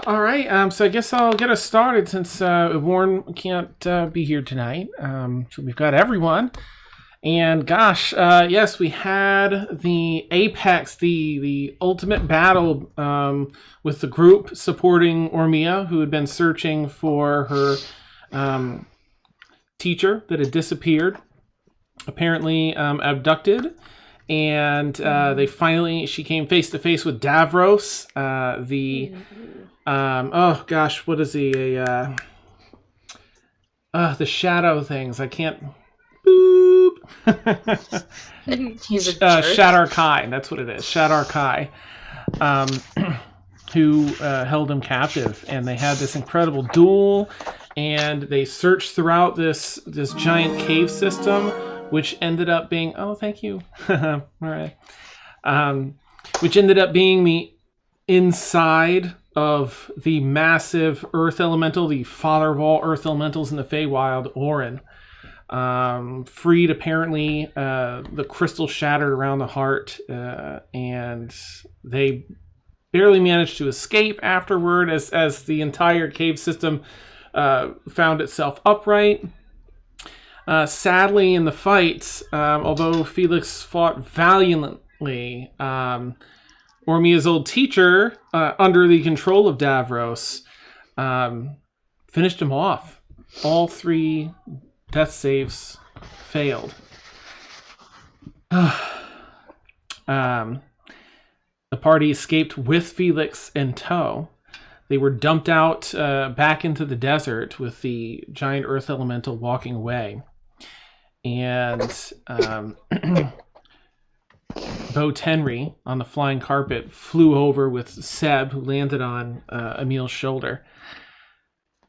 All right. So I guess I'll get us started since Warren can't be here tonight. So we've got everyone. And gosh, yes, we had the apex, the ultimate battle with the group supporting Ormia, who had been searching for her teacher that had disappeared, apparently abducted. And she came face to face with Davros, oh gosh, what is he? The shadow things. I can't. Boop. He's a jerk. Shadar Kai. That's what it is. Shadar Kai, who held him captive, and they had this incredible duel, and they searched throughout this giant cave system, which ended up being. Oh, thank you. All right. Which ended up being the inside of the massive earth elemental, the father of all earth elementals in the Feywild, Orin. Freed apparently the crystal shattered around the heart, and they barely managed to escape afterward as the entire cave system found itself upright. Sadly, in the fight, although Felix fought valiantly, Ormia's old teacher, under the control of Davros, finished him off. All 3 death saves failed. The party escaped with Felix in tow. They were dumped out back into the desert with the giant earth elemental walking away. And Bo Tenry on the flying carpet flew over with Seb, who landed on Emil's shoulder.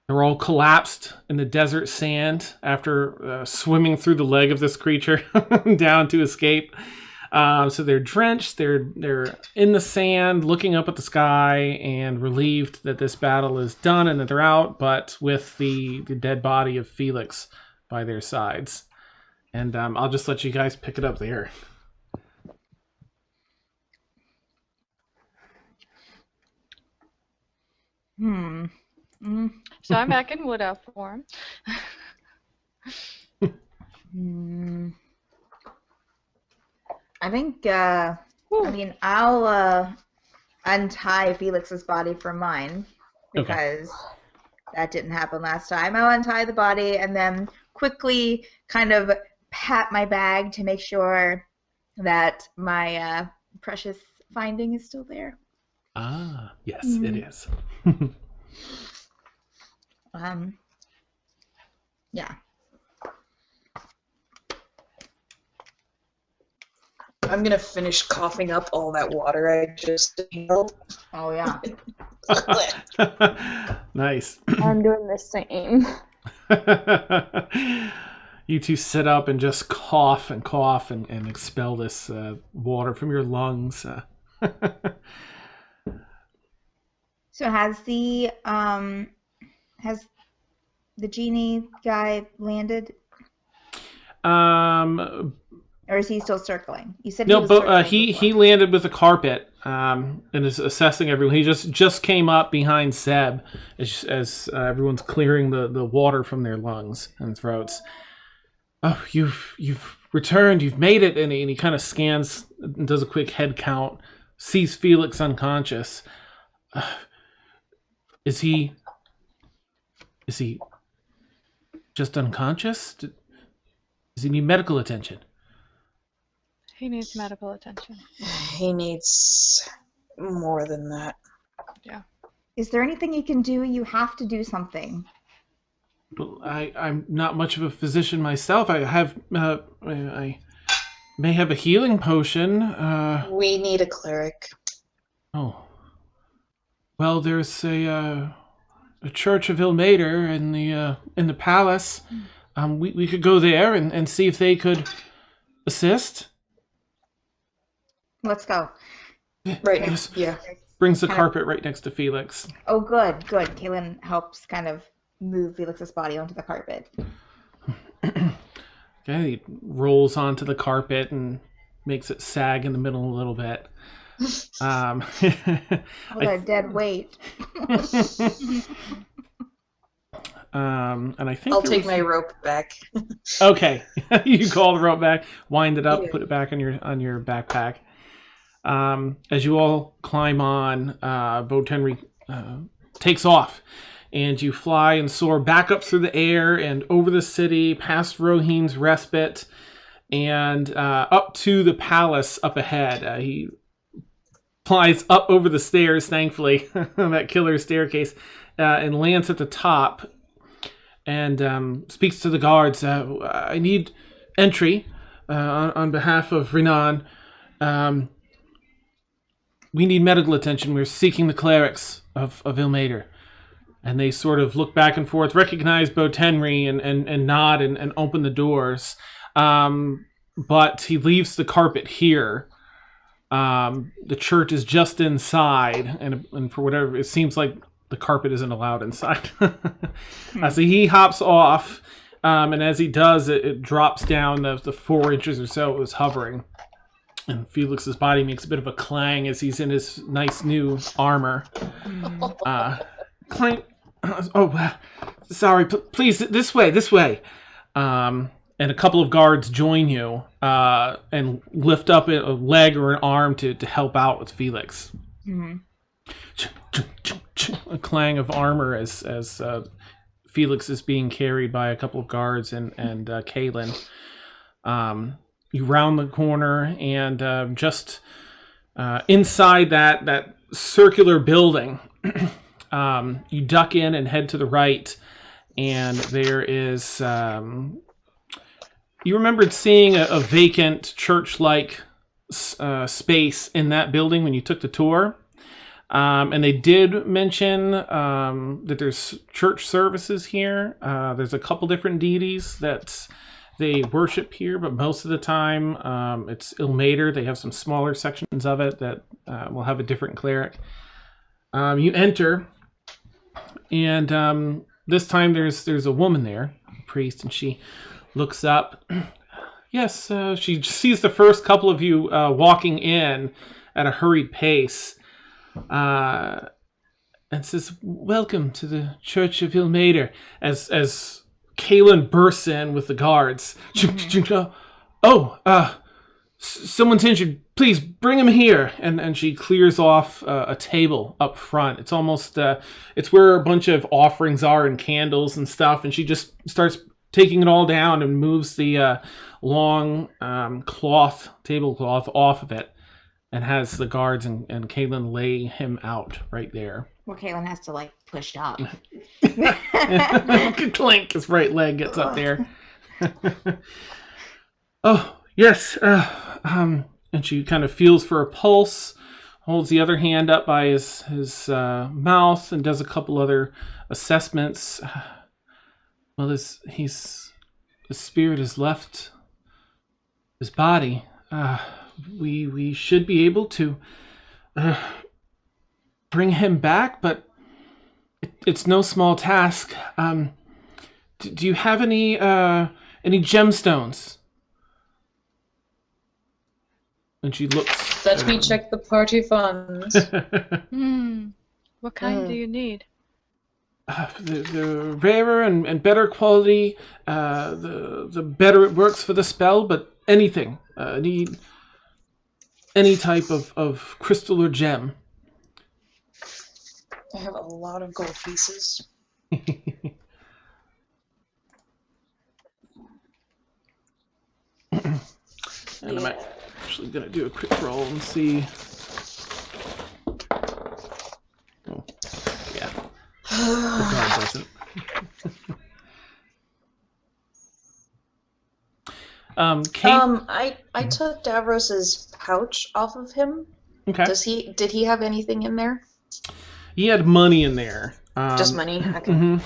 They were all collapsed in the desert sand after swimming through the leg of this creature down to escape. So they're drenched, they're in the sand, looking up at the sky, and relieved that this battle is done and that they're out, but with the dead body of Felix by their sides. And I'll just let you guys pick it up there. So I'm back in wood elf form. I think, I'll untie Felix's body from mine, because that didn't happen last time. I'll untie the body and then quickly kind of pat my bag to make sure that my precious finding is still there. Ah, yes, it is. Yeah. I'm gonna finish coughing up all that water I just inhaled. Oh, yeah. Nice. I'm doing the same. You two sit up and just cough and expel this water from your lungs. So has the genie guy landed? Or is he still circling? You said no, he was but he landed with a carpet and is assessing everyone. He just came up behind Seb as everyone's clearing the water from their lungs and throats. Oh, you've returned. You've made it. And he kind of scans and does a quick head count. Sees Felix unconscious. Is he just unconscious? Does he need medical attention? He needs medical attention. He needs more than that. Yeah. Is there anything you can do? You have to do something. Well, I'm not much of a physician myself. I may have a healing potion. We need a cleric. Oh. Well, there's a church of Ilmater in the palace. We could go there and see if they could assist. Let's go. Right. Yes. Yeah. Brings the carpet right next to Felix. Oh, good. Kaylin helps kind of move Felix's body onto the carpet. Okay, he rolls onto the carpet and makes it sag in the middle a little bit. What a dead weight. And I think I'll take my rope back. Okay, you call the rope back, wind it up, Yeah. put it back on your backpack. As you all climb on, Bo Henry takes off, and you fly and soar back up through the air and over the city, past Rohin's respite, and up to the palace up ahead. He flies up over the stairs, thankfully, that killer staircase, and lands at the top, and speaks to the guards. I need entry on behalf of Renan. We need medical attention. We're seeking the clerics of Ilmater. And they sort of look back and forth, recognize Bo Henry, and nod and open the doors. But he leaves the carpet here. The church is just inside, and for whatever, it seems like the carpet isn't allowed inside. So he hops off, and as he does, it drops down the 4 inches or so it was hovering. And Felix's body makes a bit of a clang as he's in his nice new armor. Clang. Oh, sorry. Please, this way. And a couple of guards join you and lift up a leg or an arm to help out with Felix. Mm-hmm. A clang of armor as Felix is being carried by a couple of guards and Kaylin. You round the corner, and just inside that circular building, you duck in and head to the right, and there is... you remembered seeing a vacant church-like space in that building when you took the tour. And they did mention that there's church services here. There's a couple different deities that they worship here, but most of the time it's Ilmater. They have some smaller sections of it that will have a different cleric. You enter, and this time there's a woman there, a priest, and she looks up. Yes, she sees the first couple of you walking in at a hurried pace, and says, "Welcome to the Church of Ilmater." As Kaylin bursts in with the guards. Oh, someone's injured. Please bring him here. And she clears off a table up front. It's almost, it's where a bunch of offerings are and candles and stuff. And she just starts taking it all down and moves the long tablecloth off of it, and has the guards and Kaylin lay him out right there. Well, Kaylin has to, push up. Clink, his right leg gets up there. Oh, yes. And she kind of feels for a pulse, holds the other hand up by his mouth, and does a couple other assessments. Well, his spirit has left his body. We should be able to bring him back, but it's no small task. Do you have any gemstones? And she looks. Let me check the party funds. What kind do you need? The rarer and better quality, the better it works for the spell, but anything. Need any type of crystal or gem. I have a lot of gold pieces. And I'm actually going to do a quick roll and see. Oh, yeah. The card doesn't. Kate? I took Davros's pouch off of him. Okay. Did he have anything in there? He had money in there. Just money? Okay. Mm-hmm.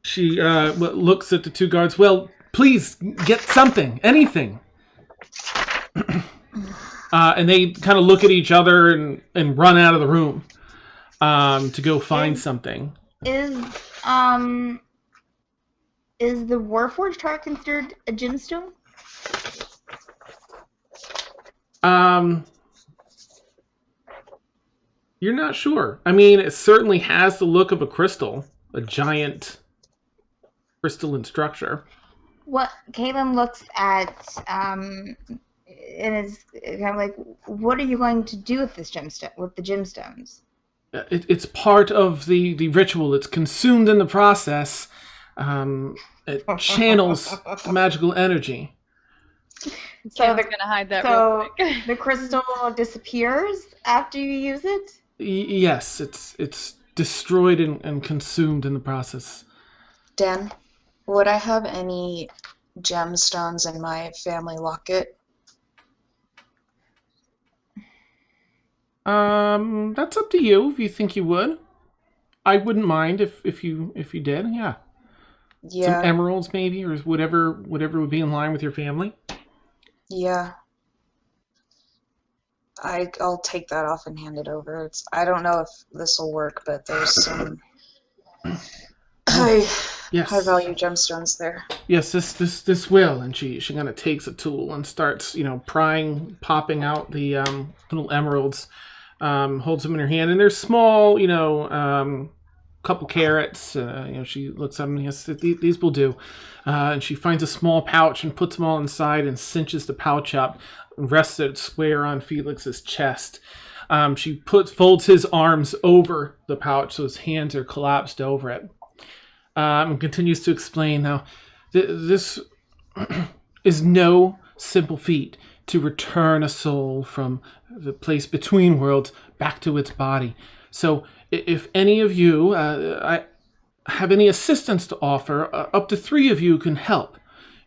She looks at the two guards. Well, please, get something. Anything. And they kind of look at each other and run out of the room to go find something. Is the Warforged Heart considered a gemstone? You're not sure. I mean, it certainly has the look of a crystal, a giant crystalline structure. What Caleb looks at and is kind of like, what are you going to do with this gemstone? With the gemstones? It's part of the ritual. It's consumed in the process. It channels the magical energy. So they're gonna hide that real So quick. the crystal disappears after you use it? Yes, it's destroyed and consumed in the process. Dan, would I have any gemstones in my family locket? That's up to you if you think you would. I wouldn't mind if you did. Yeah. Yeah. Some emeralds maybe, or whatever would be in line with your family. Yeah. I'll take that off and hand it over. I don't know if this will work, but there's some high value gemstones there. Yes, this will. And she kind of takes a tool and starts, popping out the little emeralds, holds them in her hand, and they're small, couple carats. She looks at them and yes, these will do. And she finds a small pouch and puts them all inside and cinches the pouch up, rests it square on Felix's chest. She folds his arms over the pouch so his hands are collapsed over it. And continues to explain now, this is no simple feat to return a soul from the place between worlds back to its body. So if any of you have any assistance to offer, up to 3 of you can help.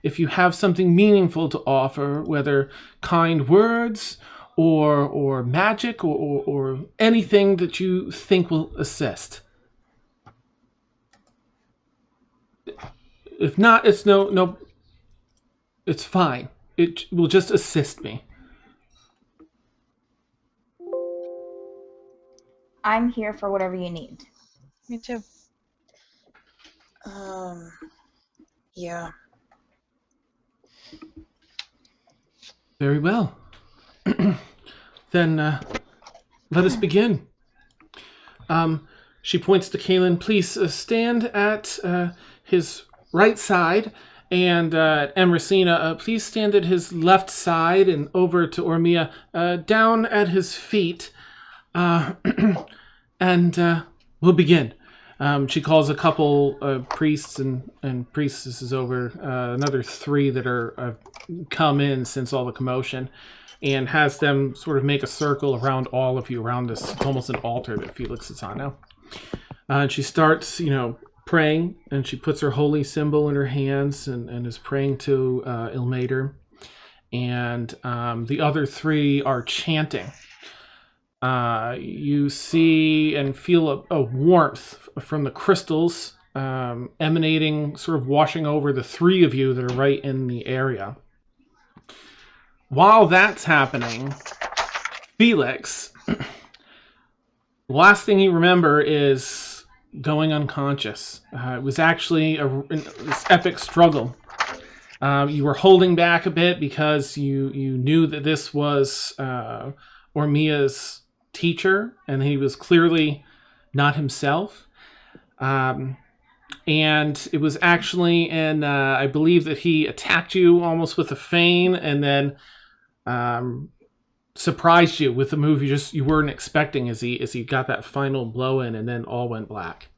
If you have something meaningful to offer, whether kind words or magic or anything that you think will assist. If not, it's no, it's fine. It will just assist me. I'm here for whatever you need. Me too. Yeah. Very well. Then let us begin. She points to Kalen. Please stand at his right side, and Emericina, please stand at his left side, and over to Ormia, down at his feet, and we'll begin. She calls a couple priests and priestesses over, another 3 that are come in since all the commotion, and has them sort of make a circle around all of you, around this. It's almost an altar that Felix is on now. And she starts, praying, and she puts her holy symbol in her hands and is praying to Ilmater. And the other 3 are chanting. You see and feel a warmth from the crystals emanating, sort of washing over the 3 of you that are right in the area. While that's happening, Felix, the last thing you remember is going unconscious. It was actually this epic struggle. You were holding back a bit because you knew that this was Ormia's teacher, and he was clearly not himself. And it was actually I believe that he attacked you almost with a feint, and then surprised you with a move you weren't expecting as he got that final blow in, and then all went black.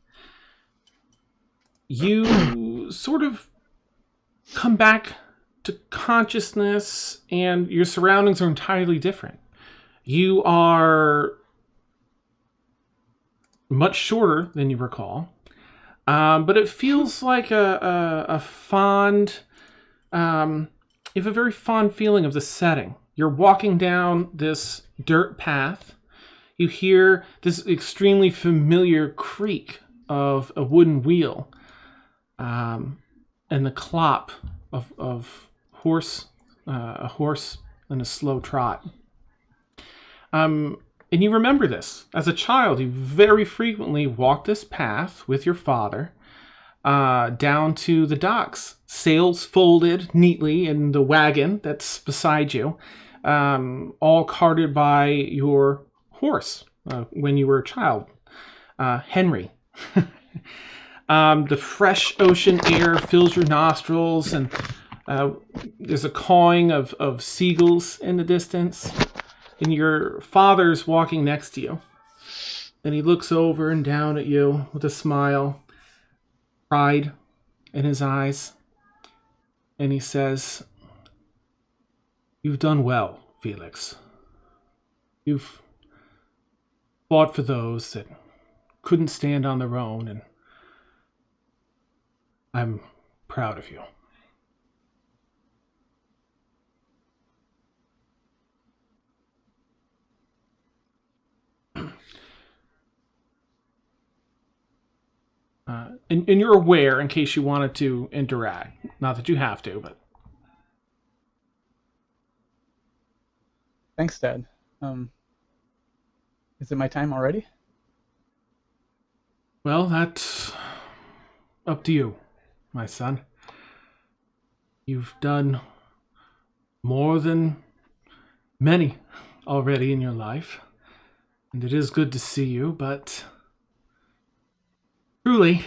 You sort of come back to consciousness, and your surroundings are entirely different. You are much shorter than you recall, but it feels like a fond, you have a very fond feeling of the setting. You're walking down this dirt path. You hear this extremely familiar creak of a wooden wheel, and the clop of a horse in a slow trot. And you remember this. As a child, you very frequently walked this path with your father down to the docks. Sails folded neatly in the wagon that's beside you, all carted by your horse, when you were a child, Henry. The fresh ocean air fills your nostrils, and there's a cawing of seagulls in the distance. And your father's walking next to you. And he looks over and down at you with a smile, pride in his eyes. And he says, "You've done well, Felix. You've fought for those that couldn't stand on their own, and I'm proud of you." And you're aware, in case you wanted to interact. Not that you have to, but... Thanks, Dad. Is it my time already? Well, that's up to you, my son. You've done more than many already in your life. And it is good to see you, but... truly,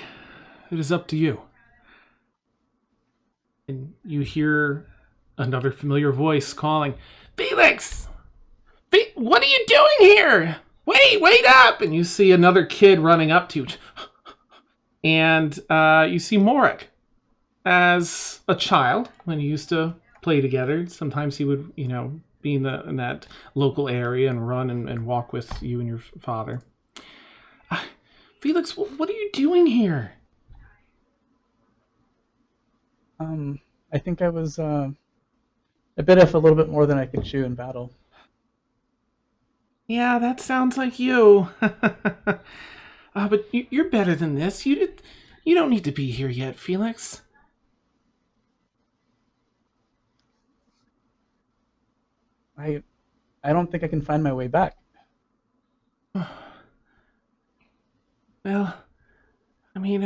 it is up to you. And you hear another familiar voice calling, "Felix! What are you doing here? Wait up!" And you see another kid running up to you. And you see Morik. As a child, when you used to play together, sometimes he would, be in that local area and run and walk with you and your father. Felix, what are you doing here? I think I was a bit of a little bit more than I could chew in battle. Yeah, that sounds like you. But you're better than this. You don't need to be here yet, Felix. I don't think I can find my way back. Well, I mean,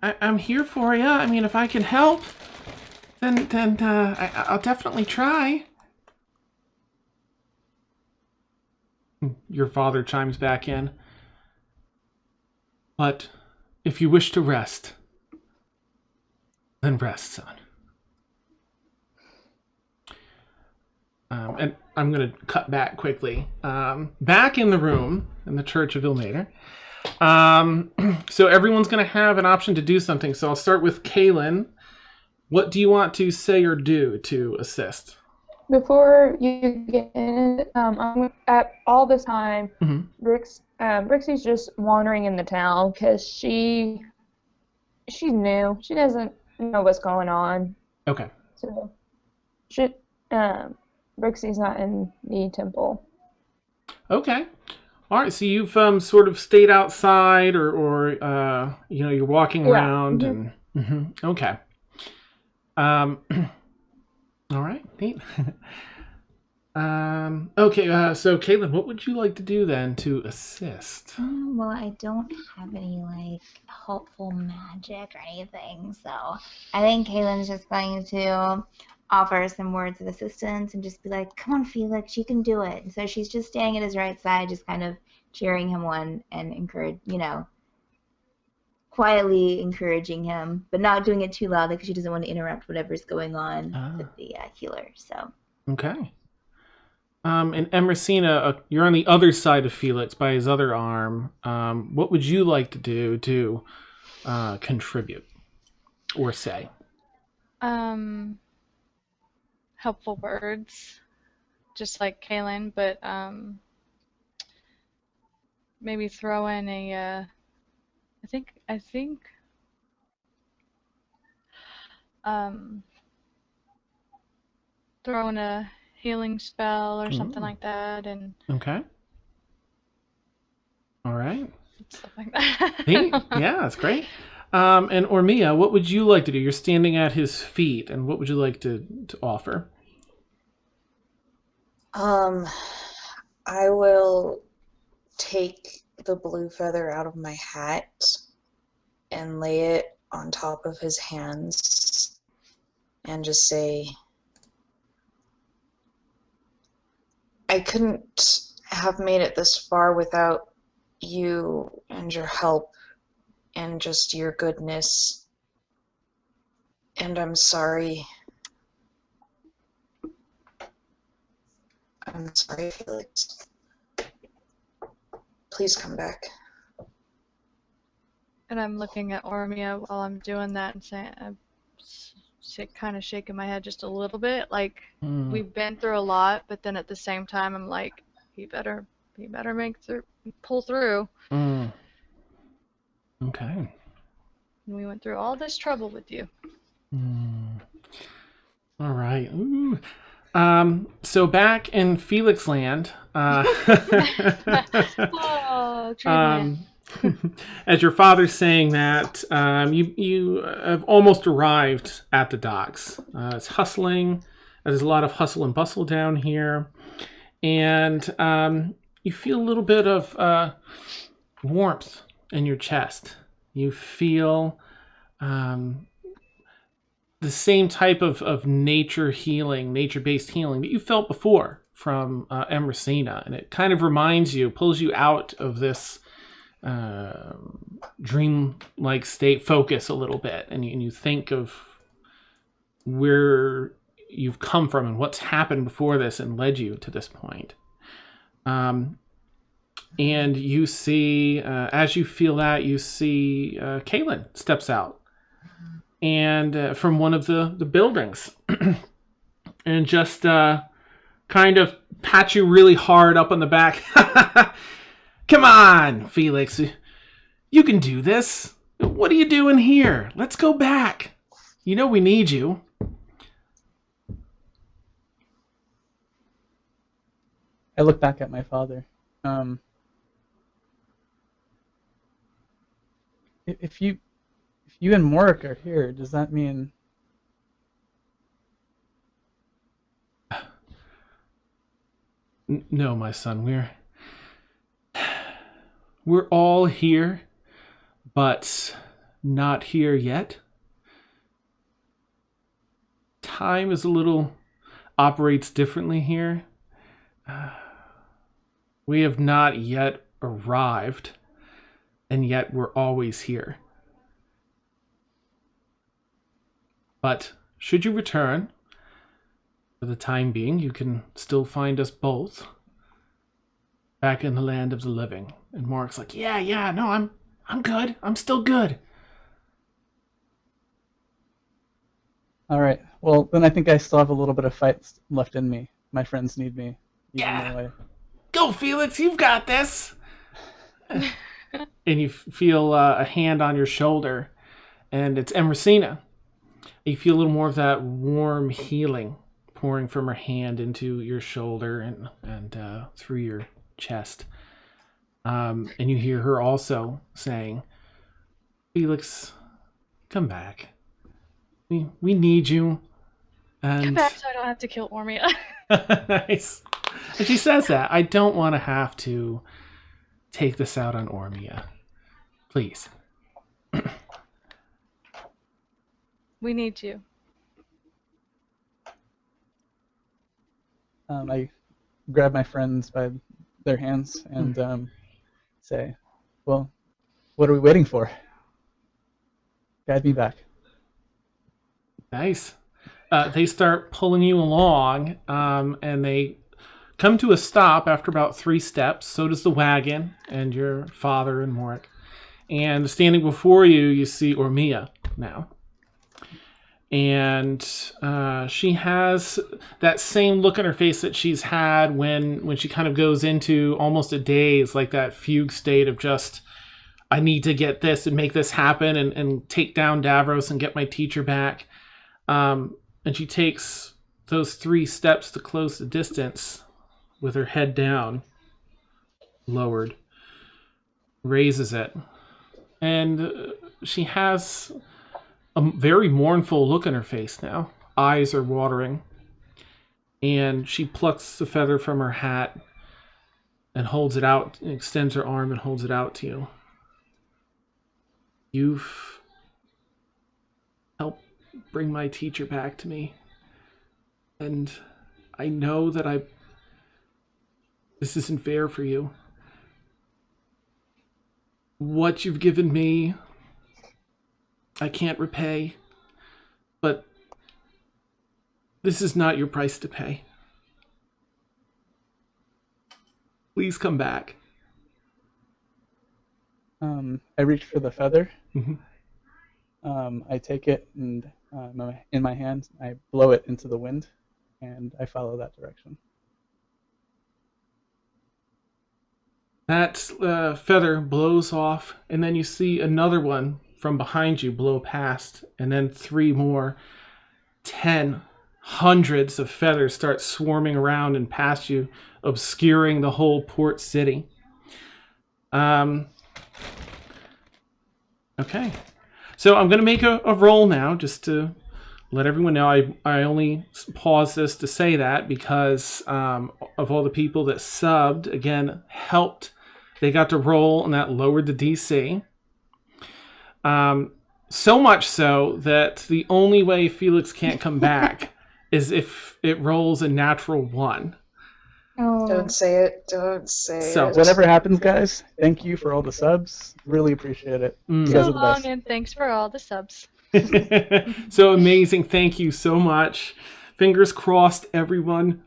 I'm here for you. I mean, if I can help, then I'll definitely try. Your father chimes back in. But if you wish to rest, then rest, son. And I'm going to cut back quickly. Back in the room in the Church of Ilmater. So everyone's going to have an option to do something. So I'll start with Kaylin. What do you want to say or do to assist? Before you get in, at all the time, Brixie's just wandering in the town because she's new. She doesn't know what's going on. Okay. So, Brixie's not in the temple. Okay. All right. So you've sort of stayed outside, or you're walking around, and okay. All right, neat. Okay, so Caitlin, what would you like to do then to assist? Well, I don't have any, helpful magic or anything, so I think Caitlin's just going to offer some words of assistance and just be like, "Come on, Felix, you can do it." And so she's just standing at his right side, just kind of cheering him on and quietly encouraging him, but not doing it too loudly because she doesn't want to interrupt whatever's going on with the healer. So. Okay. And Emersina, you're on the other side of Felix by his other arm. What would you like to do to contribute or say? Helpful words, just like Kaylin, but maybe throw in a. I think throw in a healing spell or something like that, and okay. All right. Stuff like that. Yeah, that's great. And Ormia, what would you like to do? You're standing at his feet, and what would you like to offer? I will take the blue feather out of my hat and lay it on top of his hands and just say, I couldn't have made it this far without you and your help and just your goodness. And I'm sorry. I'm sorry, Felix. Please come back. And I'm looking at Ormia while I'm doing that and saying, I'm kind of shaking my head just a little bit. Like, we've been through a lot, but then at the same time, I'm like, he better pull through. Okay. And we went through all this trouble with you. All right. Ooh. So back in Felix land, Oh, dreamland. as your father's saying that, you have almost arrived at the docks. It's hustling. There's a lot of hustle and bustle down here, and you feel a little bit of warmth in your chest. You feel the same type of nature-based healing that you felt before from Emercina, and it kind of pulls you out of this dream-like state focus a little bit, and you think of where you've come from and what's happened before this and led you to this point. And you see, as you feel that, you see Kaylin steps out and from one of the buildings and just kind of pat you really hard up on the back. Come on, Felix. You can do this. What are you doing here? Let's go back. You know we need you. I look back at my father. If you and Morik are here, does that mean... No, my son, we're all here, but not here yet. Time operates differently here. We have not yet arrived, and yet we're always here. But should you return, for the time being, you can still find us both back in the land of the living. And Morik's like, yeah, no, I'm good. I'm still good. All right. Well, then I think I still have a little bit of fight left in me. My friends need me. Yeah. Go, Felix. You've got this. And you feel a hand on your shoulder, and it's Emercina. You feel a little more of that warm healing pouring from her hand into your shoulder and through your chest. And you hear her also saying, Felix, come back. We need you. And Come back so I don't have to kill Ormia. Nice. And she says that. I don't want to have to take this out on Ormia. Please. We need you. I grab my friends by their hands and say, well, what are we waiting for? Guide me back. Nice. They start pulling you along, and they come to a stop after about 3 steps. So does the wagon and your father and Morik. And standing before you, you see Ormia now. And she has that same look on her face that she's had when she kind of goes into almost a daze, like that fugue state of just, I need to get this and make this happen and take down Davros and get my teacher back. And she takes those 3 steps to close the distance with her head down, lowered, raises it. And she has a very mournful look on her face now. Eyes are watering. And she plucks the feather from her hat and holds it out, and extends her arm and holds it out to you. You've helped bring my teacher back to me. And I know that This isn't fair for you. What you've given me, I can't repay. But this is not your price to pay. Please come back. I reach for the feather. Mm-hmm. I take it and in my hand, I blow it into the wind, and I follow that direction. That feather blows off, and then you see another one from behind you blow past, and then 3 more. 10, hundreds of feathers start swarming around and past you, obscuring the whole port city. Okay. So I'm going to make a roll now, just to let everyone know. I only pause this to say that because of all the people that subbed, again, helped. They got to roll, and that lowered the DC. So much so that the only way Felix can't come back is if it rolls a natural 1. Oh. Don't say it. Don't say So, it. Whatever happens, guys, thank you for all the subs. Really appreciate it. You guys So are the long, best. and thanks for all the subs. So amazing. Thank you so much. Fingers crossed, everyone.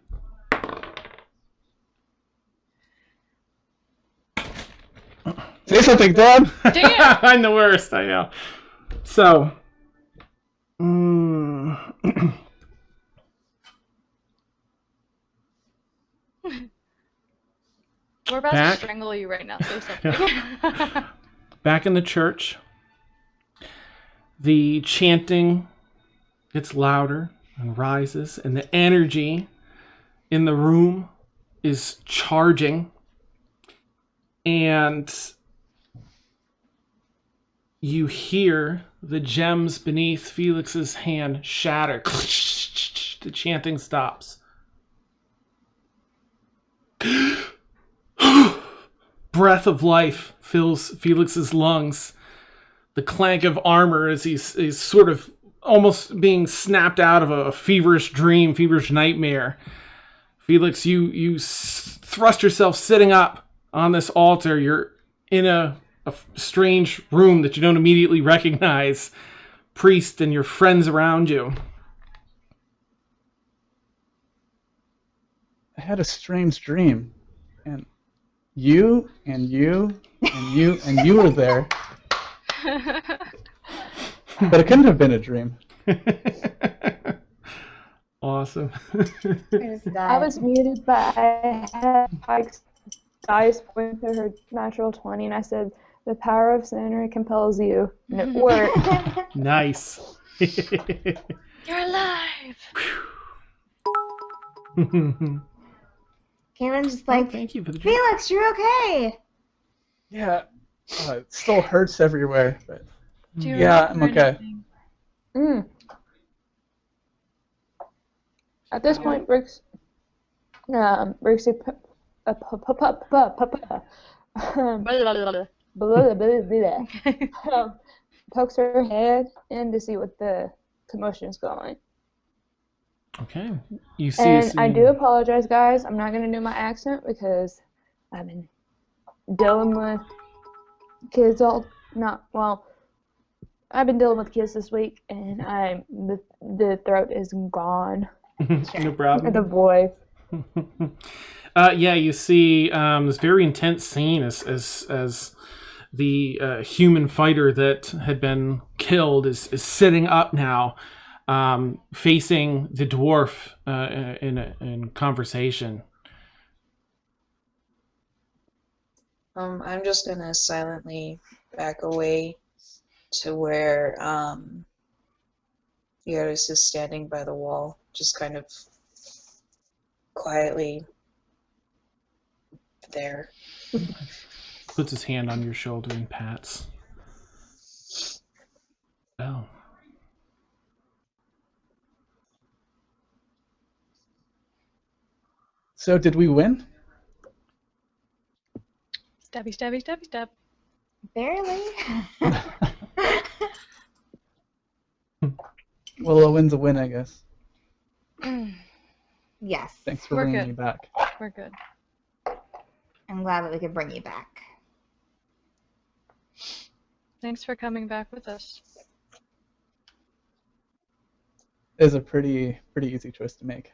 Say something, Dad! Damn! I'm the worst, I know. So, We're about Back. to strangle you right now. Say something. back in the church, the chanting gets louder and rises, and the energy in the room is charging. And you hear the gems beneath Felix's hand shatter. The chanting stops. Breath of life fills Felix's lungs. The clank of armor as he's sort of almost being snapped out of a feverish dream, feverish nightmare. Felix, you thrust yourself sitting up on this altar. You're in a strange room that you don't immediately recognize. Priest and your friends around you. I had a strange dream, and you and you and you and you were there, but it couldn't have been a dream. Awesome. I was muted, but I had Pike's dice point to her natural 20, and I said, "The power of Sinner compels you," and it worked. Nice. You're alive! Caitlin's just like, thank you for the drink. Felix, you're okay. Yeah, it still hurts everywhere, but Do you yeah, I'm remember okay. anything? At this point, Brixie pokes her head in to see what the commotion's going. Okay. You see And I do apologize, guys. I'm not going to do my accent because I've been dealing with kids I've been dealing with kids this week, and the throat is gone. No problem. The voice. Yeah, you see this very intense scene as the human fighter that had been killed is sitting up now, facing the dwarf in conversation. I'm just gonna silently back away to where Yoris is standing by the wall, just kind of quietly there. Puts his hand on your shoulder and pats. Oh. So did we win? Stabby, stabby, stabby, stab. Barely. Well, a win's a win, I guess. Yes. Thanks for We're bringing good. me back. We're good. I'm glad that we could bring you back. Thanks for coming back with us. It was a pretty easy choice to make.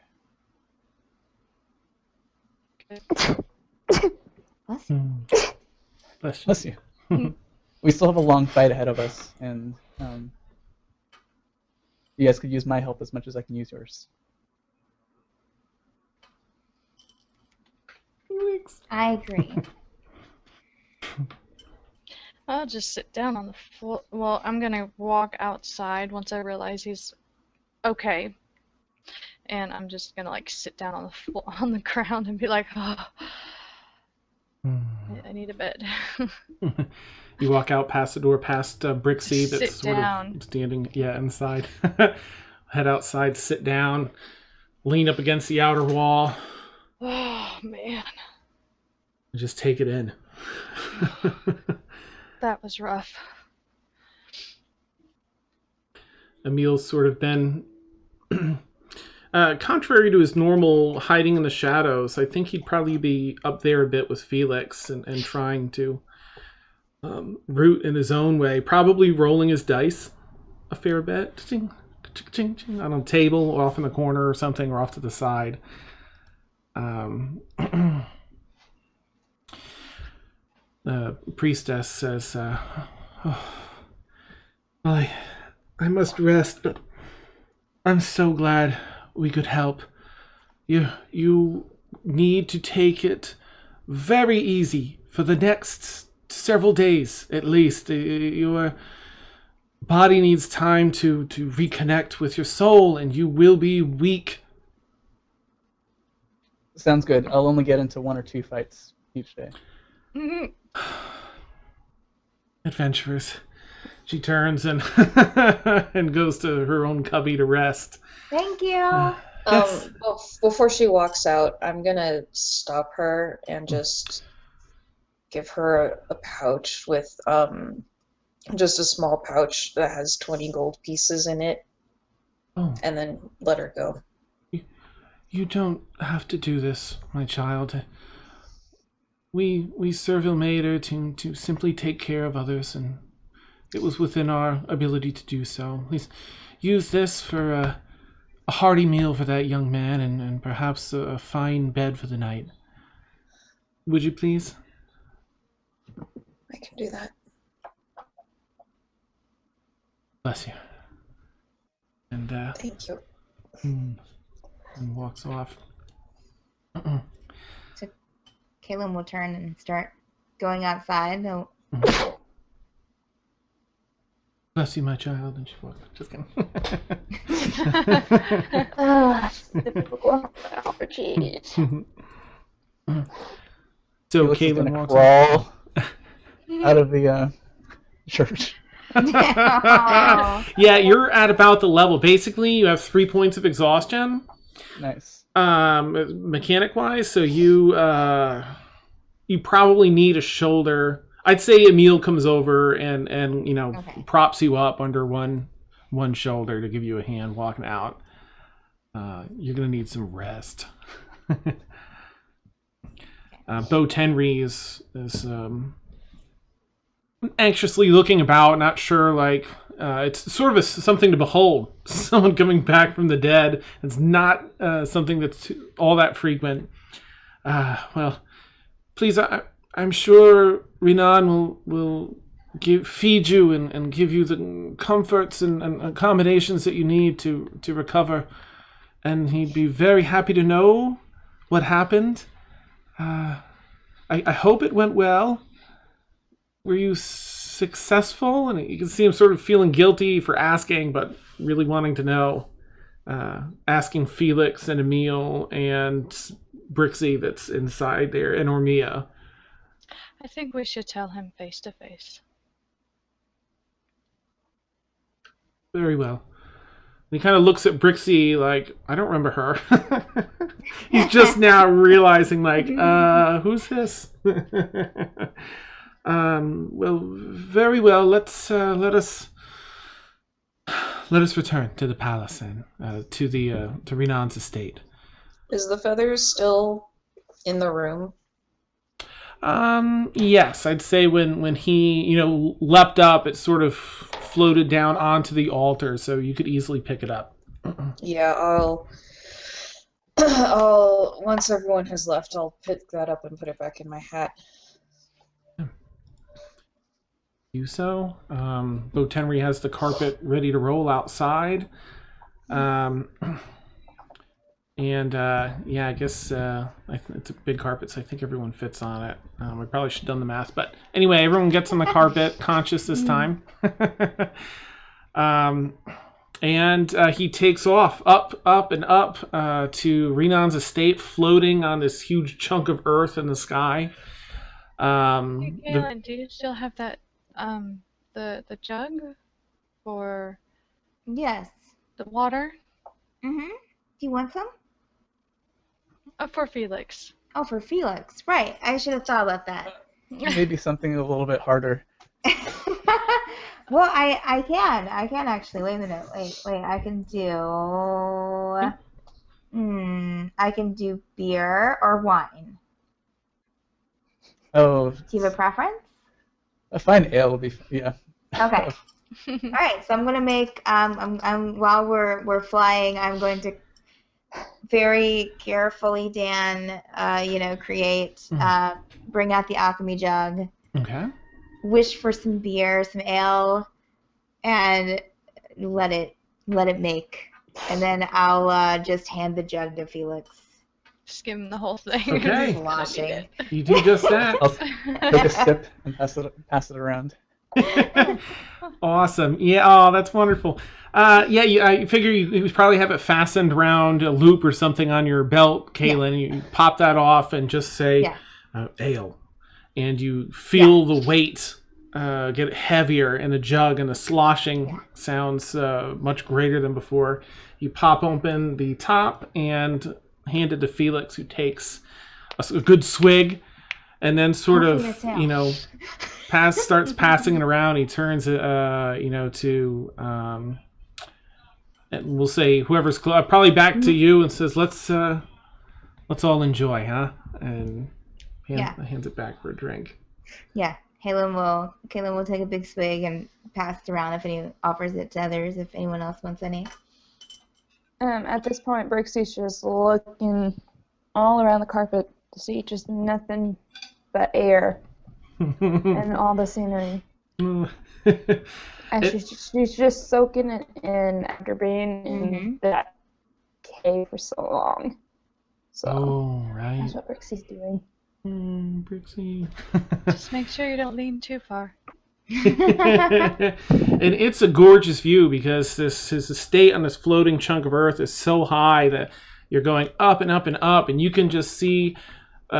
Bless you. Bless you. Bless you. We still have a long fight ahead of us, and you guys could use my help as much as I can use yours. Felix. I agree. I'll just sit down on the floor. Well, I'm gonna walk outside once I realize he's okay. And I'm just gonna like sit down on the floor, on the ground and be like, oh, I need a bed. You walk out past the door, past Brixie that's Sit sort down. of standing, inside. Head outside, sit down, lean up against the outer wall. Oh man, Just take it in. that was rough. Emil's sort of been, contrary to his normal hiding in the shadows, I think he'd probably be up there a bit with Felix and trying to root in his own way, probably rolling his dice a fair bit. Ching, ching, ching, on a table, or off in the corner or something, or off to the side. The priestess says, I must rest, but I'm so glad we could help. You need to take it very easy for the next several days, at least. Your body needs time to reconnect with your soul, and you will be weak. Sounds good. I'll only get into 1 or 2 fights each day. Adventurers. She turns and and goes to her own cubby to rest. Thank you. Before she walks out, I'm gonna stop her and just give her a pouch with just a small pouch that has 20 gold pieces in it, and then let her go. You don't have to do this, my child. We serve Ilmater to simply take care of others, and it was within our ability to do so. Please use this for a hearty meal for that young man, and perhaps a fine bed for the night. Would you please? I can do that. Bless you. And Thank you. and walks off. So Kaylin will turn and start going outside. He'll... Bless you, my child. And she walks. Just kidding. Typical allergies. So Felix is Caitlin gonna walks crawl out of the church. Yeah, you're at about the level. Basically, you have 3 points of exhaustion. Nice. Mechanic wise, so you probably need a shoulder. I'd say Emil comes over and Okay. props you up under one shoulder to give you a hand walking out. You're gonna need some rest. Bo Tenry is anxiously looking about, not sure. It's sort of something to behold. Someone coming back from the dead. It's not something that's all that frequent. Well, please, I'm sure Renan will feed you and give you the comforts and accommodations that you need to recover. And he'd be very happy to know what happened. I hope it went well. Were you successful? And you can see him sort of feeling guilty for asking, but really wanting to know. Asking Felix and Emil and Brixie that's inside there, and Ormia. I think we should tell him face to face. Very well. And he kind of looks at Brixie like, I don't remember her. He's just now realizing, who's this? Well, very well. Let us return to the palace and to Renan's estate. Is the feather still in the room? Yes, I'd say when he, leapt up, it sort of floated down onto the altar, so you could easily pick it up. Yeah, once everyone has left, I'll pick that up and put it back in my hat. Do so. Botenry has the carpet ready to roll outside. I guess it's a big carpet, so I think everyone fits on it. We probably should have done the math, but anyway, everyone gets on the carpet, conscious this time. And he takes off up and up to Renan's estate, floating on this huge chunk of earth in the sky. Hey, Galen, do you still have that the jug for Yes. the water? Mm-hmm. Do you want some? For Felix. Oh, for Felix. Right. I should have thought about that. Maybe something a little bit harder. Well, I can actually. Wait a minute. Wait. I can do beer or wine. Oh, Do you have a preference? a fine ale will be, yeah. Okay. All right. So I'm gonna make. I'm while we're flying, I'm going to very carefully, Dan. Create. Bring out the alchemy jug. Okay. Wish for some beer, some ale, and let it make. And then I'll just hand the jug to Felix. Skim the whole thing. Okay. Sloshing. You do just that. I'll take a sip and pass it around. Awesome. Yeah. Oh, that's wonderful. I figure you probably have it fastened around a loop or something on your belt, Kaylin. Yeah. You pop that off and just say ale. And you feel the weight get heavier in the jug, and the sloshing sounds much greater than before. You pop open the top and hand it to Felix, who takes a good swig, and then sort of, starts passing it around. He turns it, to, and we'll say whoever's probably back to you, and says, "Let's all enjoy, huh?" And hands it back for a drink. Yeah, Kaylin will take a big swig and pass it around offers it to others if anyone else wants any. At this point, Brixie's just looking all around the carpet to see just nothing but air and all the scenery. And she's just soaking it in after being in that cave for so long. So right. That's what Brixie's doing. Brixie. Just make sure you don't lean too far. And it's a gorgeous view because his estate on this floating chunk of earth is so high that you're going up and up and up, and you can just see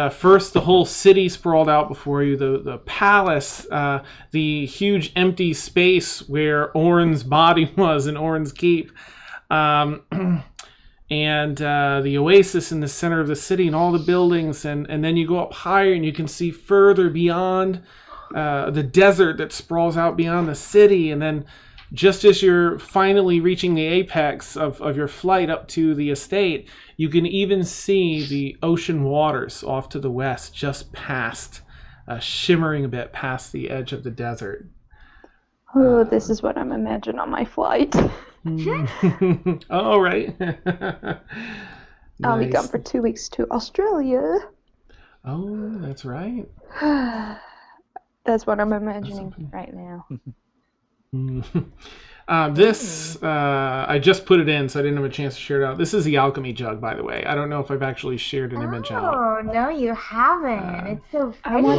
first the whole city sprawled out before you, the palace, the huge empty space where Orin's body was in Orin's keep, and the oasis in the center of the city and all the buildings, and then you go up higher and you can see further beyond the desert that sprawls out beyond the city, and then just as you're finally reaching the apex of your flight up to the estate, you can even see the ocean waters off to the west, just past, shimmering a bit past the edge of the desert. Oh, this is what I'm imagining on my flight. Oh, right. I'll be gone for 2 weeks to Australia. Oh, that's right. That's what I'm imagining right now. This, I just put it in, so I didn't have a chance to share it out. This is the alchemy jug, by the way. I don't know if I've actually shared an image out. Oh, no, you haven't. It's so pretty.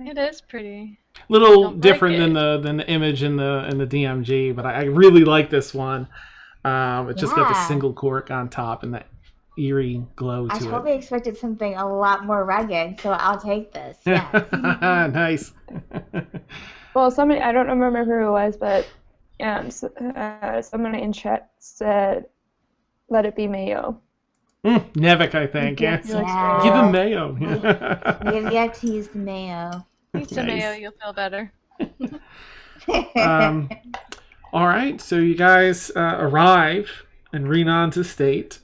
It is pretty. Little different than the image in the DMG, but I really like this one. It's just got the single cork on top and that eerie glow to it. I totally expected something a lot more rugged, so I'll take this. Yes. Nice. Well, somebody, I don't remember who it was, but someone in chat said, "Let it be mayo." Nevik, I think. Yes. Yeah. Give him mayo. We have yet to use the mayo. Eat some mayo, you'll feel better. All right, so you guys arrive in Renan's estate.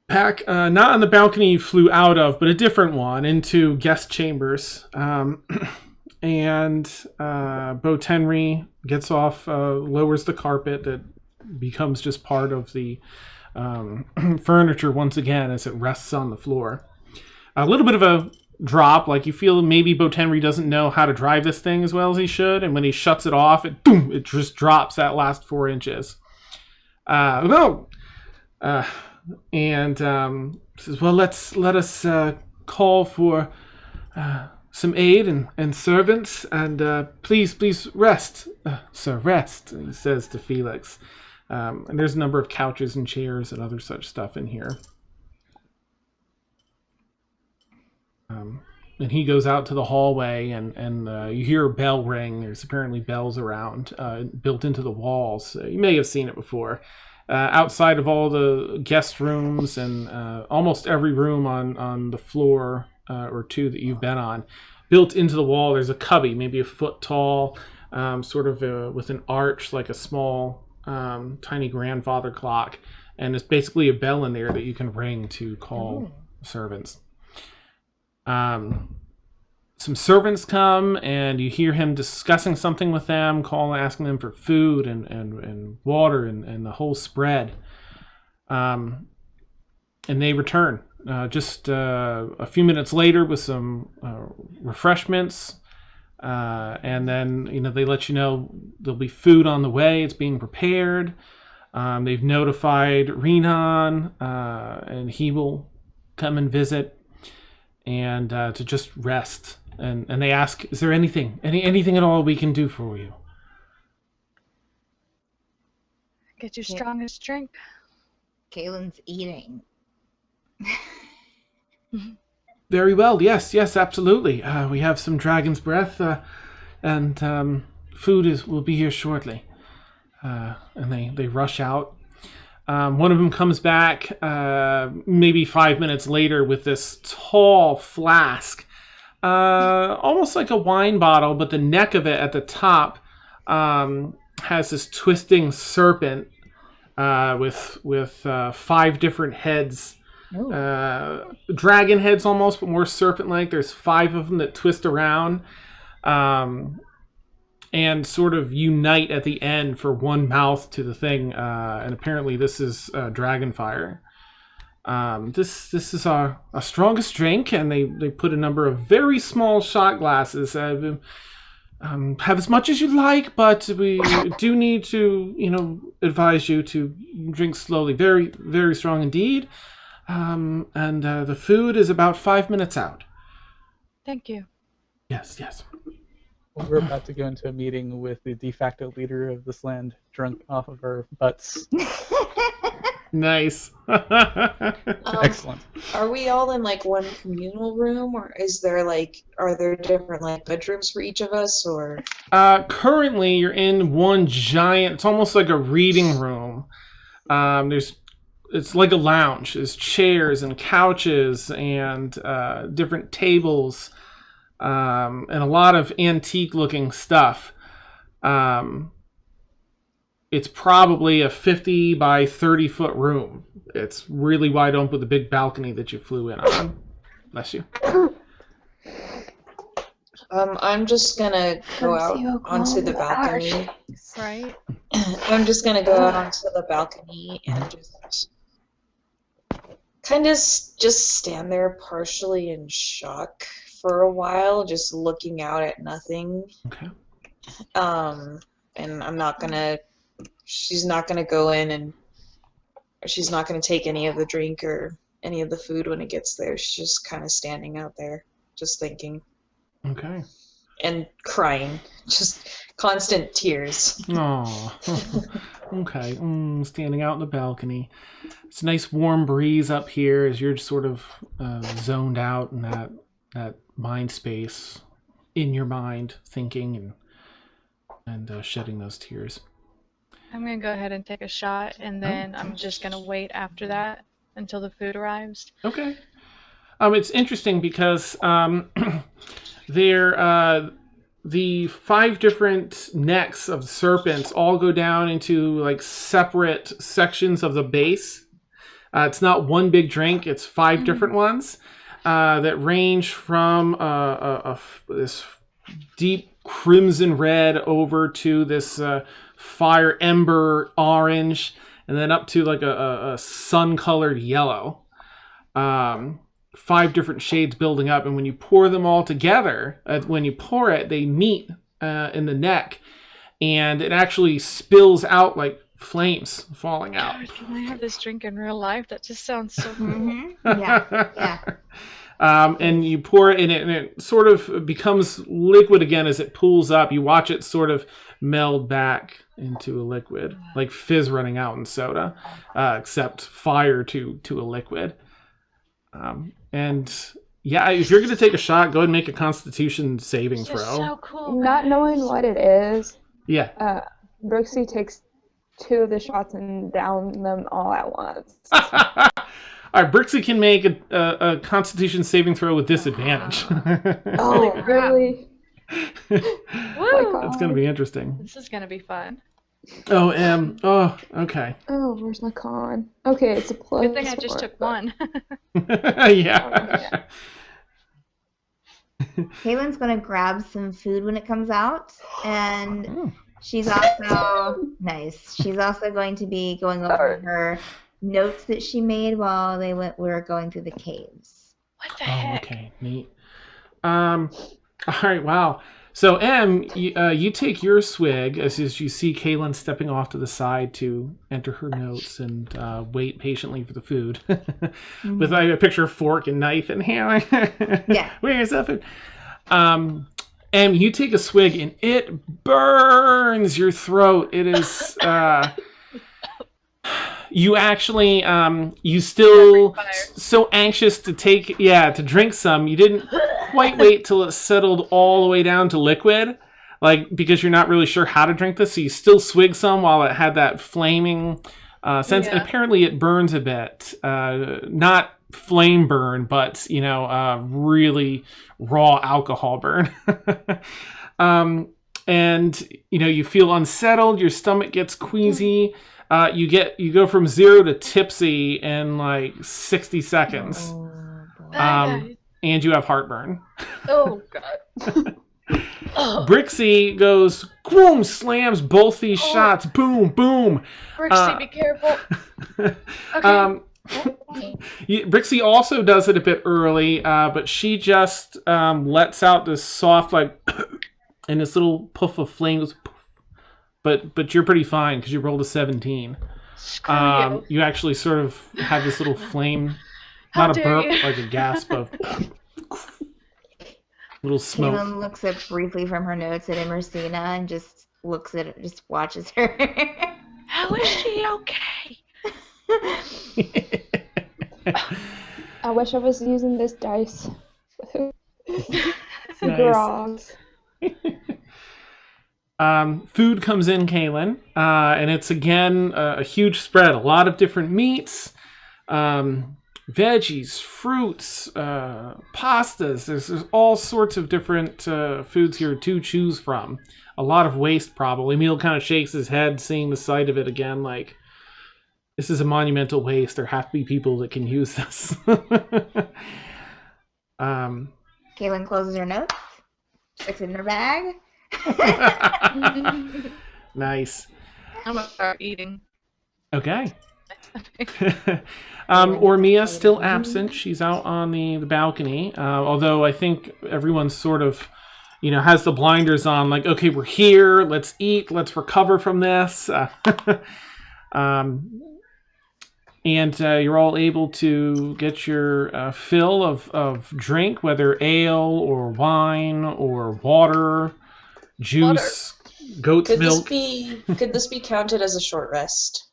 back, not on the balcony you flew out of, but a different one, into guest chambers. And Botenry gets off, lowers the carpet that becomes just part of the furniture once again as it rests on the floor. A little bit of a drop, like you feel maybe Botenry doesn't know how to drive this thing as well as he should, and when he shuts it off, it just drops that last 4 inches. And says, well, let us call for some aid and servants, and please rest, sir, rest, he says to Felix. And there's a number of couches and chairs and other such stuff in here. And he goes out to the hallway, and you hear a bell ring. There's apparently bells around, built into the walls. You may have seen it before. Outside of all the guest rooms and almost every room on the floor or two that you've been on, built into the wall, there's a cubby, maybe a foot tall, sort of with an arch like a small, tiny grandfather clock. And it's basically a bell in there that you can ring to call servants. Some servants come, and you hear him discussing something with them, asking them for food and water and the whole spread. And they return just a few minutes later with some refreshments. And then, they let you know there'll be food on the way. It's being prepared. They've notified Renan, and he will come and visit. And to just rest. And they ask, is there anything at all we can do for you? Get your strongest drink. Kalen's eating. Very well, yes, absolutely. We have some dragon's breath, and food will be here shortly. And they rush out. One of them comes back maybe 5 minutes later with this tall flask, almost like a wine bottle, but the neck of it at the top has this twisting serpent with 5 different heads. Dragon heads almost, but more serpent-like. There's 5 of them that twist around. And sort of unite at the end for one mouth to the thing. And apparently this is Dragonfire. This is our strongest drink, and they put a number of very small shot glasses. Have as much as you like, but we do need to, advise you to drink slowly. Very, very strong indeed. And the food is about 5 minutes out. Thank you. Yes. We're about to go into a meeting with the de facto leader of this land, drunk off of our butts. Nice. Excellent. Are we all in one communal room, or are there different bedrooms for each of us, or? Currently, you're in one giant. It's almost like a reading room. It's like a lounge. There's chairs and couches and different tables. And a lot of antique-looking stuff. It's probably a 50 by 30 foot room. It's really wide open with a big balcony that you flew in on. Bless you. I'm just gonna go out onto the balcony. Right. I'm just gonna go out onto the balcony and just kind of just stand there partially in shock for a while, just looking out at nothing. Okay. And she's not gonna go in, and she's not gonna take any of the drink or any of the food when it gets there. She's just kind of standing out there, just thinking. Okay. And crying, just constant tears. Oh. Okay. Standing out in the balcony. It's a nice warm breeze up here as you're just sort of zoned out in that mind space, in your mind, thinking and shedding those tears. I'm going to go ahead and take a shot, and then I'm just going to wait after that until the food arrives. Okay. It's interesting because the 5 different necks of serpents all go down into separate sections of the base. It's not one big drink. It's 5 different ones that range from this deep crimson red over to this fire ember orange, and then up to like a sun-colored yellow. 5 different shades building up, and when you pour them all together, when you pour it, they meet in the neck, and it actually spills out like flames falling out. God, can I have this drink in real life? That just sounds so cool. Mm-hmm. Yeah. And you pour it in it, and it sort of becomes liquid again as it pools up. You watch it sort of meld back into a liquid, like fizz running out in soda, except fire to a liquid. And yeah, if you're going to take a shot, go ahead and make a Constitution saving This throw. is so cool. Not knowing what it is, Yeah. Brooksy takes 2 of the shots and down them all at once. All right, Brixie can make a Constitution saving throw with disadvantage. Oh, really? Woo! It's going to be interesting. This is gonna be fun. Oh, okay. Oh, where's my con? Okay, it's a plus. Good thing I just 4. took 1. Yeah. Kaylin's gonna grab some food when it comes out, and she's also nice. She's also going to be going over her notes that she made while were going through the caves. What the Oh, heck? okay, neat. All right, wow. So, Em, you take your swig as you see Kaylin stepping off to the side to enter her notes and wait patiently for the food. With like, a picture of fork and knife in hand. Yeah. Where's that food? Em, you take a swig and it burns your throat. It is... You actually, you still so anxious to to drink some. You didn't quite wait till it settled all the way down to liquid, because you're not really sure how to drink this. So you still swig some while it had that flaming sense, and apparently it burns a bit. Not flame burn, but really raw alcohol burn. And you feel unsettled. Your stomach gets queasy. You go from 0 to tipsy in like 60 seconds. And you have heartburn. Oh god. Brixie goes, boom, slams both these shots, boom, boom. Brixie, be careful. Okay. Brixie also does it a bit early, but she just lets out this soft, and this little puff of flame goes, but you're pretty fine because you rolled a 17. You actually sort of have this little flame, not a burp, like a gasp of little smoke. Kaylin looks up briefly from her notes at Emersina and just looks at it, just watches her. How is she okay? I wish I was using this dice. Nice. Grogs. Food comes in, Kaylin, and it's again a huge spread. A lot of different meats, veggies, fruits, pastas. There's all sorts of different foods here to choose from. A lot of waste, probably. Emil kind of shakes his head, seeing the sight of it again, like, this is a monumental waste. There have to be people that can use this. Kaylin closes her notes, sticks it in her bag. Nice. I'm gonna start eating. Okay. Ormia still absent. She's out on the balcony. Although I think everyone's sort of, has the blinders on. Like, okay, we're here. Let's eat. Let's recover from this. And you're all able to get your fill of drink, whether ale or wine or water, juice, goat's milk. Could this be counted as a short rest?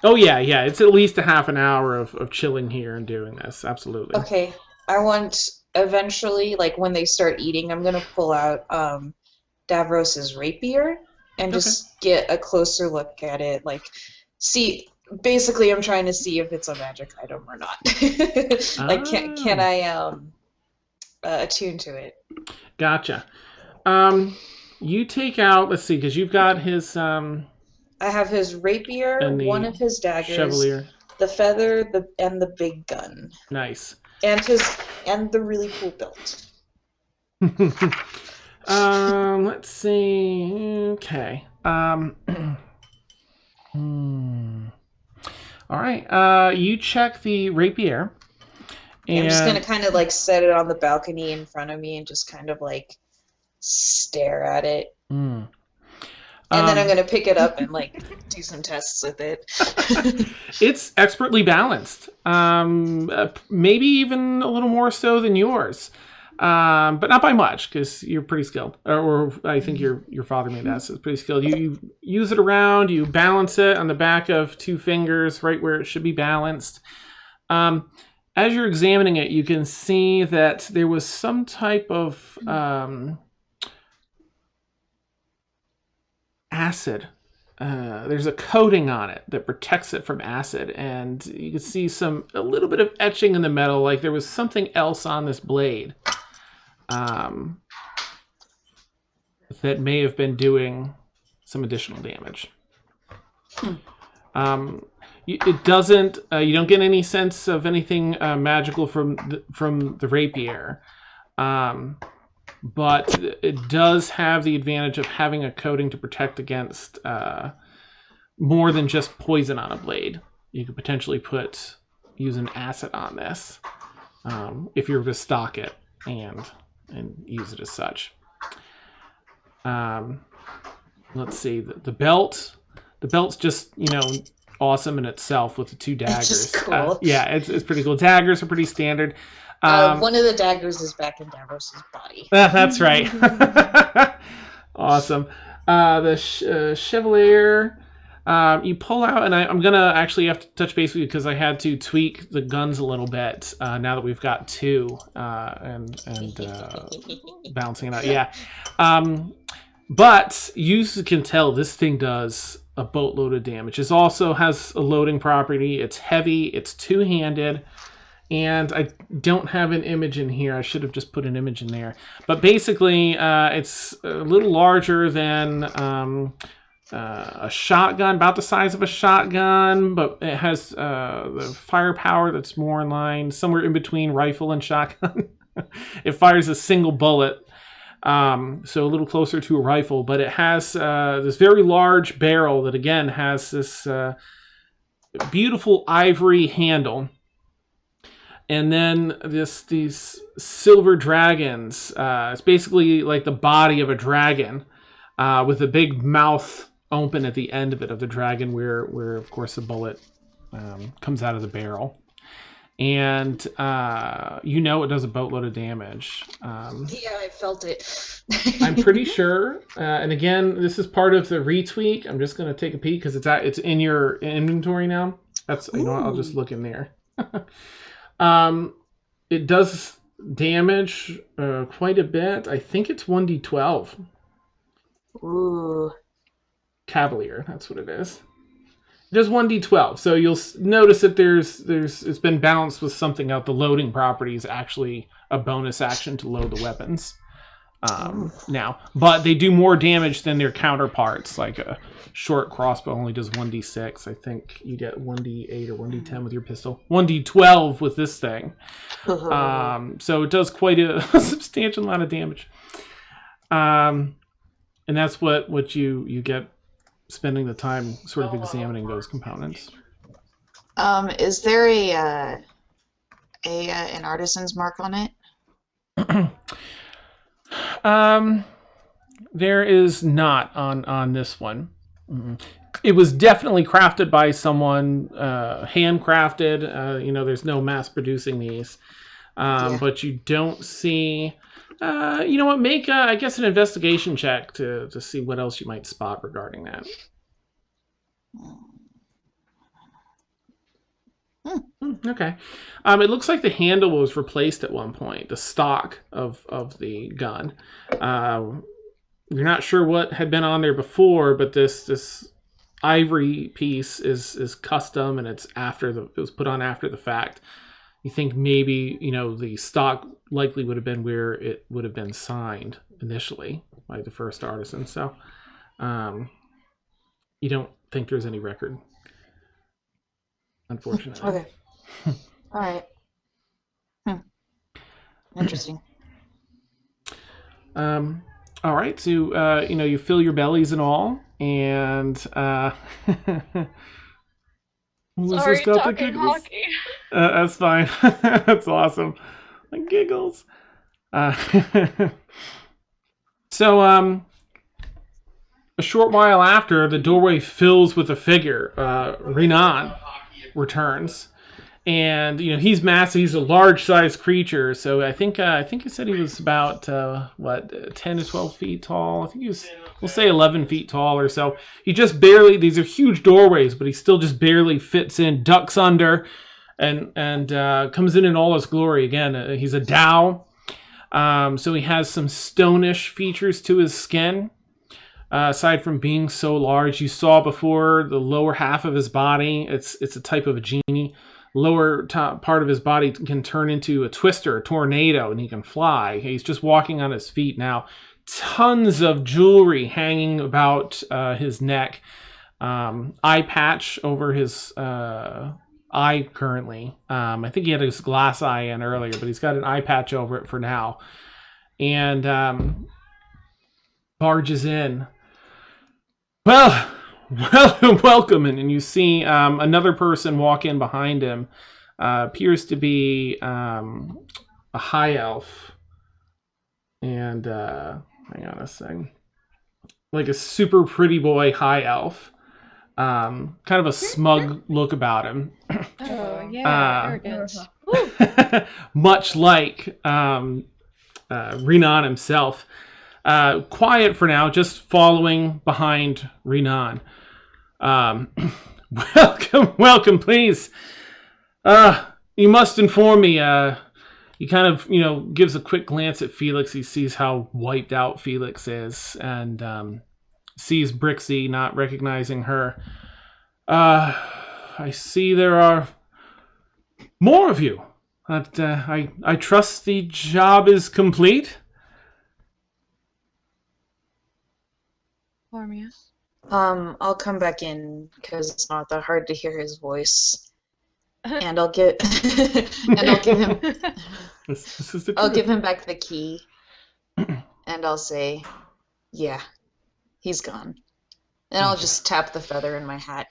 Oh, yeah. It's at least a half an hour of chilling here and doing this. Absolutely. Okay. I want, eventually, when they start eating, I'm going to pull out Davros's rapier and just get a closer look at it. Basically, I'm trying to see if it's a magic item or not. Can I attune to it? Gotcha. You take out, let's see, because you've got his... I have his rapier, one of his daggers, Chevalier. the feather, and the big gun, Nice. and the really cool belt. Let's see. Okay. All right. You check the rapier. And I'm just gonna kind of like set it on the balcony in front of me and just kind of like stare at it. And then I'm gonna pick it up and like do some tests with it. It's expertly balanced. Maybe even a little more so than yours. But not by much, because you're pretty skilled. Or I think your father made that, so it's pretty skilled. You use it around, you balance it on the back of 2 fingers, right where it should be balanced. As you're examining it, you can see that there was some type of acid. There's a coating on it that protects it from acid, and you can see a little bit of etching in the metal, like there was something else on this blade that may have been doing some additional damage. It doesn't. You don't get any sense of anything magical from the rapier, but it does have the advantage of having a coating to protect against more than just poison on a blade. You could potentially use an acid on this if you were to stock it and use it as such. Let's see, the belt. The belt's just, awesome in itself with the 2 daggers. It's just cool. Yeah, it's pretty cool. Daggers are pretty standard. One of the daggers is back in Davros' body. That's right. Awesome. The Chevalier, you pull out, and I'm going to actually have to touch base with you because I had to tweak the guns a little bit now that we've got 2 and balancing it out. Yeah. But you can tell this thing does a boatload of damage. It also has a loading property. It's heavy. It's 2-handed. And I don't have an image in here. I should have just put an image in there. But basically, it's a little larger than a shotgun, about the size of a shotgun. But it has the firepower that's more in line, somewhere in between rifle and shotgun. It fires a single bullet. So a little closer to a rifle, but it has this very large barrel that again has this beautiful ivory handle, and then these silver dragons. It's basically like the body of a dragon with a big mouth open at the end of it, of the dragon, where of course the bullet comes out of the barrel. And it does a boatload of damage. Yeah, I felt it. I'm pretty sure. And again, this is part of the retweak. I'm just going to take a peek because it's in your inventory now. That's I'll just look in there. It does damage quite a bit. I think it's 1d12. Ooh. Cavalier, that's what it is. It does 1d12, so you'll notice that it's been balanced with something else. The loading property is actually a bonus action to load the weapons now, but they do more damage than their counterparts. Like a short crossbow only does 1d6. I think you get 1d8 or 1d10 with your pistol. 1d12 with this thing. So it does quite a substantial amount of damage. And that's what you get spending the time sort of examining those components. Is there an artisan's mark on it? There is not on this one. It was definitely crafted by someone, handcrafted. There's no mass producing these. But you don't see. You know what? Make I guess an investigation check to see what else you might spot regarding that. Okay. It looks like the handle was replaced at one point. The stock of the gun. You're not sure what had been on there before, but this ivory piece is custom, and it was put on after the fact. You think maybe, the stock likely would have been where it would have been signed initially by the first artisan. So you don't think there's any record. unfortunately. Okay. All right. Interesting. All right, so you fill your bellies and all, and who's Sorry, this got the talking giggles? hockey. That's fine. That's awesome. The giggles. So a short while after, the doorway fills with a figure. Renan returns. And he's massive. He's a large-sized creature. So I think he said he was about 10 to 12 feet tall. I think he was, we'll say 11 feet tall or so. He just barely. These are huge doorways, but he still just barely fits in, ducks under, and comes in all his glory. Again, he's a Dao. So he has some stonish features to his skin. Aside from being so large, you saw before the lower half of his body. It's a type of a genie. Lower top part of his body can turn into a twister, a tornado, and he can fly. He's just walking on his feet now. Tons of jewelry hanging about his neck. Eye patch over his eye currently. I think he had his glass eye in earlier, but he's got an eye patch over it for now. And barges in. Well, welcome, and you see another person walk in behind him. Appears to be a high elf, and hang on a second, like a super pretty boy high elf. Kind of a smug look about him. Oh yeah, arrogance. Much like Renan himself. Quiet for now, just following behind Renan. Welcome, please. You must inform me. He kind of, gives a quick glance at Felix. He sees how wiped out Felix is, and sees Brixie, not recognizing her. I see there are more of you. But I trust the job is complete. Formia. I'll come back in because it's not that hard to hear his voice, and I'll give him This is the I'll truth. give him back the key, and I'll say, "Yeah, he's gone," and I'll just tap the feather in my hat.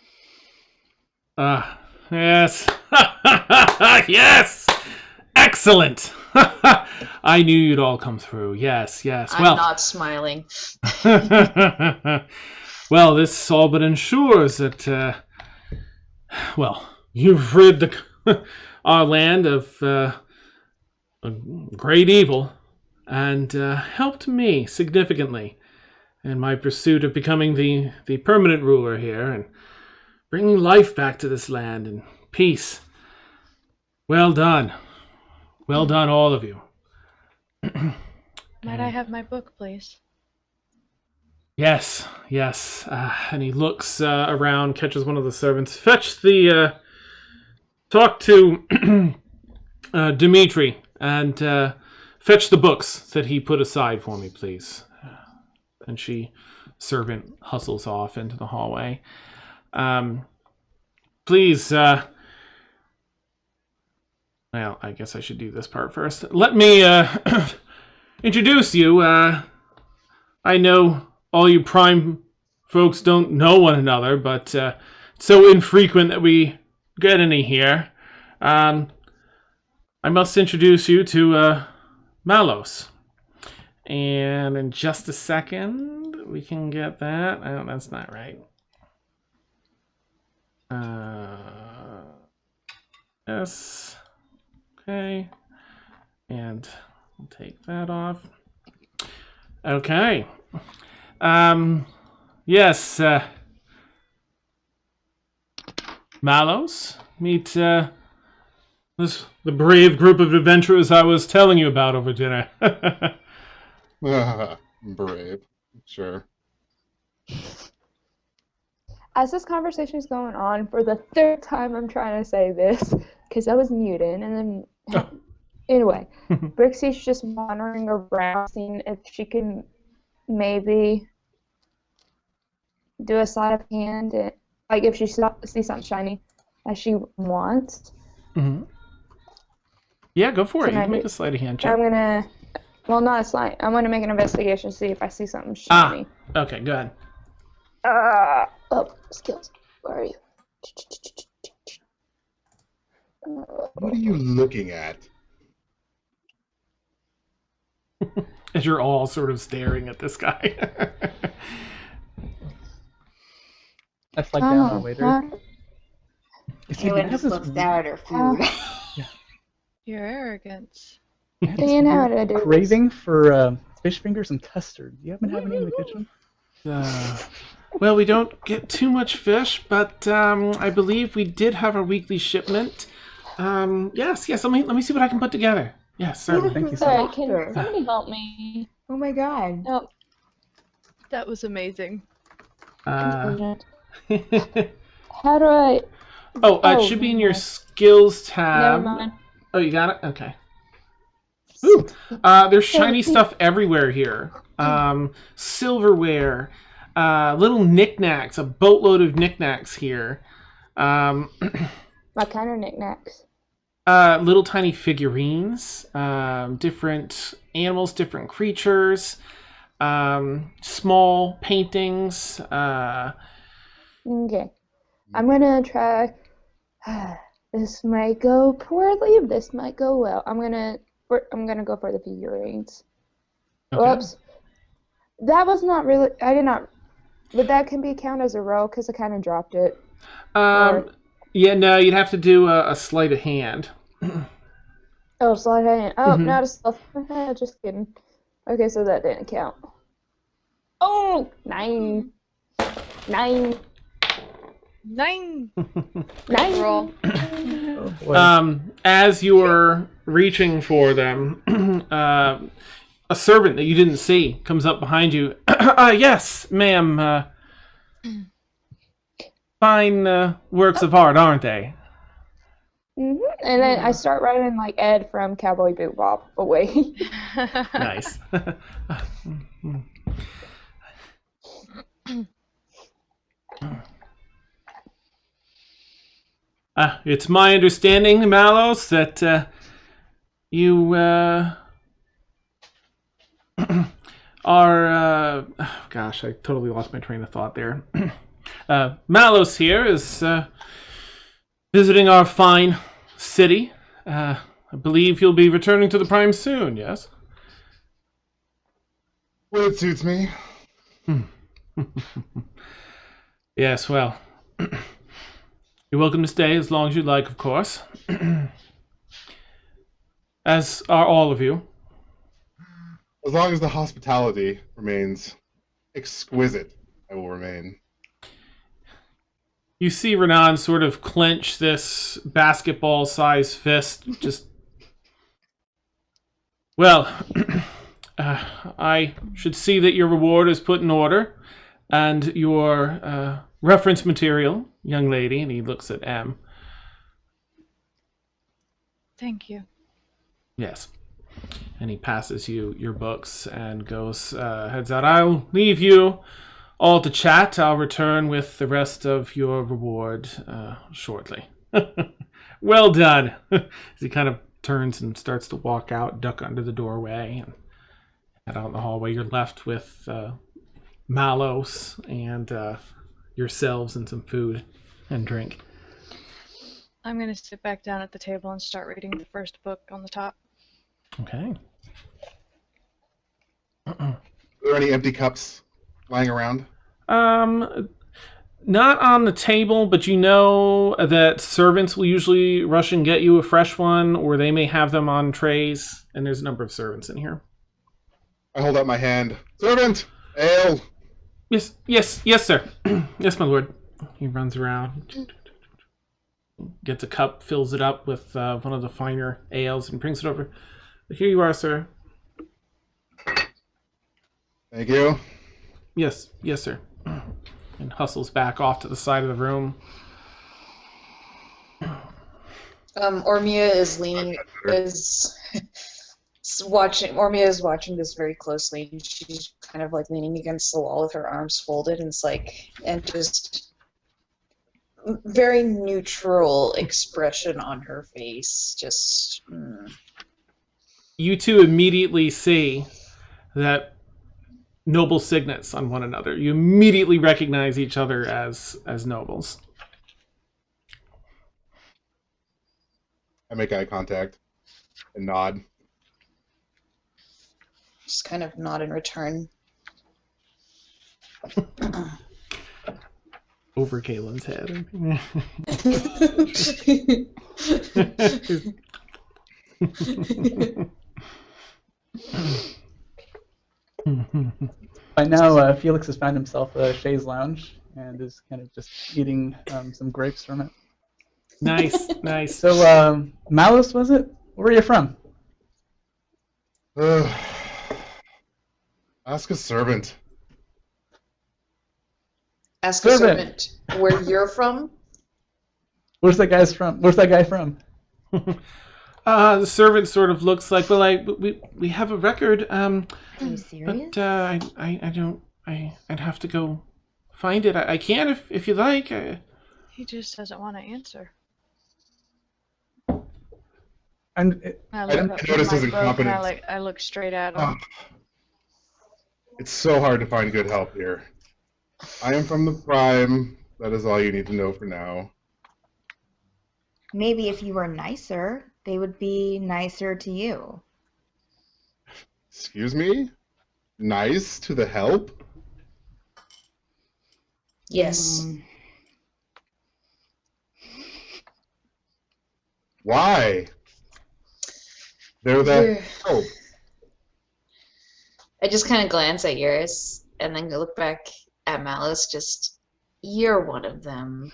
Yes. Yes. Excellent. I knew you'd all come through. Yes. I'm not smiling. Well, this all but ensures that, you've rid our land of a great evil and helped me significantly in my pursuit of becoming the permanent ruler here and bringing life back to this land and peace. Well done. Well done, all of you. Might I have my book, please? Yes. And he looks around, catches one of the servants. Talk to Dimitri and fetch the books that he put aside for me, please. And servant hustles off into the hallway. Please, well, I guess I should do this part first. Let me introduce you. I know all you Prime folks don't know one another, but it's so infrequent that we get any here. I must introduce you to Mallos. And in just a second, we can get that. Oh, that's not right. Yes. Okay. And we'll take that off. Okay. Yes. Mallos, meet the brave group of adventurers I was telling you about over dinner. Brave, sure. As this conversation is going on, for the third time I'm trying to say this, because I was muted, and then... Anyway, Brixie's just wandering around, seeing if she can maybe do a sleight of hand, like if she sees something shiny. as she wants. Mm-hmm. Yeah, go for it. Can You I can make do- a sleight of hand check. I'm gonna, well, not a slight. I'm gonna make an investigation to see if I see something shiny. Okay, go ahead. Oh, skills. Where are you? What are you looking at? As you're all sort of staring at this guy. I flag down the waiter. You see, Ewan he has just this looks down at her food. Your arrogance. he has this Dan, how weird did I do? craving for fish fingers and custard. Do you happen to have any in the kitchen? Well, we don't get too much fish, but I believe we did have a weekly shipment. Yes. Let me see what I can put together. Yes, certainly. Thank you so Sorry, much. can somebody help me? Oh my god. No. That was amazing. How do I? It should be in your skills Never tab. mind. Oh, you got it? Okay. Ooh. There's shiny stuff everywhere here. Silverware, little knickknacks, a boatload of knickknacks here. What kind of knickknacks? Little tiny figurines, different animals, different creatures, small paintings. Okay. I'm gonna try. This might go poorly. This might go well. I'm gonna go for the figurines. Okay. Whoops. That was not really. I did not. But that can be counted as a roll because I kind of dropped it. Yeah, no, you'd have to do a sleight of hand. Oh, sleight of hand. Oh, Mhm. not a stealth. Just kidding. Okay, so that didn't count. Oh, 9. 9. 9. 9. Roll. Oh, boy. As you're reaching for them, a servant that you didn't see comes up behind you. Yes, ma'am. Fine works of art, aren't they? And then I start writing like Ed from Cowboy Bebop away. Nice. It's my understanding, Mallos, that you are... gosh, I totally lost my train of thought there. Mallos here is visiting our fine city. I believe he'll be returning to the Prime soon, yes? Well, it suits me. Yes, well... You're welcome to stay as long as you'd like, of course. As are all of you. As long as the hospitality remains exquisite, I will remain. You see Renan sort of clench this basketball-sized fist. Just... Well, I should see that your reward is put in order. And your reference material, young lady, and he looks at M. Thank you. Yes. And he passes you your books and goes, heads out. I'll leave you all to chat. I'll return with the rest of your reward shortly. Well done. As he kind of turns and starts to walk out, duck under the doorway, and head out in the hallway. You're left with Mallos and yourselves and some food and drink. I'm going to sit back down at the table and start reading the first book on the top. Okay. Are there any empty cups lying around? Not on the table, but you know that servants will usually rush and get you a fresh one, or they may have them on trays, and there's a number of servants in here. I hold out my hand. Servant! Ale! Yes, sir. Yes, my lord. He runs around, gets a cup, fills it up with one of the finer ales, and brings it over. Here you are, sir. Thank you. Yes, sir. And hustles back off to the side of the room. Ormia is Ormia is watching this very closely, and she's kind of like leaning against the wall with her arms folded, and it's like, and just very neutral expression on her face. Just. You two immediately see that noble signets on one another. You immediately recognize each other as nobles. I make eye contact and nod. Just kind of nod in return. Over Kaylin's head. By now, Felix has found himself a chaise lounge and is kind of just eating some grapes from it. Nice, nice. So, Mallos, was it? Where are you from? Ask a servant. Ask a servant where you're from. Where's that guy from? The servant sort of looks like, well, we have a record. Are you serious? But I'd have to go find it. I can if you like. He just doesn't want to answer. I didn't notice his incompetence. I look straight at him. Oh. It's so hard to find good help here. I am from the Prime. That is all you need to know for now. Maybe if you were nicer, they would be nicer to you. Excuse me? Nice to the help? Yes. Why? They're that help. I just kind of glance at yours and then look back at Mallos. Just, you're one of them.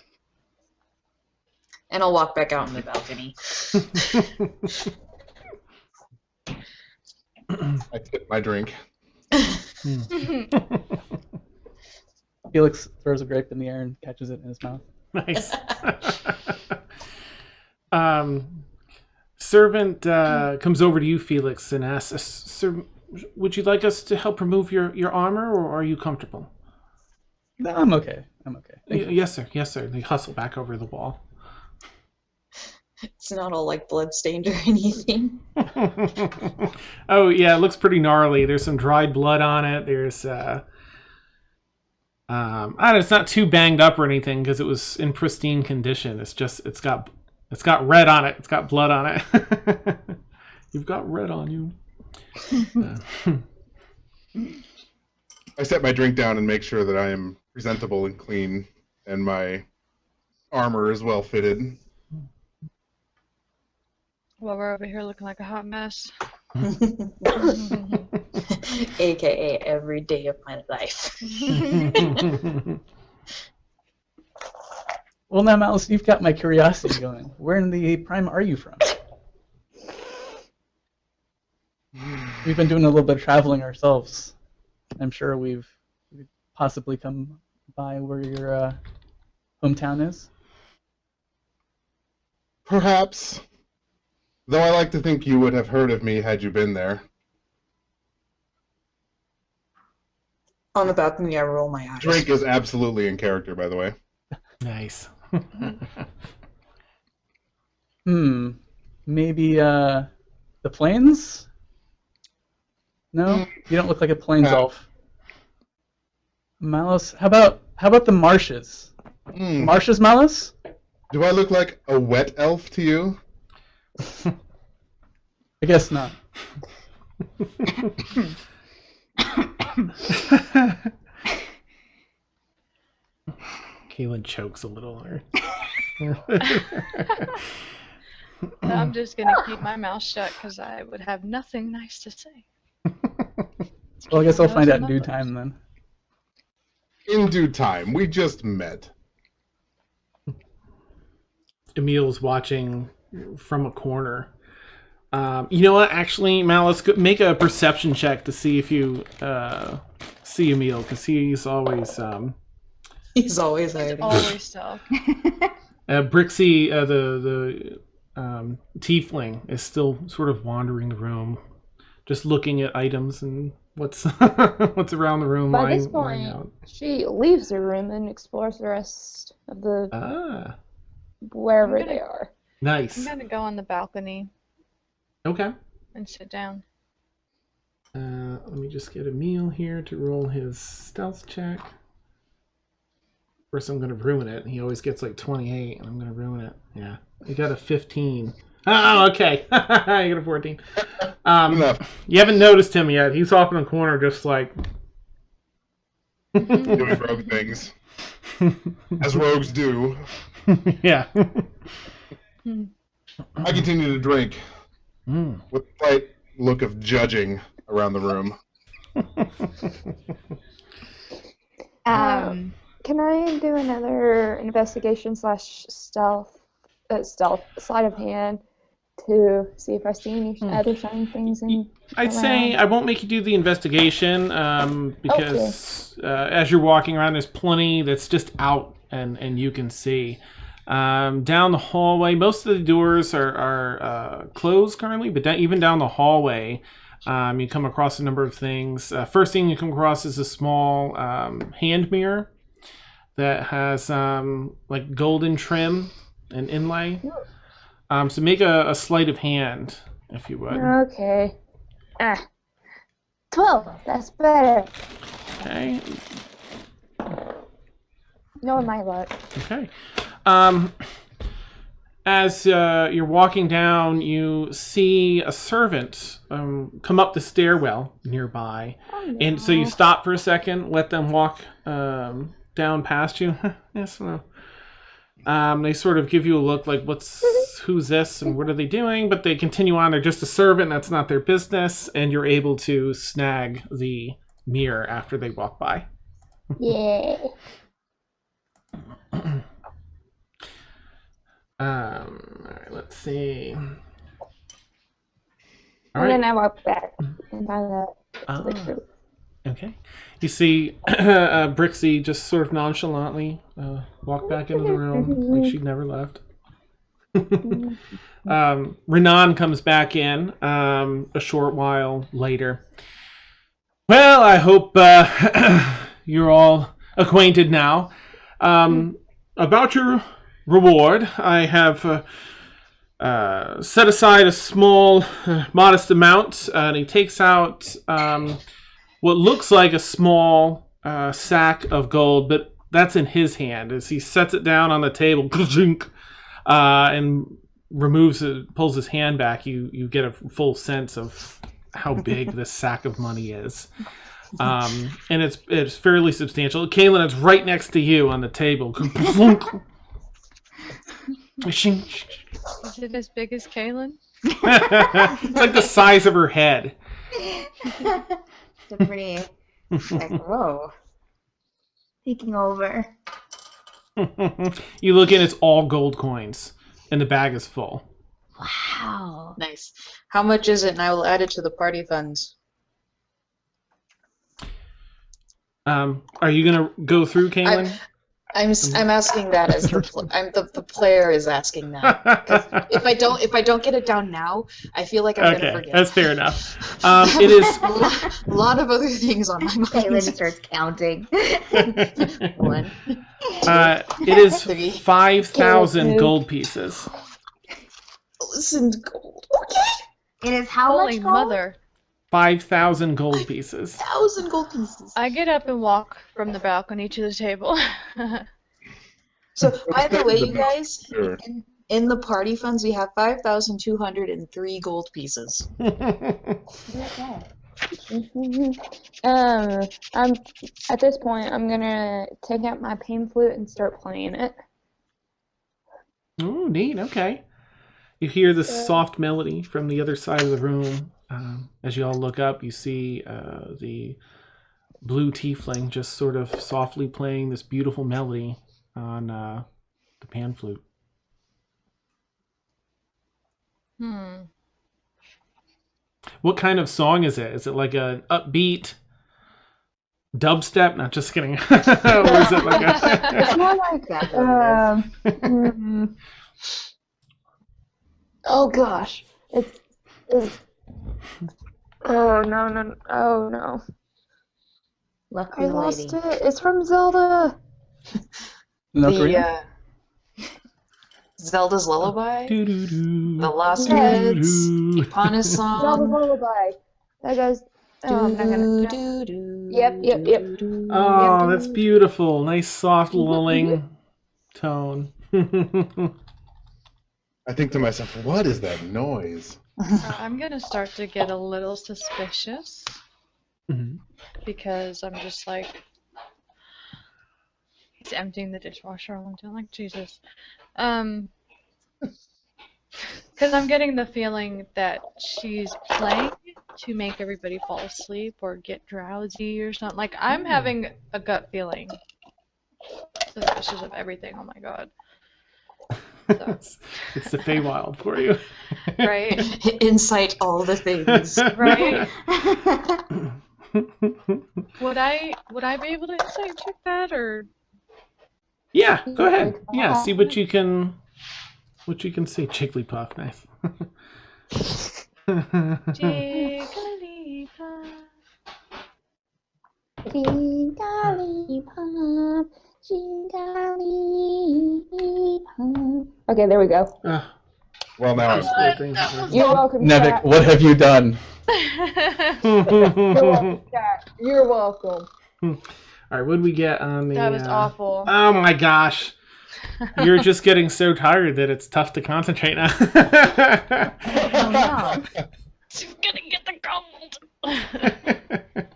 And I'll walk back out on the balcony. I tip my drink. Felix throws a grape in the air and catches it in his mouth. Nice. Servant comes over to you, Felix, and asks, "Sir, would you like us to help remove your armor, or are you comfortable?" No, I'm okay. Yes, sir. Yes, sir. They hustle back over the wall. It's not all like bloodstained or anything. Oh, yeah, it looks pretty gnarly. There's some dried blood on it. There's, I don't know, it's not too banged up or anything because it was in pristine condition. It's just, it's got red on it. It's got blood on it. You've got red on you. I set my drink down and make sure that I am presentable and clean, and my armor is well fitted. Well, we're over here looking like a hot mess. AKA every day of my life. Well, now, Mallos, you've got my curiosity going. Where in the Prime are you from? We've been doing a little bit of traveling ourselves. I'm sure we've possibly come by where your hometown is. Perhaps. Though I like to think you would have heard of me had you been there. On the balcony, I roll my eyes. Drink is absolutely in character, by the way. Nice. Maybe the plains? No, you don't look like a plains elf. Mallos, how about the marshes? Marshes, Mallos? Do I look like a wet elf to you? I guess not. Kaylin chokes a little. I'm just going to keep my mouth shut because I would have nothing nice to say. Well, I guess I'll find out in due time then. In due time. We just met. Emil's watching from a corner. You know what? Actually, Mallos, make a perception check to see if you see Emil, because he's always he's always hiding. Always so. Brixie, the tiefling, is still sort of wandering the room, just looking at items and What's what's around the room? By this lying point, out? she leaves the room and explores the rest of the wherever I'm gonna- they are. Nice. I'm gonna go on the balcony Okay. and sit down. Let me just get Emil here to roll his stealth check. First, I'm going to ruin it. He always gets like 28, and I'm going to ruin it. Yeah. You got a 15. Oh, okay. I got a 14. Enough. You haven't noticed him yet. He's off in the corner just like... Doing rogue things. As rogues do. Yeah. I continue to drink Mm. with a slight look of judging around the room. Can I do another investigation / stealth sleight of hand to see if I see any other shiny things in I'd say I won't make you do the investigation because as you're walking around, there's plenty that's just out and you can see. Down the hallway, most of the doors are closed currently, but even down the hallway, you come across a number of things. First thing you come across is a small hand mirror that has like golden trim and inlay. So make a sleight of hand, if you would. Okay. 12. That's better. Okay. Knowing my luck. Okay. As you're walking down, you see a servant come up the stairwell nearby. Oh, no. And so you stop for a second, let them walk down past you. Yes, no. They sort of give you a look like, who's this and what are they doing? But they continue on. They're just a servant. That's not their business. And you're able to snag the mirror after they walk by. Yeah. All right, let's see. All And right. then I walk back and find out the Ah, truth. okay. You see Brixie just sort of nonchalantly walk back into the room like she'd never left. Renan comes back in a short while later. Well, I hope you're all acquainted now. About your reward, I have set aside a small, modest amount, and he takes out what looks like a small sack of gold, but that's in his hand. As he sets it down on the table, and removes it, pulls his hand back, you get a full sense of how big this sack of money is. And it's fairly substantial. Kaylin, it's right next to you on the table. Is it as big as Kaylin? It's like the size of her head. It's a pretty, like, whoa. Taking over. You look in, it's all gold coins, and the bag is full. Wow. Nice. How much is it? And I will add it to the party funds. Are you gonna go through, Kaylin? I'm asking that as the player is asking that. 'Cause if I don't get it down now, I feel like I'm gonna Okay, forget. that's fair enough. It is. A lot of other things on my mind. Kaylin starts counting. 1. It is 3. 5,000 gold pieces. Listen, gold. Okay. It is how Holy much gold? mother. 5,000 gold pieces. 1,000 gold pieces. I get up and walk from the balcony to the table. So, by the way, you guys, Sure. in the party funds, we have 5,203 gold pieces. I'm at this point. I'm gonna take out my pan flute and start playing it. Oh, neat. Okay. You hear the soft melody from the other side of the room. As you all look up, you see the blue tiefling just sort of softly playing this beautiful melody on the pan flute. What kind of song is it? Is it like an upbeat dubstep? Not just kidding. Or is it like It's a... more like oh gosh, it's Oh no. Oh no. Lucky I lady. lost it. It's from Zelda. No The Korea? Zelda's Lullaby, Doo-doo-doo. The Lost Yes. Woods, Doo-doo-doo. Ipana Zelda's Song. Lullaby. That goes. Oh, I'm not gonna. Yep. Oh, that's beautiful. Nice soft lulling tone. I think to myself, what is that noise? I'm gonna start to get a little suspicious Mhm. because I'm just like, he's emptying the dishwasher all the time. Like Jesus. Because I'm getting the feeling that she's playing to make everybody fall asleep or get drowsy or something. Like, I'm having a gut feeling. Suspicious of everything. Oh my god. So, It's the Feywild for you. right? Incite all the things. Right? Would I be able to insight check that or? Yeah, go ahead. Yeah, see what you can see. Jigglypuff, nice. Jigglypuff. Jigglypuff, Jigglypuff. Okay, there we go. Well, now I'm Things You're welcome, Nevik, chat. what have you done? You're welcome, chat. You're welcome. All right, what did we get on the? That was awful. Oh my gosh, you're just getting so tired that it's tough to concentrate now. Oh no. I'm gonna get the gold.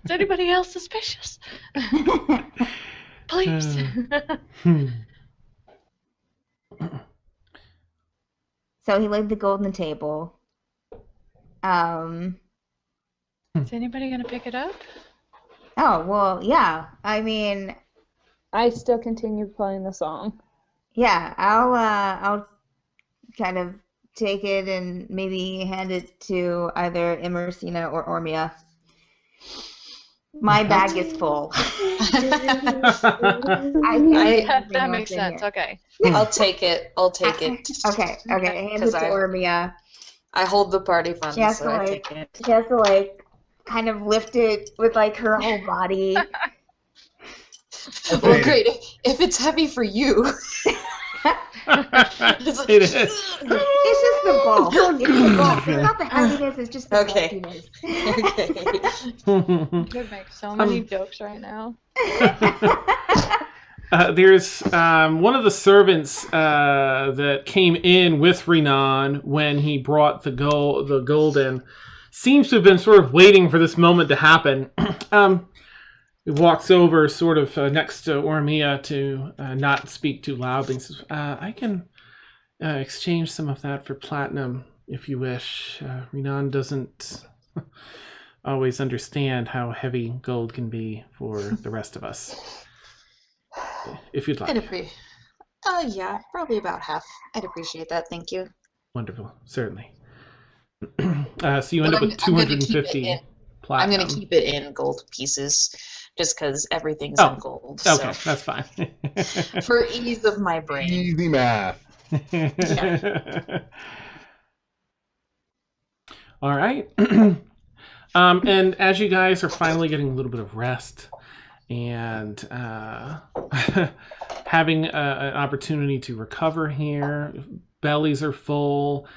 Is anybody else suspicious? Please. So he laid the gold on the table. Is anybody gonna pick it up? Oh, well, yeah. I mean, I still continue playing the song. yeah, I'll kind of take it and maybe hand it to either Emersina or Ormia. My bag is full. That makes sense. Okay. I'll take it. Okay, hand it to Ormia. I hold the party funds, She has so to, I like, take it. She has to, like, kind of lift it with, like, her whole body. Well, great. If it's heavy for you. It's like, It is. It's just the bulk. It's the bulk. It's not the heaviness, it's just the Okay. bulkiness. Okay. You could make so many jokes right now. There's one of the servants that came in with Renan when he brought the gold in. Seems to have been sort of waiting for this moment to happen. He walks over sort of next to Ormia to not speak too loudly. He says, I can exchange some of that for platinum if you wish. Renan doesn't always understand how heavy gold can be for the rest of us. If you'd like. Yeah, probably about half. I'd appreciate that, thank you. Wonderful, certainly. So you end up with I'm gonna keep it 250 in. platinum. I'm going to keep it in gold pieces, just because everything's in gold. Okay, So. that's fine. For ease of my brain. Easy math. All right. And as you guys are finally getting a little bit of rest and having an opportunity to recover here, bellies are full,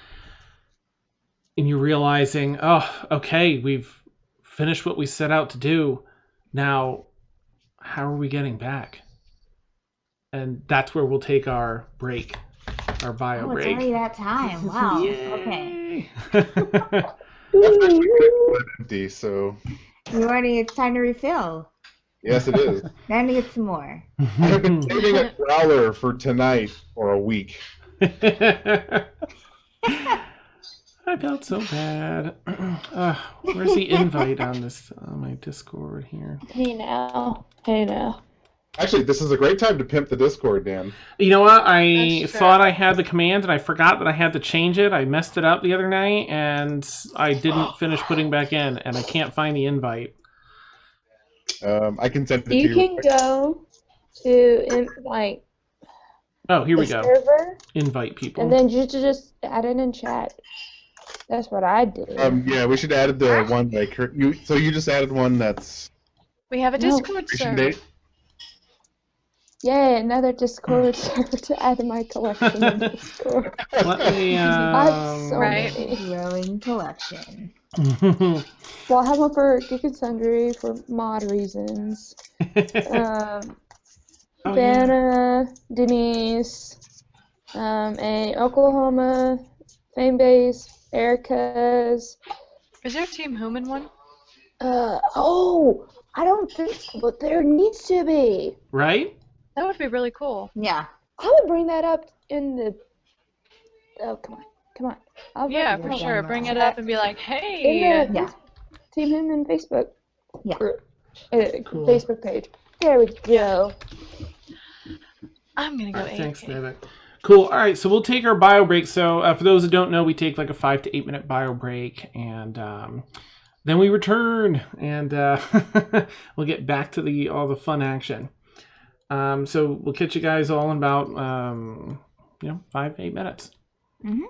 and you're realizing, oh, okay, we've finished what we set out to do. Now, how are we getting back? And that's where we'll take our break, our bio Oh, it's break. already that time. Wow. Yay. Okay. Empty, so It's time to refill. yes, it is. Now to get some more. I have been saving a growler for tonight for a week. I felt so bad. Where's the invite on this on my Discord here? Hey now. Actually, this is a great time to pimp the Discord, Dan. You know what? I That's true. thought I had the command and I forgot that I had to change it. I messed it up the other night and I didn't finish putting back in, and I can't find the invite. I can send it to You you. can go to Oh, here the we go. server, Invite people. and then you just add it in chat. That's what I did. Yeah, we should add the one like you. So you just added one that's We have a No. Discord expiration server. date. Yay, another Discord server to add to my collection in Discord. Let me. I have so Right. many. Growing collection. Well, I have one for Geek and Sundry for mod reasons. Oh, yeah. Vanna, Denise, a Oklahoma fan base, Erica's. Is there a Team Human one? Oh, I don't think so, but there needs to be. Right? That would be really cool. Yeah. I would bring that up in the. Oh, come on. I'll Yeah, bring for it sure. up. Bring it up and be like, In hey. the Yeah. Team Him and Facebook Yeah. group, Cool. Facebook page. There we go. I'm gonna go All right, thanks, 8K. David. Cool. All right, so we'll take our bio break. So for those that don't know, we take like a 5 to 8 minute bio break, and then we return, and we'll get back to all the fun action. So we'll catch you guys all in about 5 to 8 minutes. Mm-hmm.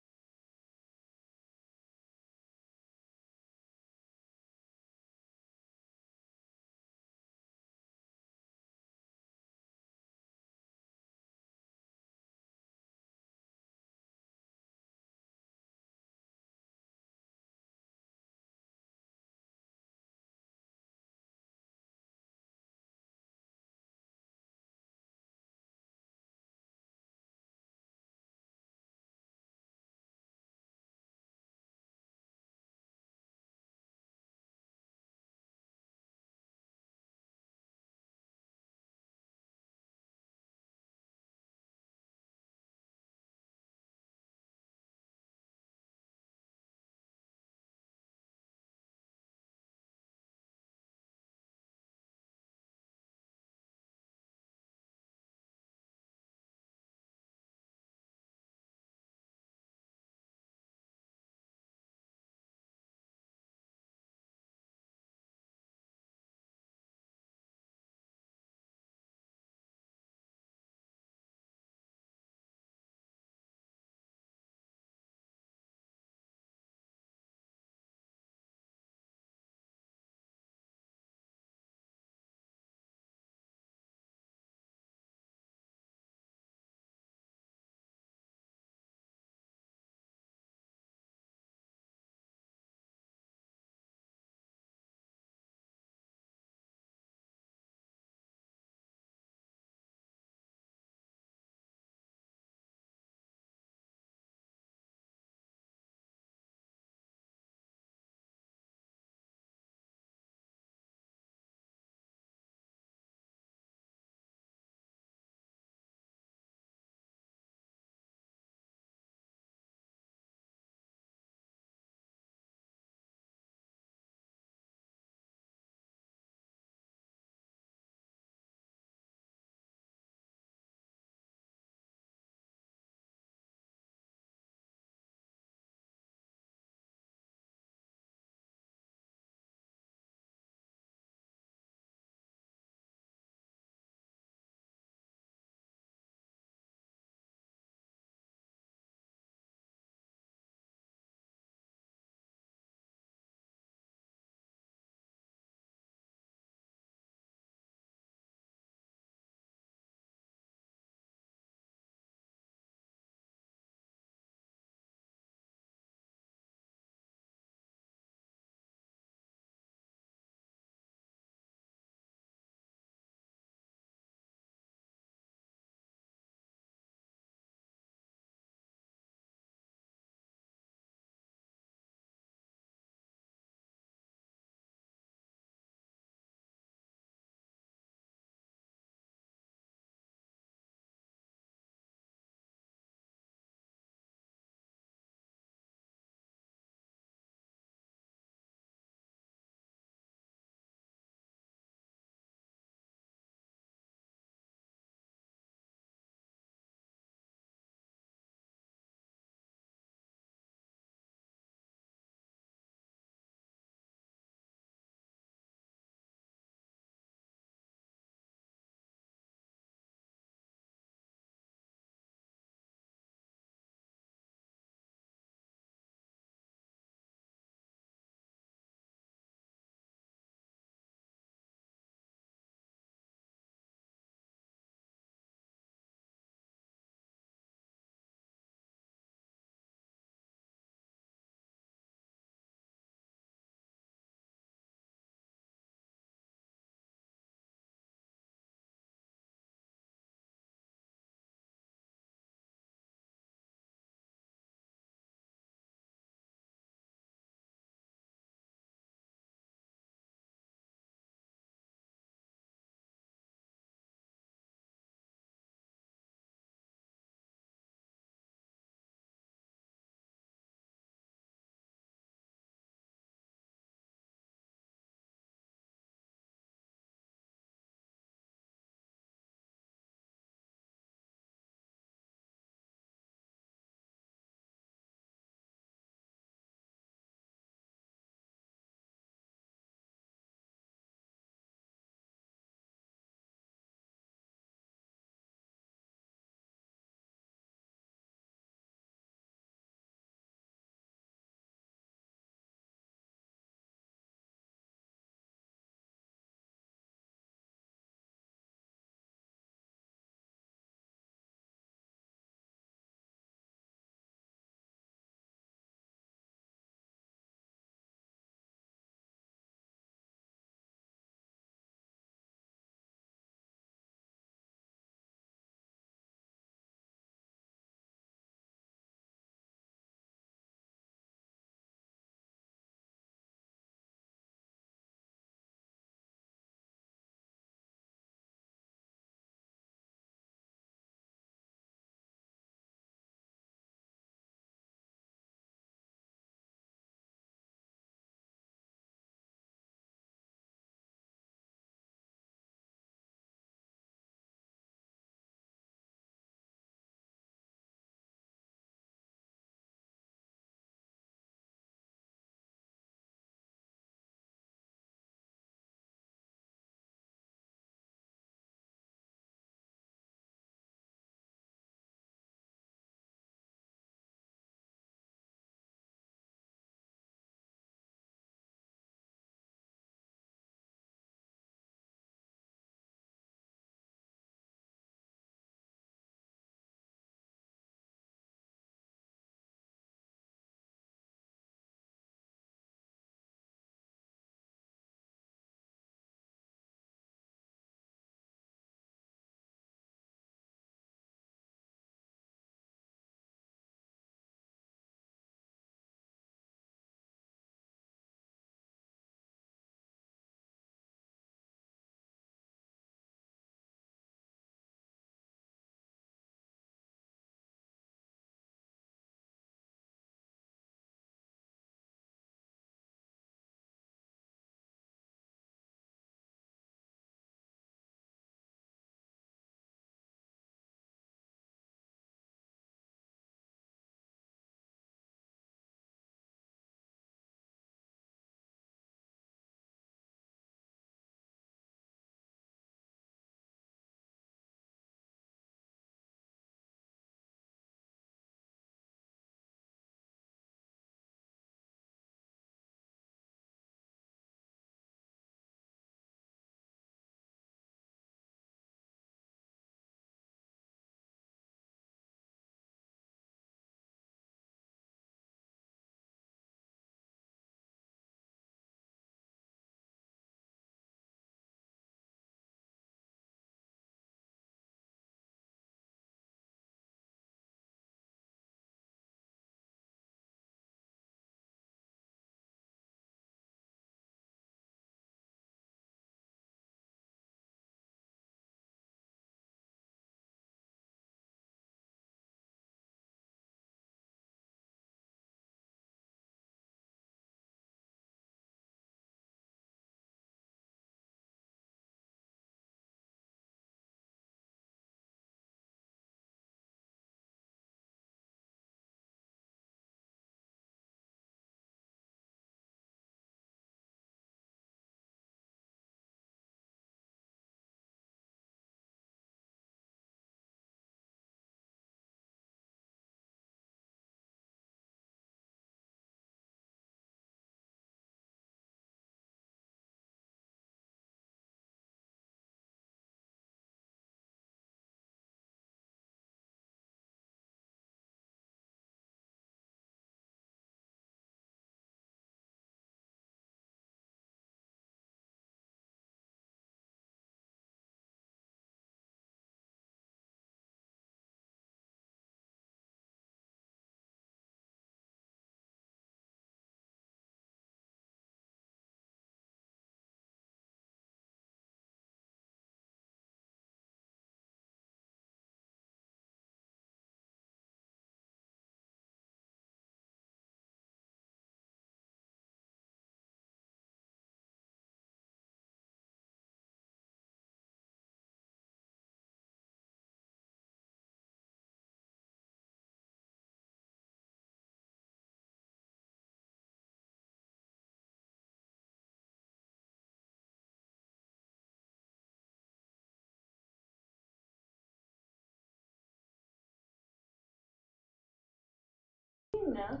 you know,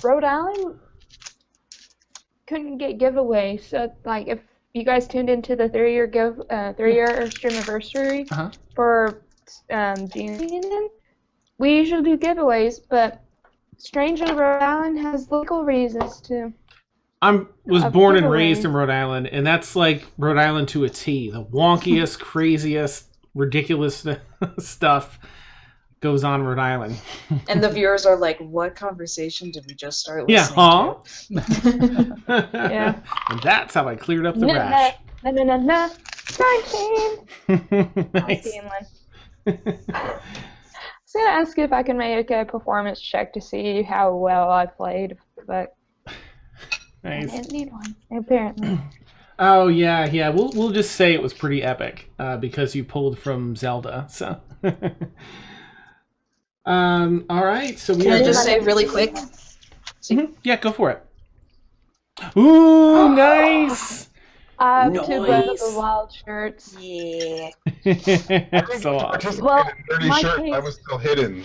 Rhode Island couldn't get giveaways. So, like, if you guys tuned into the 3-year streamiversary for June, we usually do giveaways, but strangely, Rhode Island has legal reasons to. I was born and raised in Rhode Island, and that's like Rhode Island to a T. The wonkiest, craziest, ridiculous stuff goes on in Rhode Island. And the viewers are like, what conversation did we just start Yeah, listening huh? Yeah. And that's how I cleared up the rash. No. 19. Nice. I was gonna ask if I can make a performance check to see how well I played, but Nice. I didn't need one, apparently. Oh yeah. We'll just say it was pretty epic because you pulled from Zelda. So. All right. So we Can are I just say really quick? Yeah, go for it. Ooh, nice. I have 2 Breath of the Wild shirts. Yeah. So awesome. Well, Dirty my shirt. case- I was still hidden.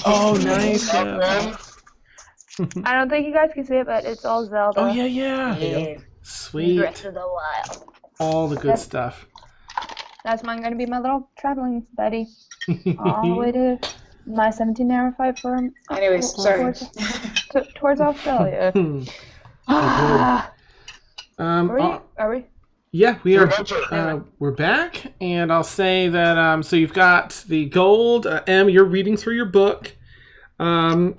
Oh, nice. Yeah. I don't think you guys can see it, but it's all Zelda. Oh yeah. Yeah. Sweet. Breath of the Wild. All the good stuff. That's mine gonna be my little traveling buddy. All the way to my 17-hour flight from. Anyways, sorry. Towards Australia. Oh, Are we? Yeah, we are. Adventure. We're back, and I'll say that. So you've got the gold. Em, you're reading through your book, and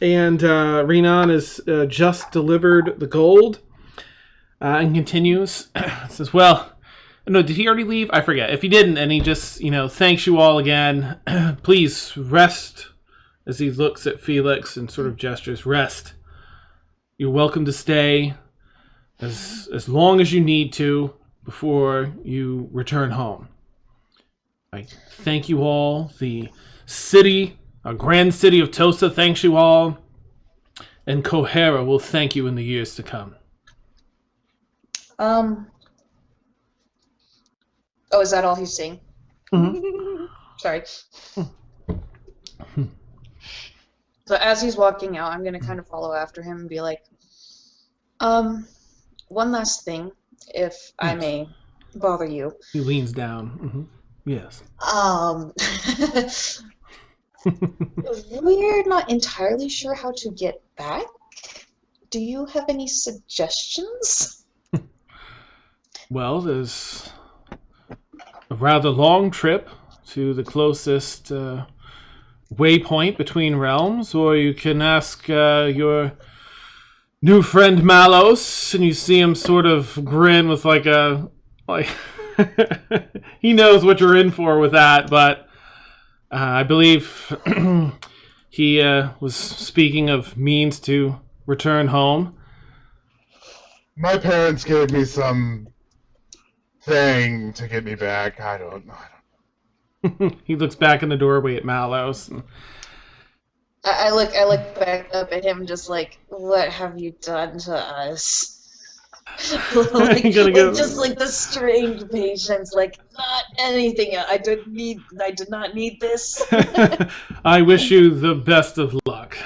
Renan has just delivered the gold, and continues. Says, "Well, no, did he already leave? I forget. If he didn't, and he just, thanks you all again. Please rest." As he looks at Felix and sort of gestures, "Rest. You're welcome to stay as long as you need to before you return home. I thank you all. The city, our grand city of Tohsa, thanks you all. And Kohara will thank you in the years to come." Oh, is that all he's saying? Sorry. So as he's walking out, I'm gonna kind of follow after him and be like, one last thing, if I may bother you. He leans down. Yes. We're not entirely sure how to get back. Do you have any suggestions? Well, there's a rather long trip to the closest waypoint between realms, or you can ask your new friend Mallos, and you see him sort of grin with like he knows what you're in for with that, but I believe he was speaking of means to return home. My parents gave me some thing to get me back. I don't know. He looks back in the doorway at Mallos. And I look back up at him, just like, what have you done to us? Just like the strange patience, like not anything. I did not need this. I wish you the best of luck.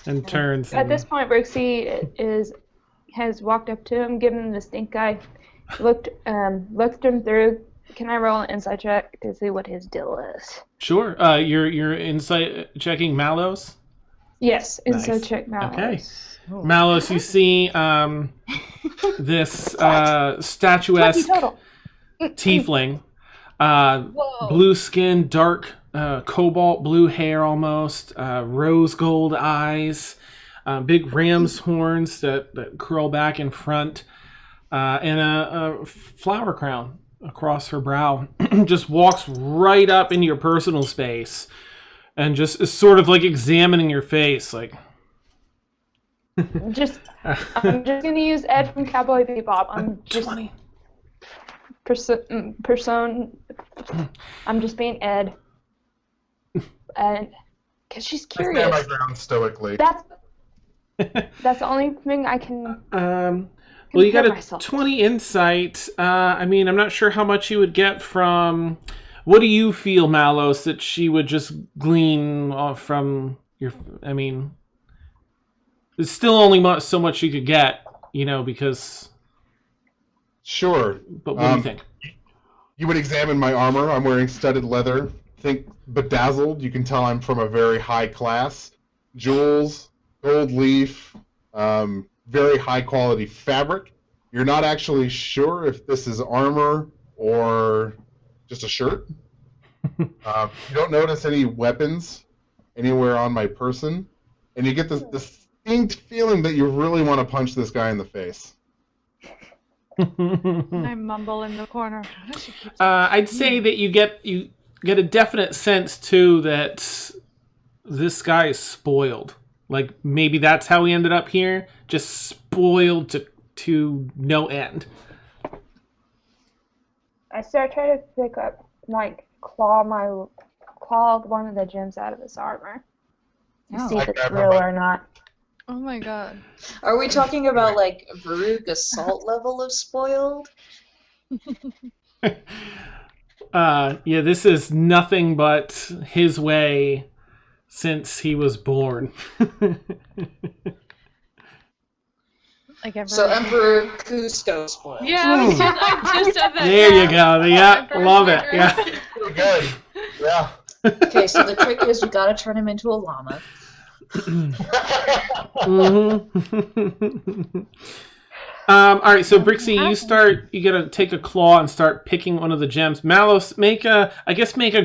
And turns. At this point, Brixie has walked up to him, given him the stink eye, looked him through. Can I roll an insight check to see what his deal is? Sure. You're insight checking Mallos? Yes, Nice. insight check Mallos. Okay. Mallos, you see this statuesque 20 total. tiefling, Whoa. blue skin, dark cobalt blue hair almost, rose gold eyes, big ram's horns that curl back in front, and a flower crown across her brow. Just walks right up into your personal space and just is sort of like examining your face, like. I'm just gonna use Ed from Cowboy Bebop. I'm just 20. I'm just being Ed, and because she's I stand curious. my ground stoically. That's the only thing I can. Well, you got a myself. 20 insight. I mean, I'm not sure how much you would get from. What do you feel, Mallos, that she would just glean off from I mean, there's still only so much you could get, because. Sure. But what do you think? You would examine my armor. I'm wearing studded leather. Think bedazzled. You can tell I'm from a very high class. Jewels, gold leaf, very high quality fabric. You're not actually sure if this is armor or just a shirt. You don't notice any weapons anywhere on my person, and you get this distinct feeling that you really want to punch this guy in the face. I mumble in the corner. I'd say that you get a definite sense too that this guy is spoiled. Like maybe that's how he ended up here, just spoiled to no end. I start trying to pick up, claw one of the gems out of his armor. See if it's real or not. Oh my god. Are we talking about Varuk assault level of spoiled? Yeah, this is nothing but his way since he was born. So Emperor Cusco spoiled. Yeah, I just said that. There you go. Yeah, love it. Yeah. Pretty good. Yeah. Okay, so the trick is you gotta turn him into a llama. All right, so Brixie, you gotta take a claw and start picking one of the gems. Mallos, make a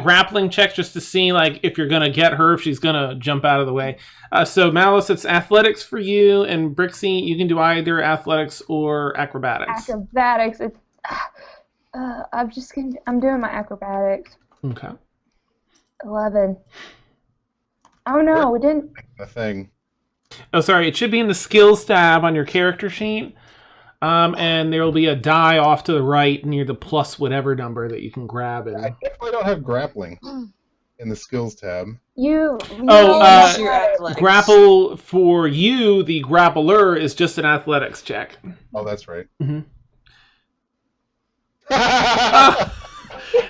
grappling check just to see if you're gonna get her, if she's gonna jump out of the way. So Mallos, it's athletics for you, and Brixie, you can do either athletics or acrobatics. Acrobatics. It's I'm doing my acrobatics. Okay. 11. Oh no, we didn't. The thing. Oh, sorry. It should be in the skills tab on your character sheet. And there will be a die off to the right near the plus whatever number that you can grab. And... I definitely don't have grappling in the skills tab. Grapple for you, the grappler, is just an athletics check. Oh, that's right. Mm-hmm.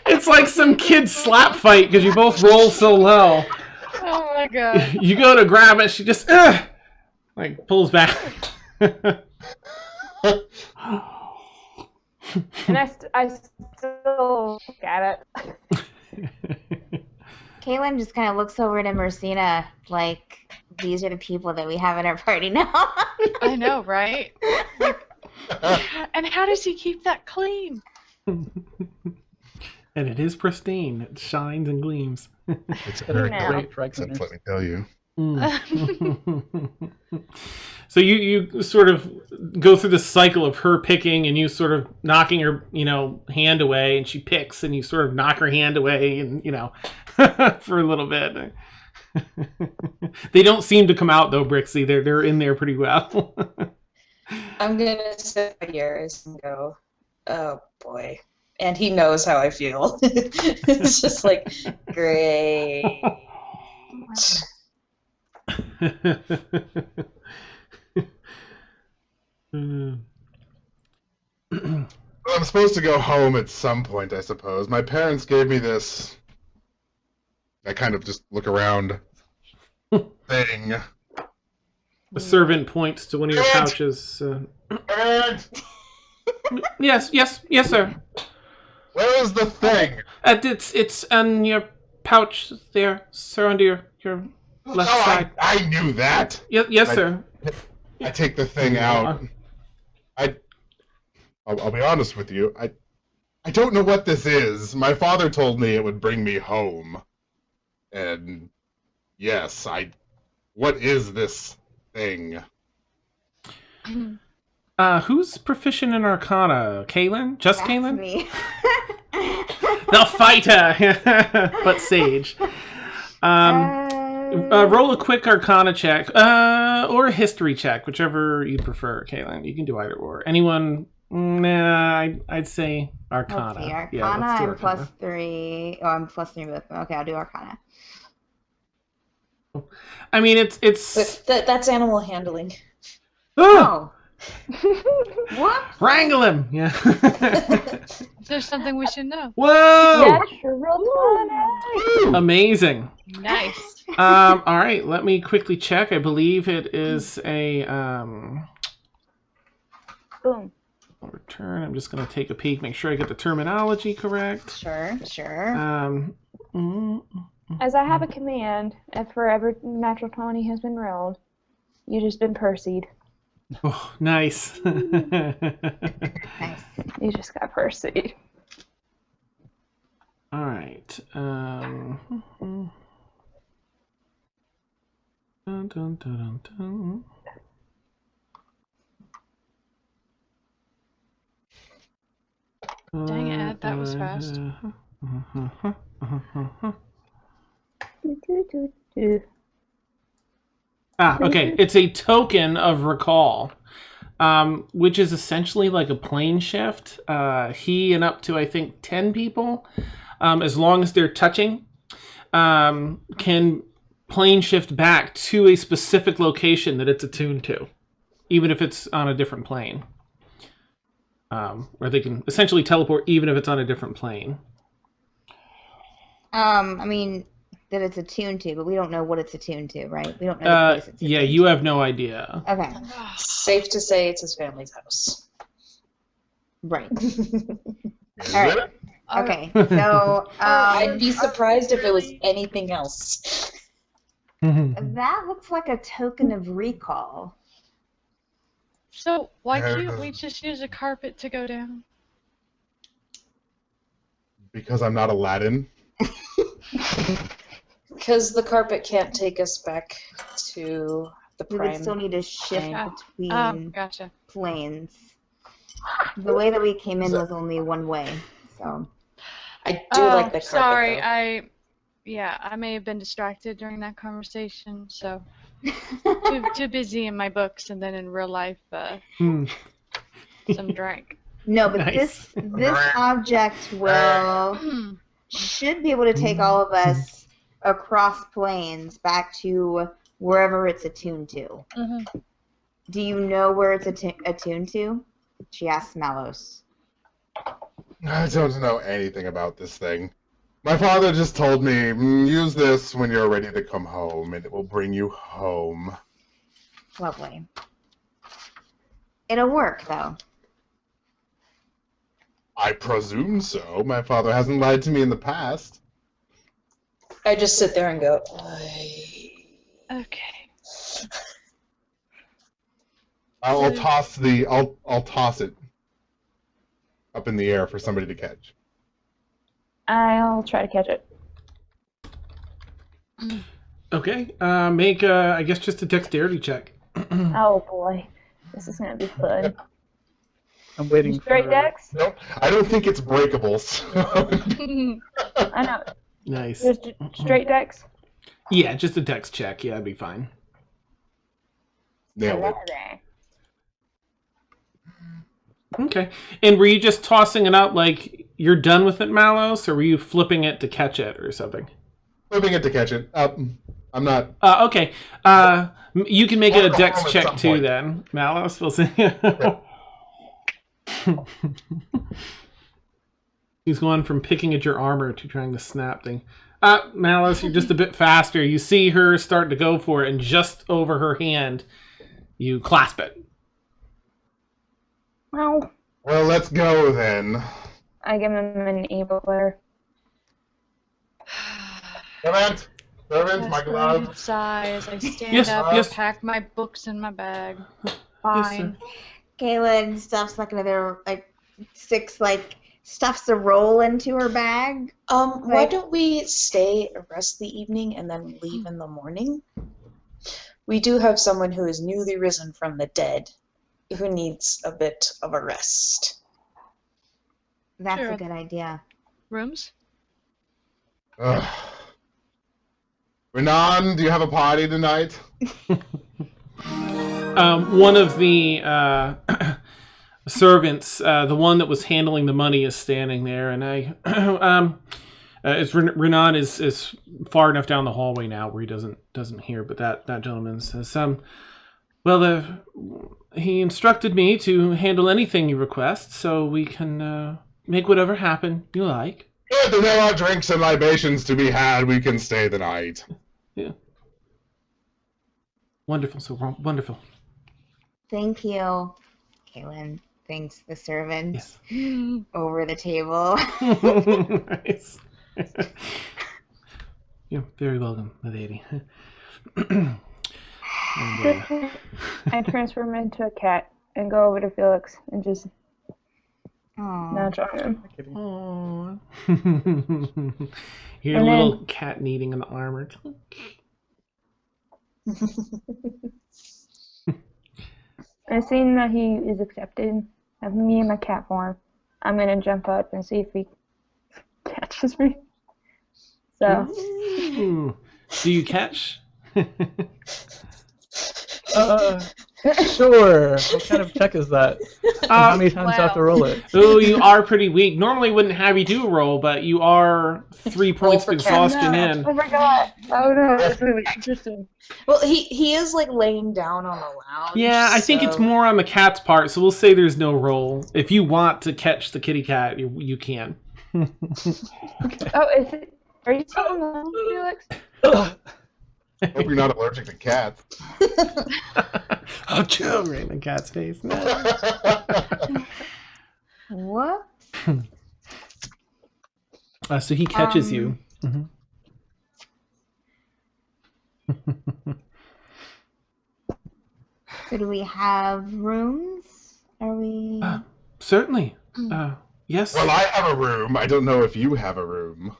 It's like some kid slap fight because you both roll so low. Oh my god. You go to grab it, she just pulls back. And I still look at it. Kaylin just kind of looks over to Mercina like, these are the people that we have in our party now. I know, right? And how does he keep that clean? And it is pristine. It shines and gleams. It's a very great drag let centers. me tell you. So you sort of go through the cycle of her picking and you sort of knocking her, hand away, and she picks and you sort of knock her hand away and, for a little bit. They don't seem to come out though, Brixie. They're in there pretty well. I'm gonna sit here and go, oh boy. And he knows how I feel. It's just great. I'm supposed to go home at some point, I suppose. My parents gave me this. I kind of just look around thing. The servant points to one of your pouches. Yes, sir. Where is the thing? It's in your pouch there, sir, under your left side. I knew that. Yes, sir. I take the thing out. I'll be honest with you. I don't know what this is. My father told me it would bring me home. And yes, what is this thing? Who's proficient in Arcana? Kaylin? Just That's Kaylin? me. The fighter! But sage. Roll a quick Arcana check, or a History check, whichever you prefer, Kaylin. You can do either or. Anyone? Nah, I'd say Arcana. Let's see, Arcana, Yeah, let's do I'm Arcana. +3. Oh, I'm +3 with them. Okay, I'll do Arcana. I mean, it's That's animal handling. Oh! What? Wrangle him! Yeah. Is there something we should know? Whoa! Natural 20. Amazing. Nice. All right, let me quickly check. I believe it is a Boom. return. I'm just going to take a peek, make sure I get the terminology correct. Sure. As I have a command, if forever natural 20 has been rolled, you just been Percy'd. Oh, nice. Nice. You just got Percy'd. All right. Dun, dun, dun, dun, dun. Dang it, Ed, that was fast. Okay. It's a token of recall, which is essentially like a plane shift. He and up to, I think, 10 people, as long as they're touching, can plane shift back to a specific location that it's attuned to, even if it's on a different plane. Or they can essentially teleport even if it's on a different plane. I mean, that it's attuned to, but we don't know what it's attuned to, right? We don't know the place it's Yeah, attuned you to. have no idea. Okay. Safe to say it's his family's house. Right. Is All right. it? Okay. So I'd be surprised if it was anything else. that looks like a token of recall. So why can't we just use a carpet to go down? Because I'm not Aladdin. Because the carpet can't take us back to the We prime. would still need to shift Yeah. between Oh, gotcha. planes. The way that we came in was only one way, so. I do like the carpet. Sorry, though. I may have been distracted during that conversation, so too busy in my books and then in real life, some drink. No, but Nice. this object should be able to take all of us across planes back to wherever it's attuned to. Mm-hmm. Do you know where it's attuned to? She asked Mallos. I don't know anything about this thing. My father just told me, use this when you're ready to come home, and it will bring you home. Lovely. It'll work, though. I presume so. My father hasn't lied to me in the past. I just sit there and go, Okay. I'll toss it up in the air for somebody to catch. I'll try to catch it. Okay. Make, I guess, just a dexterity check. Oh boy. This is gonna be fun. I'm waiting Straight for... dex? Nope. I don't think it's breakable. So. I know. Nice. Just straight dex? Yeah, just a dex check. Yeah, that'd be fine. Nailed it. Okay. And were you just tossing it out like you're done with it, Mallos, or were you flipping it to catch it or something? Flipping it to catch it. I'm not. Okay. You can make it a dex At check some too point. then. Mallos, we'll see. He's going from picking at your armor to trying to snap thing. Mallos, you're just a bit faster. You see her start to go for it, and just over her hand, you clasp it. Ow. Well, let's go then. I give him an enabler. Servant, my glove. Sigh as I stand Yes, up yes. and pack my books in my bag. Fine. Kaylin stuffs like another stuffs a roll into her bag. why don't we stay, rest the evening, and then leave in the morning? We do have someone who is newly risen from the dead, who needs a bit of a rest. That's Sure. a good idea. Rooms? Ugh. Renan, do you have a party tonight? One of the servants, the one that was handling the money, is standing there, and Renan is far enough down the hallway now where he doesn't hear, but that gentleman says, he instructed me to handle anything you request, so we can make whatever happen you like. If there are drinks and libations to be had, we can stay the night. Yeah. Wonderful, so wonderful. Thank you. Kaylin thanks the servant Yes. over the table. Nice. You're very welcome, lady. And, I transform into a cat and go over to Felix and just nudge on him. Aww. You're a And little then- cat needing an armor. And seeing that he is accepted of me in my cat form, I'm gonna jump up and see if he catches me. So Ooh. Do you catch? Sure. What kind of check is that? And how many times do I have to roll it? Oh, you are pretty weak. Normally wouldn't have you do a roll, but you are 3 points of exhaustion in. Oh my god! Oh no, that's really interesting. Well, he is like laying down on the lounge. Yeah, I think it's so- more on the cat's part, so we'll say there's no roll. If you want to catch the kitty cat, you can. Oh, is it? Are you still on the line, Felix? Hope you're not allergic to cats. I'll chill right in the cat's face. No. What? So he catches you. Mhm. So do we have rooms? Are we? Certainly. Yes. Well, I have a room. I don't know if you have a room.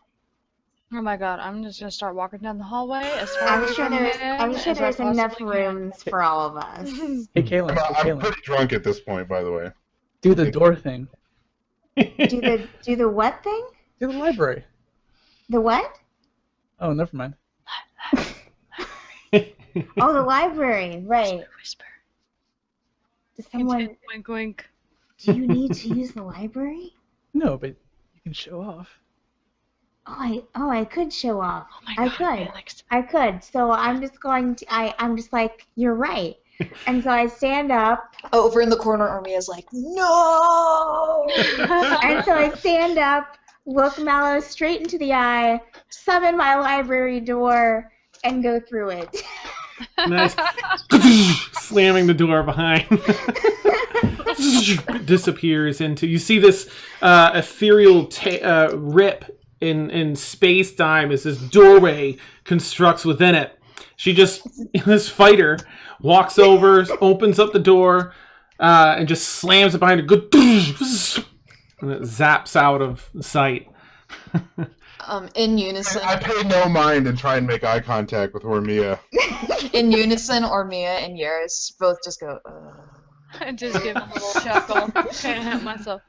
Oh my god, I'm just gonna start walking down the hallway as far I'm away sure from there's. him I'm sure as I there's enough possibly can. rooms for all of us. Hey, Kaylin. Hey, I'm Kaylin. pretty drunk at this point, by the way. Do the door thing. Do the what thing? Do the library. The what? Oh, never mind. Oh, the library. Right. Whisper. Does someone? Wink, wink. Do you need to use the library? No, but you can show off. Oh, I could show off. Oh my I god, could. Felix. I could. So I'm just going to. I'm just like, you're right. And so I stand up, Over in the corner, Armia's like, no! and so I stand up, look Mallows straight into the eye, summon my library door, and go through it. Nice. Slamming the door behind. Disappears into. You see this ethereal rip in space time as this doorway constructs within it. She just, this fighter, walks over, opens up the door, and just slams it behind her. And it zaps out of sight. In unison. I pay no mind and try and make eye contact with Hormia. In unison, Ormia and Yaris both just go, I just give a little chuckle. Can't help myself.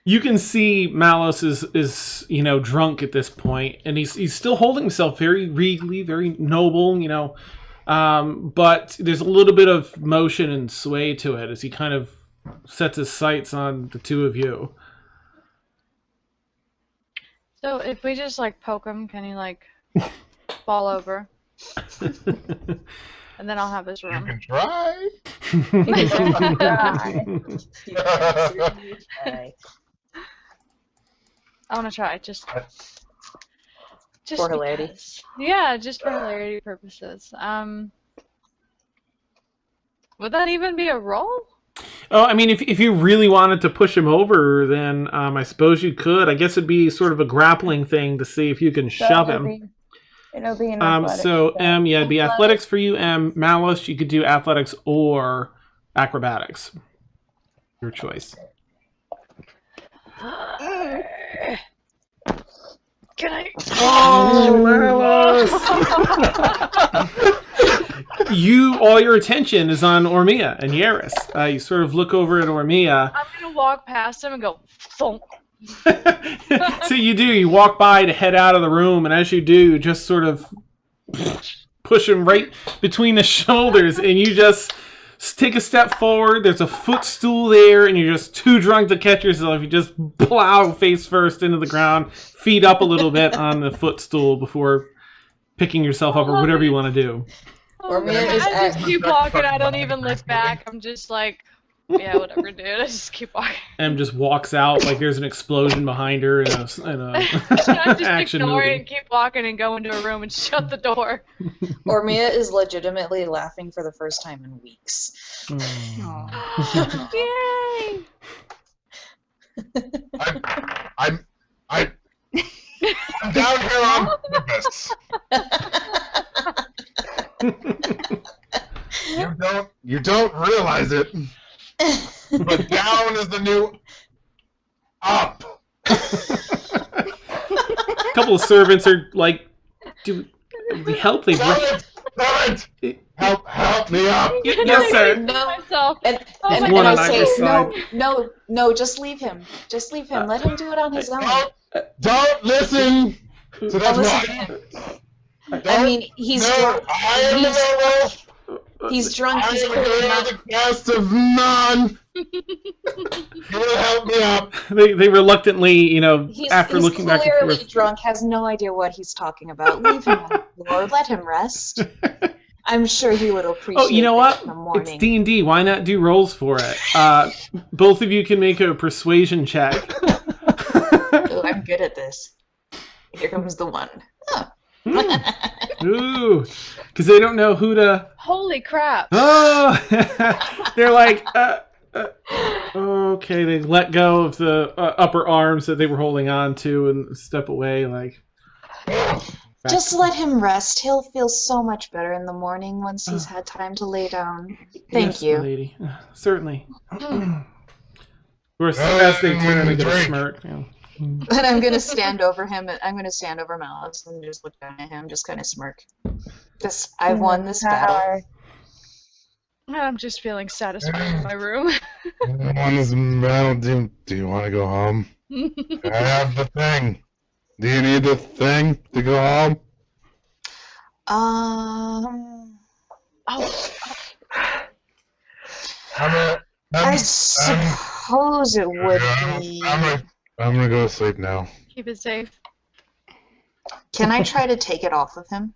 You can see Mallos is drunk at this point, and he's still holding himself very regally, very noble, but there's a little bit of motion and sway to it as he kind of sets his sights on the two of you. So if we just like poke him, can he like fall over? And then I'll have his You room. can try. I want to try just For hilarity. because. Yeah, just for hilarity purposes. Would that even be a roll? Oh, I mean, if you really wanted to push him over, then I suppose you could. I guess it'd be sort of a grappling thing to see if you can shove him. It'll be an athletics. So check. it'd be athletics for you. Mallos, you could do athletics or acrobatics. Your choice. Can I? Oh, all your attention is on Ormia and Yaris. You sort of look over at Ormia. I'm gonna walk past him and go thump. So you walk by to head out of the room, and as you do, you just sort of push him right between the shoulders, and you just take a step forward. There's a footstool there, and you're just too drunk to catch yourself. You just plow face first into the ground, feet up a little bit on the footstool before picking yourself up or whatever you want to do. Ormia I is just at- keep walking. I don't even look back. I'm just like Yeah, whatever, dude. I just keep walking. Em just walks out like there's an explosion behind her in a I just action ignore it movie. and keep walking and go into a room and shut the door. Ormia is legitimately laughing for the first time in weeks. Yay! I'm down here on purpose. You don't realize it, but down is the new up. A couple of servants are like, "Do we help?" They rush. Servant! Help me up. Yes, sir. No. Myself. And one I on say, either side. no, just leave him. Just leave him. Let him do it on his own. Don't listen to Don't that listen to one. him. I mean, he's drunk. I am the werewolf. He's drunk. I He's am clearly here not. the cast of none. You will help me up. They reluctantly, after He's looking back and clearly forth. drunk, has no idea what he's talking about. Leave him on the floor. Let him rest. I'm sure he would appreciate Oh, you know it what? in the It's morning. D&D. Why not do rolls for it? Both of you can make a persuasion check. Oh, I'm good at this. Here comes the one. Oh. Ooh, because they don't know who to. Holy crap. Oh, they're like, okay. They let go of the upper arms that they were holding on to and step away. Like, Just let him rest. He'll feel so much better in the morning once he's had time to lay down. Thank yes, you. lady. Certainly. Of course, as they turn, they get a smirk. And I'm gonna stand over him. I'm gonna stand over Mallos and just look down at him, just kind of smirk. I've won this battle. I'm just feeling satisfied in my room. On this battle, do you want to go home? I have the thing. Do you need the thing to go home? I suppose it would be. I'm gonna go to sleep now. Keep it safe. Can I try to take it off of him?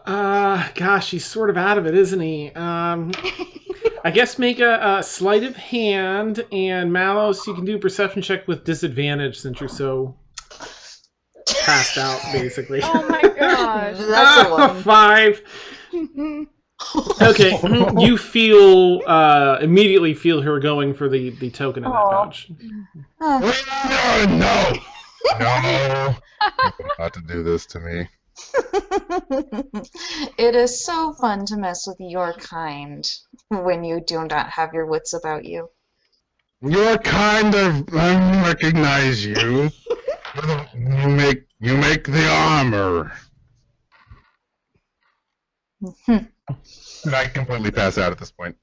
Gosh, he's sort of out of it, isn't he? I guess make a sleight of hand, and Mallos, you can do a perception check with disadvantage since you're so passed out, basically. Oh my gosh. That's a one. 5. Okay, you feel immediately feel her going for the token in that pouch. No! Not to do this to me. It is so fun to mess with your kind when you do not have your wits about you. You're kind of. I recognize you. You make the armor. And I completely pass out at this point.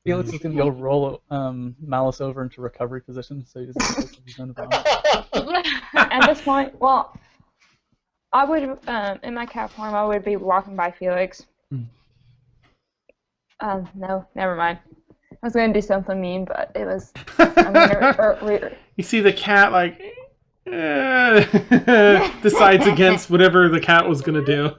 Felix is gonna go roll Mallos over into recovery position, so he doesn't take his own vomit. At this point, well, I would, in my cat form, I would be walking by Felix. No, never mind. I was going to do something mean, but it was... You see the cat, like, decides against whatever the cat was going to do.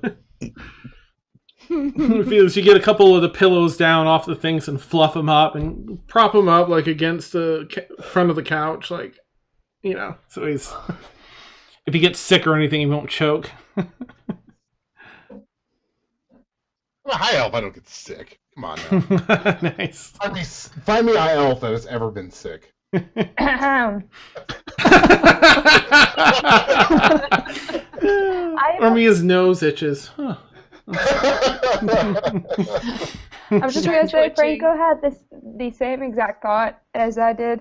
Felix, you get a couple of the pillows down off the things and fluff them up and prop them up, like, against the front of the couch, like, so he's... If he gets sick or anything, he won't choke. I'm a high elf, I don't get sick. Come on now. Nice. Find me a high elf that has ever been sick. Armia's nose itches. Huh. I was just going to say, Franco had the same exact thought as I did.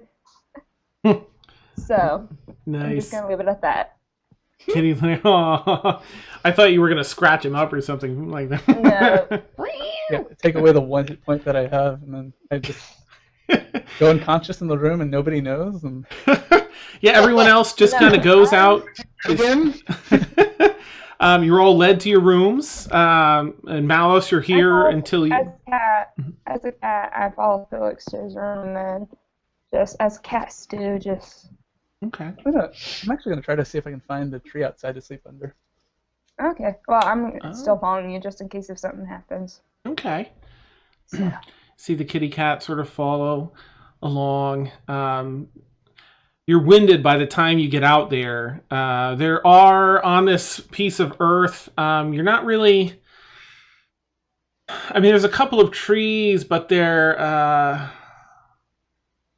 So, Nice. I'm just going to leave it at that. Kitty, I thought you were going to scratch him up or something like that. No. Yeah, take away the 1 hit point that I have, and then I just go unconscious in the room, and nobody knows. And Yeah, everyone else just kind of goes out. Again? You're all led to your rooms, and Mallos, you're here until you. As a cat, I follow Felix to his room, and then just as cats do, just. Okay. I'm actually gonna try to see if I can find the tree outside to sleep under. Okay. Well, I'm still following you just in case if something happens. Okay. So. See the kitty cat sort of follow along. You're winded by the time you get out there. There are, on this piece of earth, you're not really... I mean, there's a couple of trees, but they're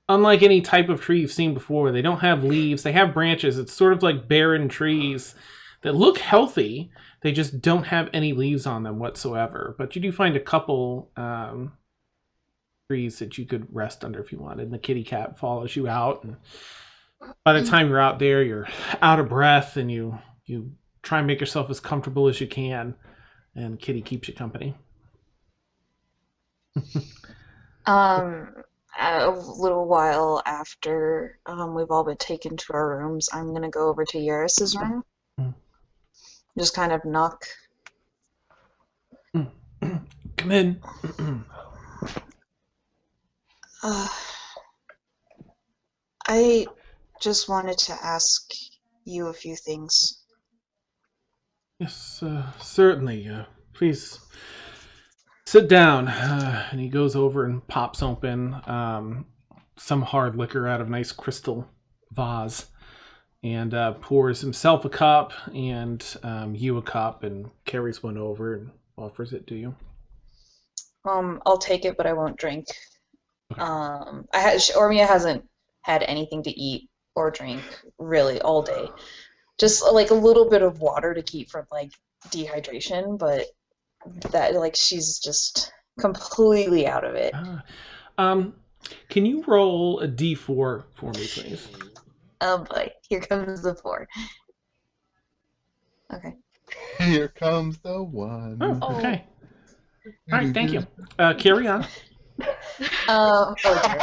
unlike any type of tree you've seen before. They don't have leaves. They have branches. It's sort of like barren trees that look healthy. They just don't have any leaves on them whatsoever. But you do find a couple trees that you could rest under if you wanted. And the kitty cat follows you out. And by the time you're out there, you're out of breath, and you try and make yourself as comfortable as you can. And Kitty keeps you company. A little while after we've all been taken to our rooms, I'm gonna go over to Yaris's room. Just kind of knock. Come in. I just wanted to ask you a few things. Yes, certainly. Please sit down. And he goes over and pops open some hard liquor out of a nice crystal vase and pours himself a cup and you a cup and carries one over and offers it to you. I'll take it, but I won't drink. Okay. Ormia hasn't had anything to eat or drink really all day. Just like a little bit of water to keep from like dehydration, but that like she's just completely out of it. Can you roll a d4 for me, please? Oh boy, here comes the 4. Okay. Here comes the 1. Oh, okay. All right, thank you. Carry on. Oh dear.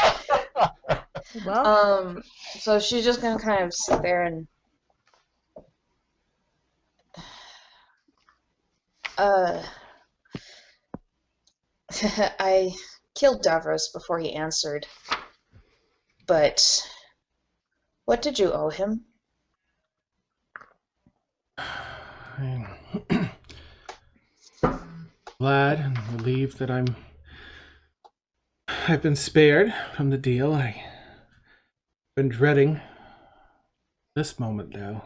Well. So she's just gonna kind of sit there and. I killed Davros before he answered. But what did you owe him? Glad and relieved that I've been spared from the deal. I've been dreading this moment, though,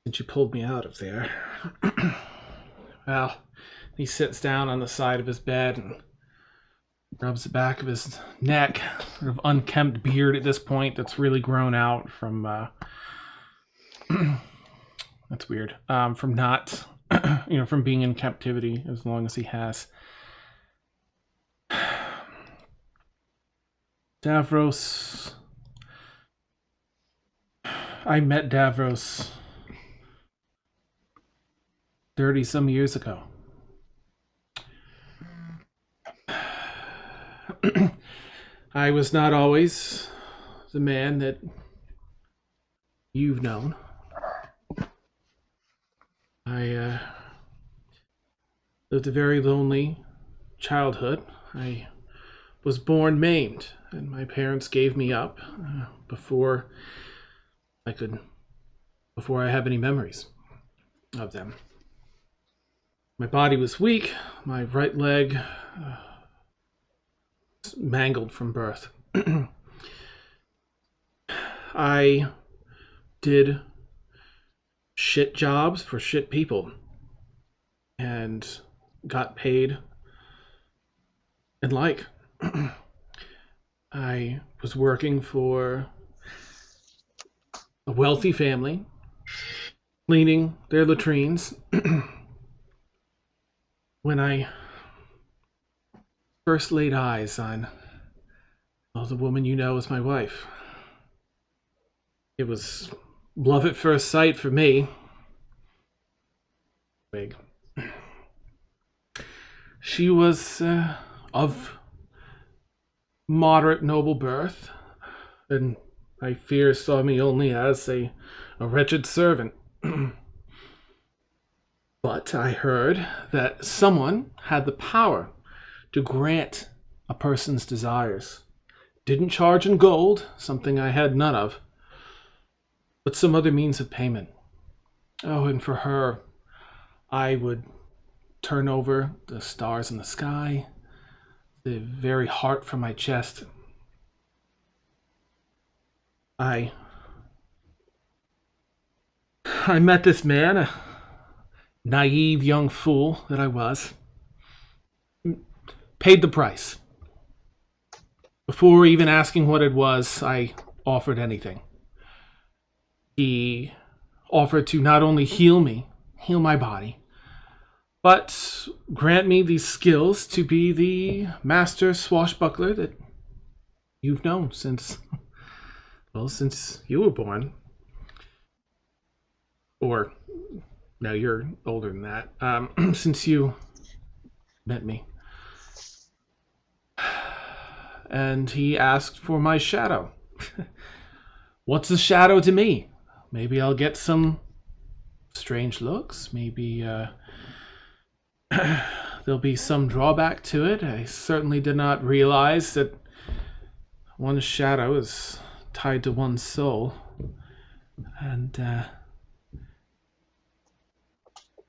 since you pulled me out of there. Well, he sits down on the side of his bed and rubs the back of his neck, sort of unkempt beard at this point that's really grown out from, that's weird, from not, from being in captivity as long as he has. Davros, I met Davros 30-some years ago. I was not always the man that you've known. I lived a very lonely childhood. I was born maimed, and my parents gave me up before I have any memories of them. My body was weak, my right leg mangled from birth. I did shit jobs for shit people and got paid and like. I was working for a wealthy family, cleaning their latrines. When I first laid eyes on the woman you know as my wife, it was love at first sight for me. Big. She was of moderate noble birth, and I fear saw me only as a wretched servant. But I heard that someone had the power to grant a person's desires. Didn't charge in gold, something I had none of, but some other means of payment. Oh, and for her, I would turn over the stars in the sky, the very heart from my chest. I met this man, a naive young fool that I was. Paid the price. Before even asking what it was, I offered anything. He offered to not only heal my body, but grant me these skills to be the master swashbuckler that you've known since you were born. Or, no, you're older than that. Since you met me. And he asked for my shadow. What's a shadow to me? Maybe I'll get some strange looks. Maybe there'll be some drawback to it. I certainly did not realize that one's shadow is tied to one's soul. And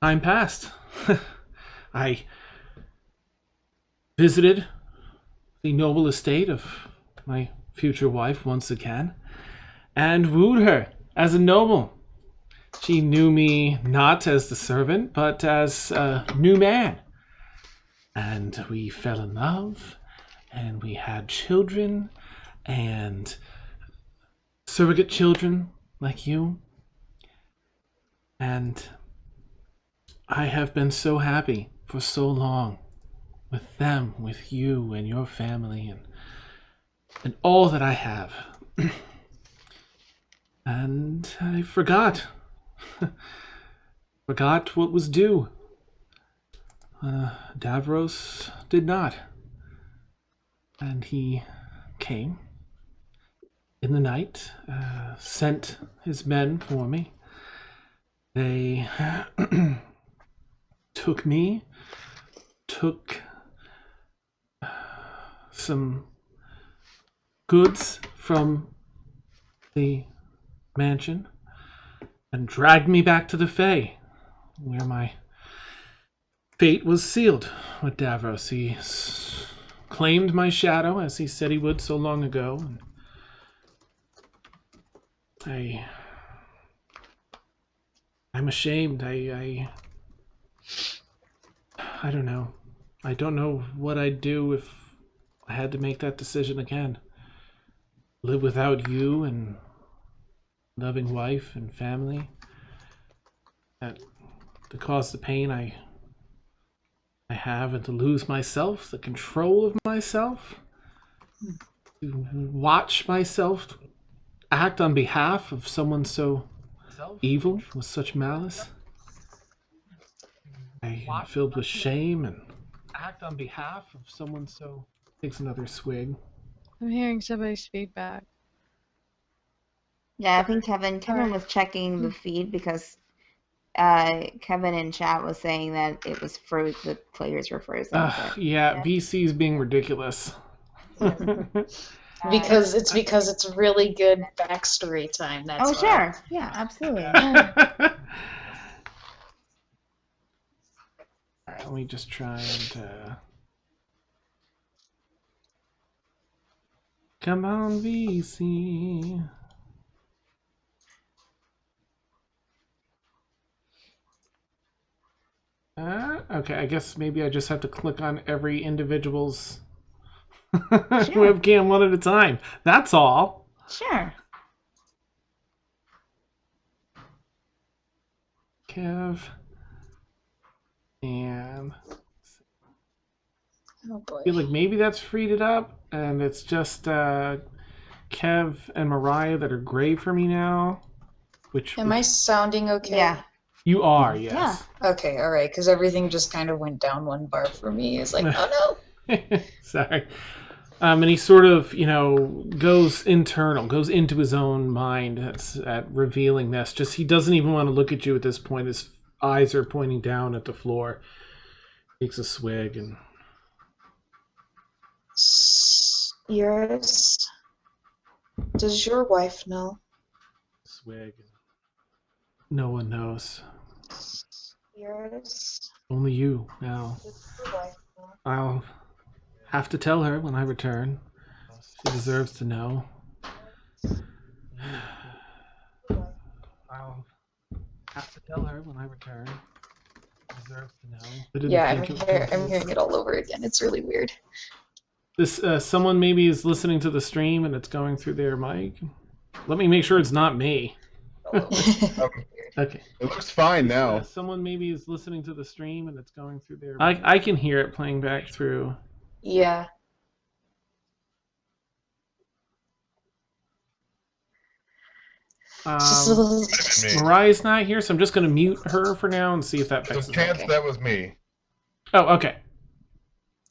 time passed. I visited the noble estate of my future wife once again, and wooed her as a noble. She knew me not as the servant, but as a new man. And we fell in love, and we had children, and surrogate children like you. And I have been so happy for so long with them, with you and your family, and all that I have. And I forgot what was due. Davros did not. And he came in the night, sent his men for me. They took me, took some goods from the mansion, and dragged me back to the Fae, where my fate was sealed with Davros. He claimed my shadow, as he said he would so long ago. And I'm ashamed. I don't know. I don't know what I'd do if I had to make that decision again. Live without you and loving wife and family. To cause the pain I have, and to lose myself, the control of myself. To watch myself act on behalf of someone so evil, with such malice. I am filled with shame and act on behalf of someone so... Takes another swig. I'm hearing somebody's feedback. Yeah, I think Kevin was checking the feed because Kevin in chat was saying that it was the players were frozen. Yeah, VC's being ridiculous. Because it's really good backstory time. That's why. Sure. Yeah, absolutely. Alright, let me just try and come on, VC. Okay, I guess maybe I just have to click on every individual's webcam one at a time. That's all. Sure. Kev. And... Oh boy. I feel like maybe that's freed it up, and it's just Kev and Mariah that are gray for me now. Am I sounding okay? Yeah. You are, yes. Yeah. Okay, all right, because everything just kind of went down one bar for me. It's like, oh no. Sorry. And he sort of, goes into his own mind at revealing this. Just he doesn't even want to look at you at this point. His eyes are pointing down at the floor. Takes a swig and... Yours? Does your wife know? Swig. No one knows. Yours. Only you now. I'll have to tell her when I return. She deserves to know. I'll have to tell her when I return. She deserves to know. I didn't Yeah, think it would come to I'm this. hearing it all over again. It's really weird. This someone maybe is listening to the stream and it's going through their mic. Let me make sure it's not me. Okay. It looks fine now. Someone maybe is listening to the stream and it's going through their. I can hear it playing back through. Yeah. Just a little. Mariah's not here, so I'm just going to mute her for now and see if that There's fixes a it. chance that was me. Oh, okay.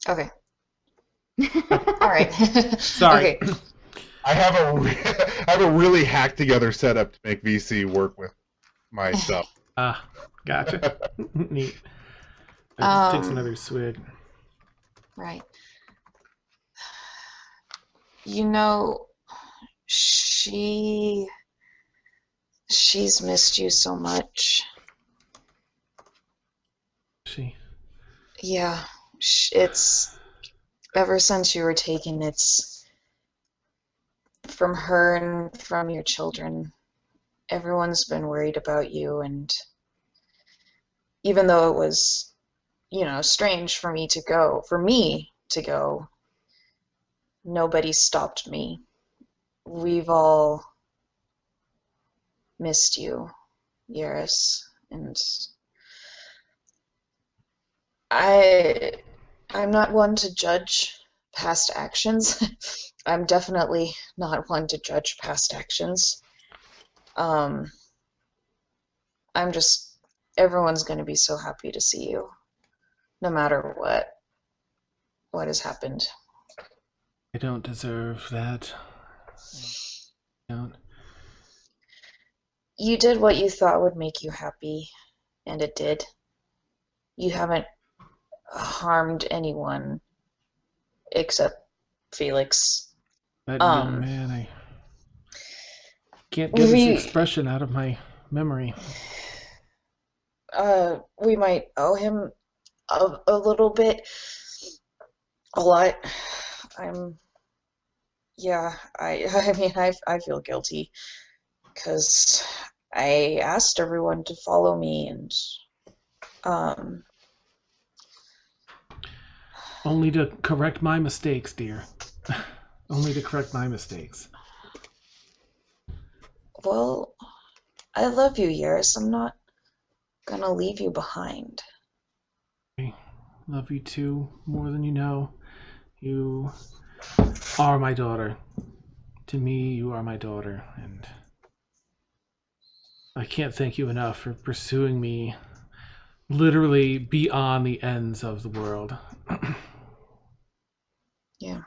Okay. All right. Sorry. Okay. I have a really hacked together setup to make VC work with my stuff. Ah, gotcha. Neat. Takes another swig. Right. You know, she's missed you so much. She. Yeah, it's ever since you were taken, it's from her and from your children. Everyone's been worried about you, and even though it was, strange for me to go, nobody stopped me. We've all missed you, Yaris, and I'm not one to judge past actions. I'm definitely not one to judge past actions. Everyone's going to be so happy to see you, no matter what has happened. I don't deserve that. I don't. You did what you thought would make you happy, and it did. You haven't harmed anyone except Felix. That young man, I can't get his expression out of my memory. We might owe him a little bit. A lot. I mean, I feel guilty because I asked everyone to follow me, and only to correct my mistakes, dear. Only to correct my mistakes. Well, I love you, Yaris. I'm not gonna leave you behind. I love you too, more than you know. You are my daughter. To me, you are my daughter, and I can't thank you enough for pursuing me literally beyond the ends of the world. Yeah.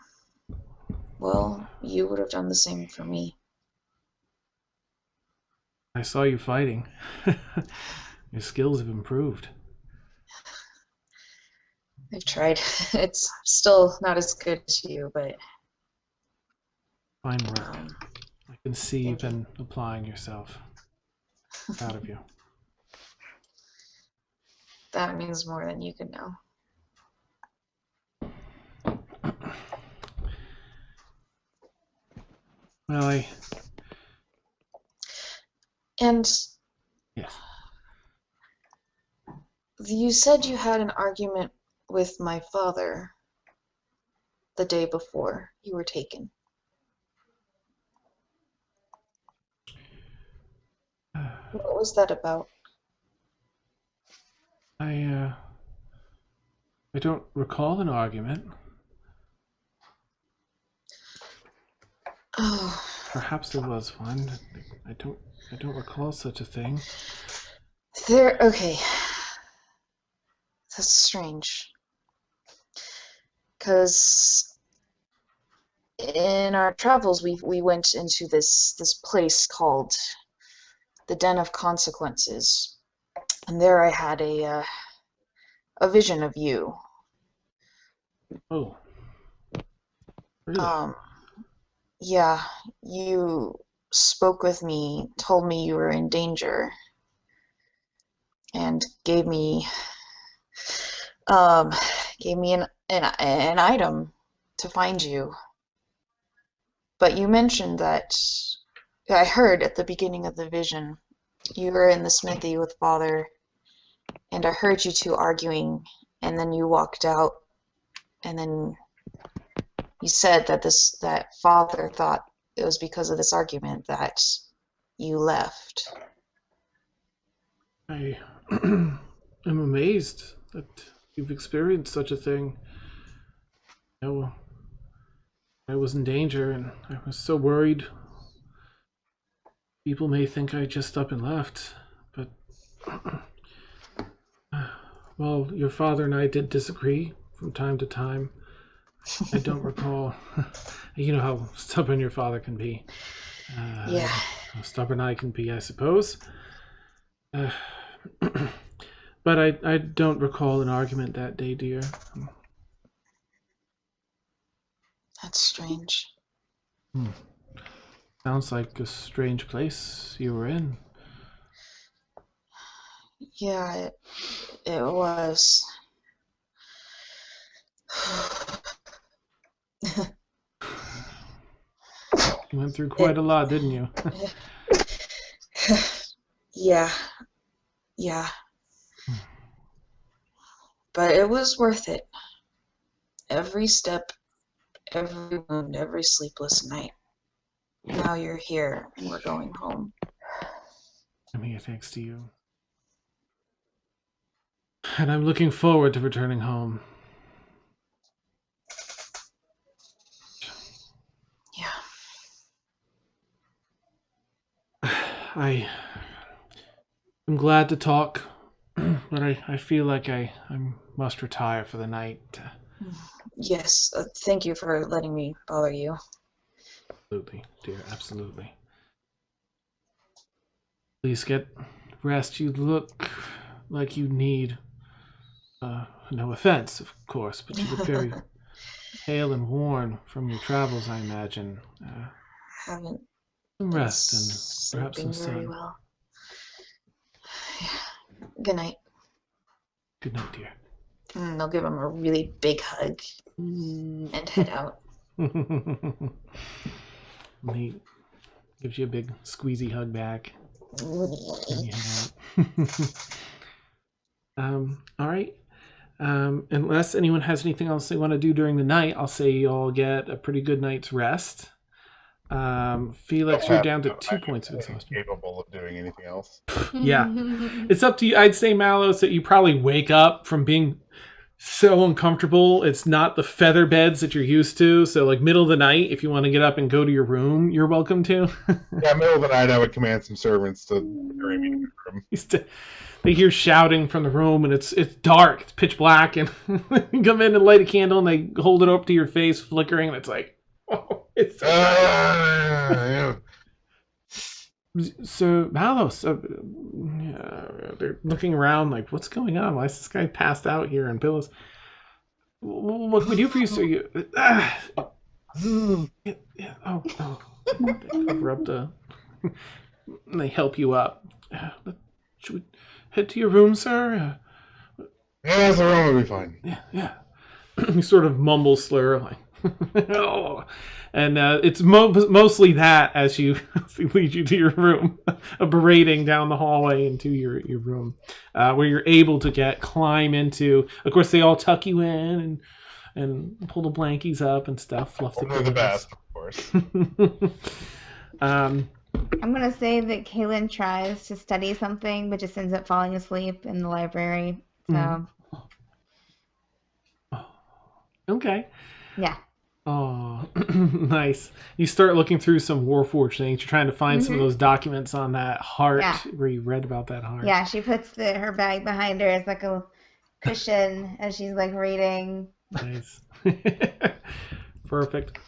Well, you would have done the same for me. I saw you fighting. Your skills have improved. I've tried. It's still not as good as you, but Fine work. I can see you've been applying yourself. Proud of you. that means more than you can know. Well, And yes. you said you had an argument with my father the day before you were taken. What was that about? I don't recall an argument. Oh, Perhaps there was one. I don't recall such a thing. okay. That's strange. Because in our travels, we went into this place called the Den of Consequences, and there I had a vision of you. Oh. Really? Yeah, you spoke with me, told me you were in danger, and gave me an item to find you. But you mentioned that I heard at the beginning of the vision you were in the smithy with Father, and I heard you two arguing, and then you walked out, and then you said that Father thought it was because of this argument that you left. I am amazed that you've experienced such a thing. No, I was in danger, and I was so worried. People may think I just up and left, but well, your father and I did disagree from time to time. I don't recall. You know how stubborn your father can be. Yeah. How stubborn I can be, I suppose. But I don't recall an argument that day, dear. That's strange. Sounds like a strange place you were in. Yeah, it was. You went through quite a lot, didn't you? Yeah. But it was worth it. Every step, every wound, every sleepless night. Now you're here, and we're going home. I'm here thanks to you. And I'm looking forward to returning home. Yeah. I'm glad to talk, but I feel like I must retire for the night. Yes, thank you for letting me bother you. Absolutely, dear, absolutely. Please get rest. You look like you need, no offense, of course, but you look very pale and worn from your travels, I imagine. Haven't Some rest and perhaps some sleeping very sun. well. Yeah. Good night. Good night, dear. And they'll give him a really big hug and head out. He gives you a big squeezy hug back. And you head out. All right. Unless anyone has anything else they want to do during the night, I'll say you all get a pretty good night's rest. Felix, you're down to 2 points of exhaustion. Capable of doing anything else. Yeah. It's up to you. I'd say, Mallos, that you probably wake up from being so uncomfortable. It's not the feather beds that you're used to. So, like, middle of the night, if you want to get up and go to your room, you're welcome to. Yeah, middle of the night, I would command some servants to carry me to my room. They hear shouting from the room, and it's dark. It's pitch black, and you come in and light a candle, and they hold it up to your face, flickering, and it's like, oh, it's so Yeah. So, Mallos, they're looking around like, what's going on? Why is this guy passed out here on pillows? What can we do for you, sir? They cover up they help you up. Should we head to your room, sir? Yeah, the room will be fine. Yeah. You sort of mumble slur, like, oh. And it's mostly that as you lead you to your room, a berating down the hallway into your room, where you're able to climb into. Of course, they all tuck you in and pull the blankies up and stuff. Fluff the Only the best, of course. I'm going to say that Kaylin tries to study something, but just ends up falling asleep in the library. So. Okay. Yeah. Oh, nice. You start looking through some Warforged things. You're trying to find some of those documents on that heart where you read about that heart. Yeah, she puts her bag behind her as like a cushion as she's like reading. Nice. Perfect.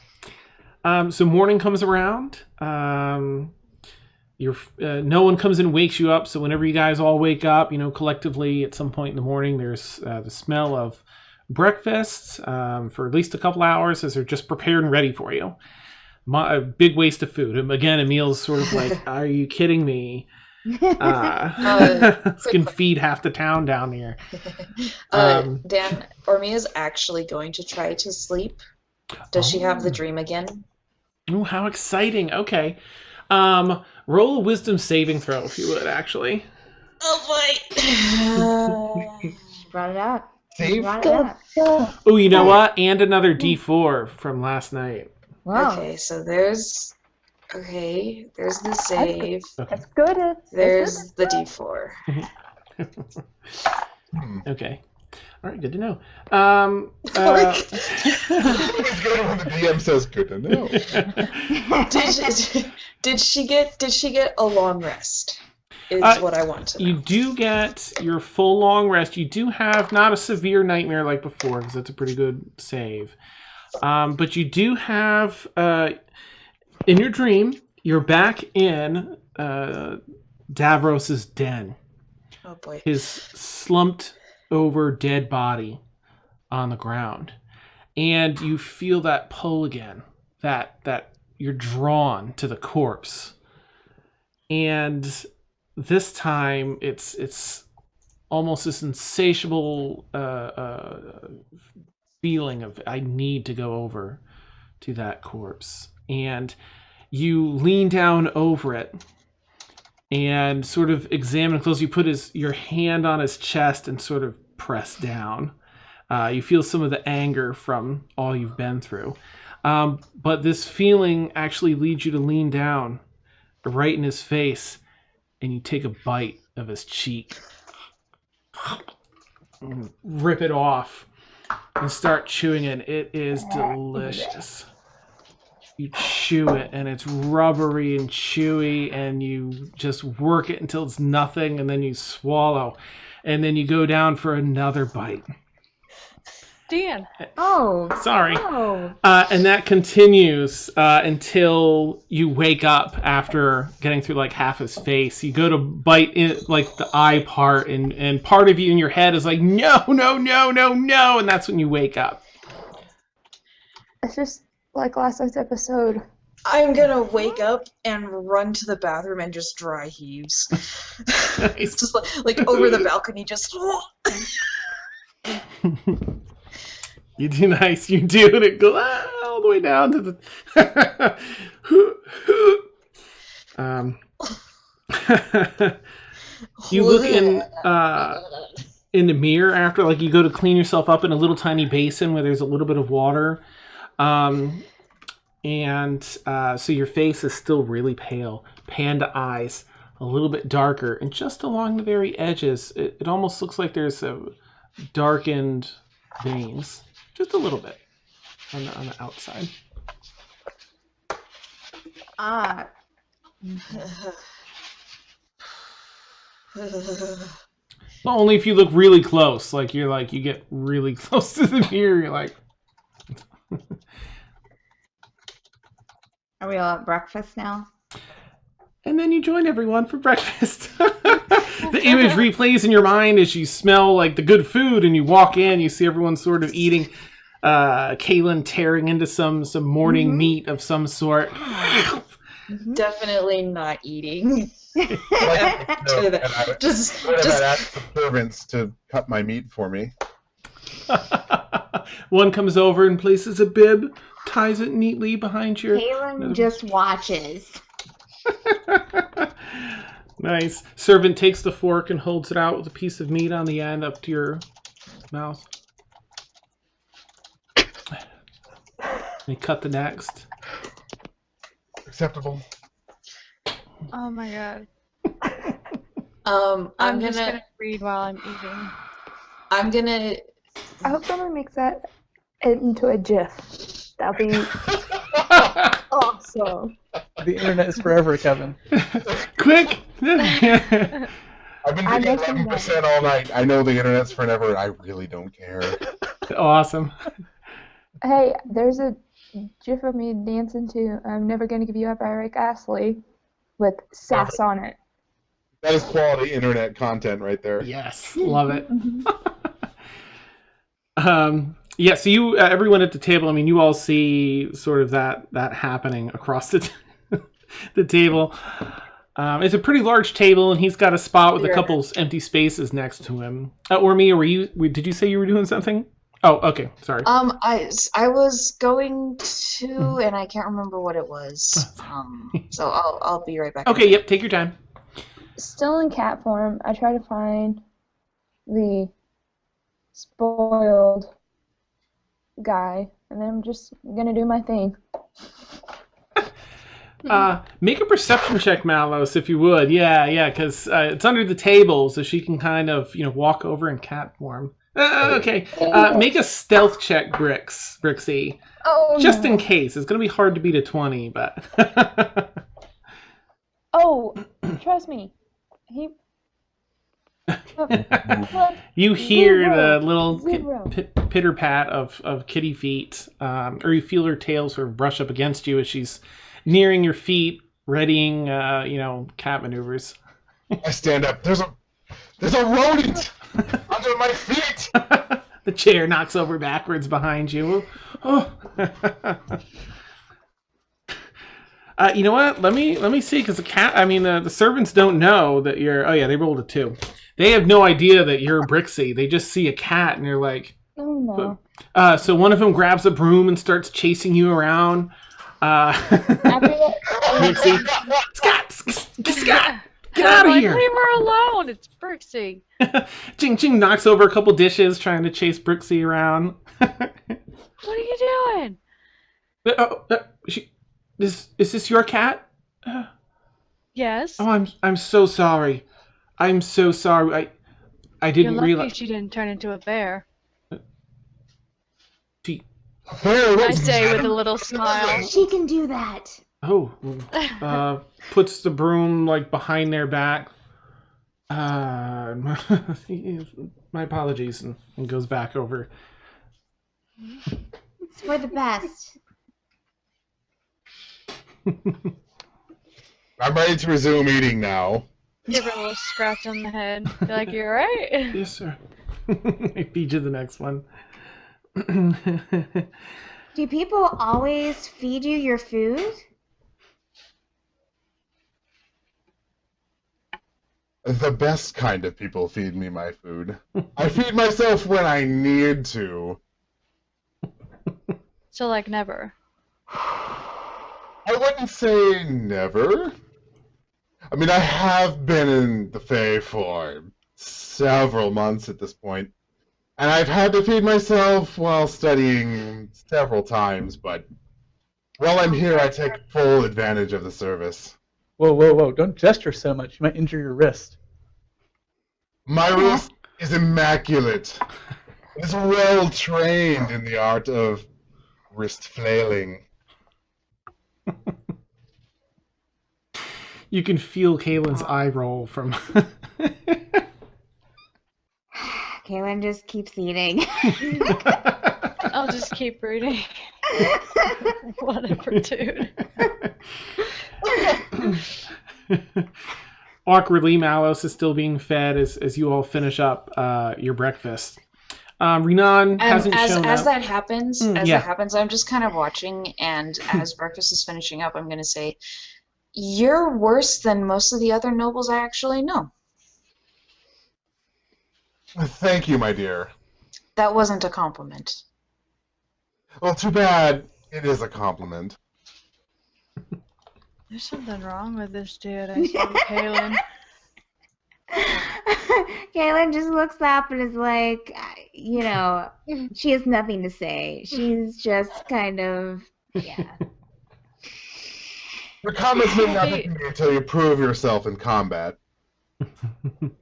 So morning comes around. No one comes and wakes you up. So whenever you guys all wake up, collectively at some point in the morning, there's the smell of breakfast for at least a couple hours as they're just prepared and ready for you. A big waste of food. And again, Emil's sort of like, are you kidding me? This can feed half the town down here. Dan, Ormia's actually going to try to sleep. Does she have the dream again? Oh, how exciting. Okay. Roll a wisdom saving throw, if you would, actually. Oh boy. Brought it up. Save? Brought it up. Oh, you know what? And another D4 from last night. Wow. Okay, so there's the save. That's good. There's the D4. Okay. All right, good to know. It's good when the DM says good to know. Did she get a long rest? Is what I want to know. You do get your full long rest. You do have not a severe nightmare like before, because that's a pretty good save. But you do have, in your dream, you're back in Davros's den. Oh boy. His slumped over dead body on the ground. And you feel that pull again, that you're drawn to the corpse. And this time it's almost this insatiable feeling of I need to go over to that corpse. And you lean down over it and sort of examine close. You put your hand on his chest and sort of press down. You feel some of the anger from all you've been through. But this feeling actually leads you to lean down right in his face, and you take a bite of his cheek. Rip it off and start chewing it. It is delicious. You chew it, and it's rubbery and chewy, and you just work it until it's nothing, and then you swallow. And then you go down for another bite. Dan. Oh. Sorry. Oh. And that continues until you wake up after getting through like half his face. You go to bite in like the eye part, and part of you in your head is like, no, no, no, no, no. And that's when you wake up. It's just like last night's episode. I'm gonna wake up and run to the bathroom and just dry heaves. Nice. Just like over the balcony, just. You do nice. You do, and it goes all the way down to the. You look in the mirror after, like, you go to clean yourself up in a little tiny basin where there's a little bit of water, and so your face is still really pale, panda eyes, a little bit darker, and just along the very edges, it almost looks like there's a darkened veins. Just a little bit on the outside. Well, only if you look really close. Like you get really close to the mirror. You're like. Are we all at breakfast now? And then you join everyone for breakfast. The image replays in your mind as you smell like the good food, and you walk in. You see everyone sort of eating. Kaylin tearing into some morning meat of some sort. Definitely not eating. Just ask the servants to cut my meat for me. One comes over and places a bib, ties it neatly behind your. Kaylin just watches. Nice. Servant takes the fork and holds it out with a piece of meat on the end up to your mouth. They cut the next. Acceptable. Oh my god. I'm just gonna gonna read while I'm eating. I'm gonna. I hope someone makes that into a GIF. That'll be awesome. The internet is forever, Kevin. Quick! I've been drinking 11% all night. I know the internet's forever. I really don't care. Awesome. Hey, there's a GIF of me dancing to I'm Never Gonna Give You Up by Rick Astley with sass on it. That is quality internet content right there. Yes, love it. Yeah, so you, everyone at the table, I mean, you all see sort of that happening across the table. It's a pretty large table, and he's got a spot with a couple empty spaces next to him. Ormia, did you say you were doing something? Oh, okay. Sorry. I was going to, and I can't remember what it was. So I'll be right back. Okay. Yep. Take your time. Still in cat form, I try to find the spoiled guy, and then I'm just gonna do my thing. Make a perception check, Mallos, if you would. Yeah, because it's under the table, so she can kind of, walk over in cat form. Okay. Make a stealth check, Brixie. Oh, just no. in case. It's going to be hard to beat a 20, but... Oh, trust me. You hear Zero. the little Zero. pitter-pat of kitty feet, or you feel her tail sort of brush up against you as she's nearing your feet, readying, cat maneuvers. I stand up. There's a rodent under my feet. The chair knocks over backwards behind you. Oh. You know what? Let me see, because the servants don't know that you're. Oh yeah, they rolled a 2. They have no idea that you're Brixie. They just see a cat and they're like. Oh no. So one of them grabs a broom and starts chasing you around. After that, Brixie, Scott, get out of here! Leave her alone. It's Brixie. Ching Ching knocks over a couple dishes trying to chase Brixie around. What are you doing? Is this your cat? Yes. Oh, I'm so sorry. I'm so sorry. I didn't You're lucky realize. she didn't turn into a bear. I I say with a little smile. She can do that. Oh, puts the broom behind their back. My apologies, and goes back over. It's for the best. I'm ready to resume eating now. Give her a little scratch on the head. Be like, you alright? Yes, sir. I feed you the next one. Do people always feed you your food? The best kind of people feed me my food. I feed myself when I need to. So, never. I wouldn't say never. I mean, I have been in the Fae for several months at this point, and I've had to feed myself while studying several times, but while I'm here, I take full advantage of the service. Whoa. Don't gesture so much. You might injure your wrist. My wrist is immaculate. It's well trained in the art of wrist flailing. You can feel Kaylin's eye roll from. Kaylin just keeps eating. I'll just keep reading. Whatever, dude. Awkwardly, Mallos is still being fed as you all finish up your breakfast. Renan hasn't shown as up. that happens, Yeah. that happens, I'm just kind of watching, and as breakfast is finishing up, I'm going to say, "You're worse than most of the other nobles I actually know." Thank you, my dear. That wasn't a compliment. Well, too bad. It is a compliment. There's something wrong with this dude. I saw Kaylin. Kaylin just looks up and is like, she has nothing to say. She's just kind of, yeah. Your comments mean nothing to me until you prove yourself in combat.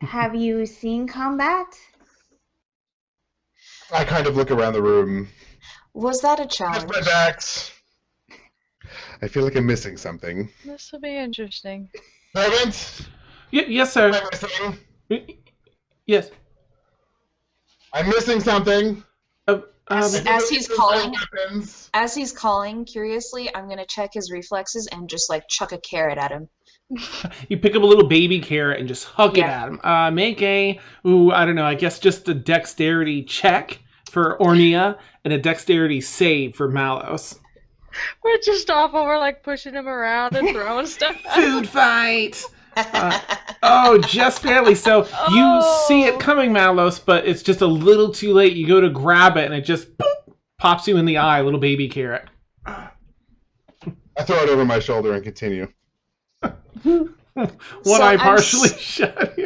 Have you seen combat? I kind of look around the room. Was that a Lift challenge? my backs. I feel like I'm missing something. This will be interesting. Servant? Yes, Am sir. I missing? Yes. I'm missing something. As he's calling, Weapons. as he's calling, curiously, I'm going to check his reflexes and just chuck a carrot at him. You pick up a little baby carrot and just hug it Yeah. at him. Make I guess just a dexterity check for Ornia and a dexterity save for Mallos. We're just awful. We're pushing him around and throwing stuff at him. Food fight! Oh, just barely. So you see it coming, Mallos, but it's just a little too late. You go to grab it, and it just boop, pops you in the eye, little baby carrot. I throw it over my shoulder and continue. One So eye I'm partially shut.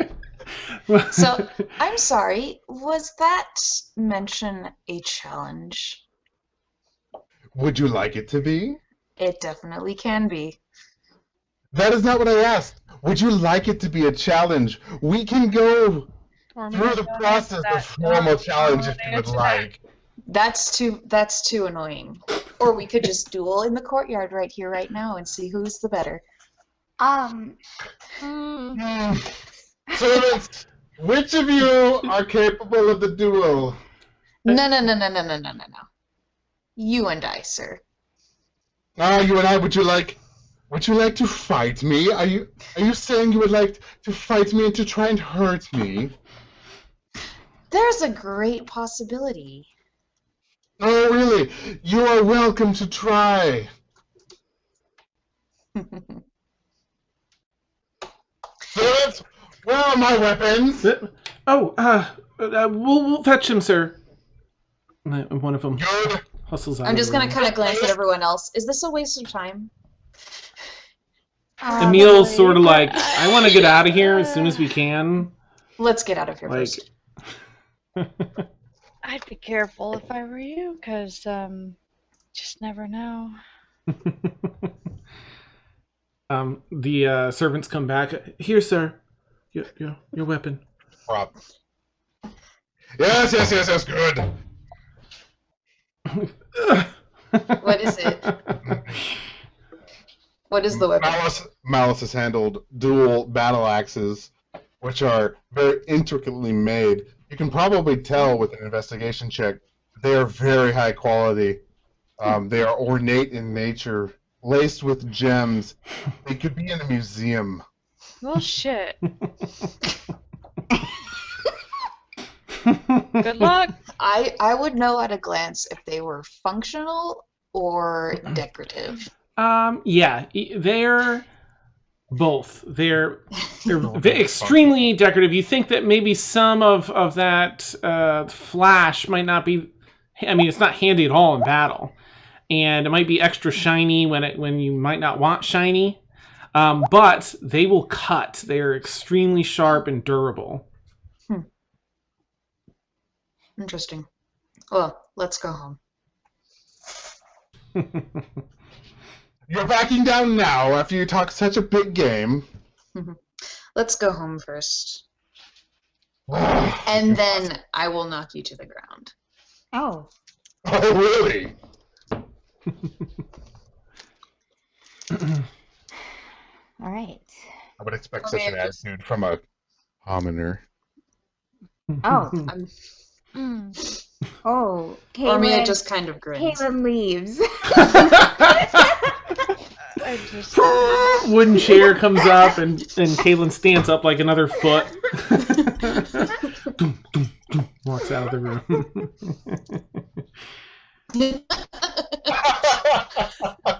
So, I'm sorry, was that mention a challenge? Would you like it to be? It definitely can be. That is not what I asked. Would you like it to be a challenge? We can go through the process of formal challenge if you would like. That's too annoying. Or we could just duel in the courtyard right here, right now, and see who's the better. Servants, which of you are capable of the duel? No. You and I, sir. You and I, would you like to fight me? Are you saying you would like to fight me and to try and hurt me? There's a great possibility. Oh, really? You are welcome to try. Servants, where are my weapons? We'll fetch him, sir. One of them Good. hustles out. I'm just of the gonna kind of glance at everyone else. Is this a waste of time? Emil's sort of like, I want to get out of here as soon as we can. Let's get out of here Like, first. I'd be careful if I were you, because just never know. The servants come back. Here, sir. Your weapon. Prop. Yes, good. What is it? What is the weapon? Mallos has handled dual battle axes, which are very intricately made. You can probably tell with an investigation check they are very high quality. They are ornate in nature, laced with gems. They could be in a museum. Well, shit. Good luck. I would know at a glance if they were functional or decorative. Yeah, they're both. They're extremely decorative. You think that maybe some of that flash might not be. I mean, it's not handy at all in battle, and it might be extra shiny when you might not want shiny. But they will cut. They are extremely sharp and durable. Interesting. Well, let's go home. You're backing down now after you talk such a big game. Let's go home first. And then I will knock you to the ground. Oh. Oh, really? All right. I would expect such an attitude from a commoner. Oh. Oh. Ormia just kind of grins. Caitlin leaves. I just... Wooden chair comes up and Caitlin stands up like another foot. Walks out of the room.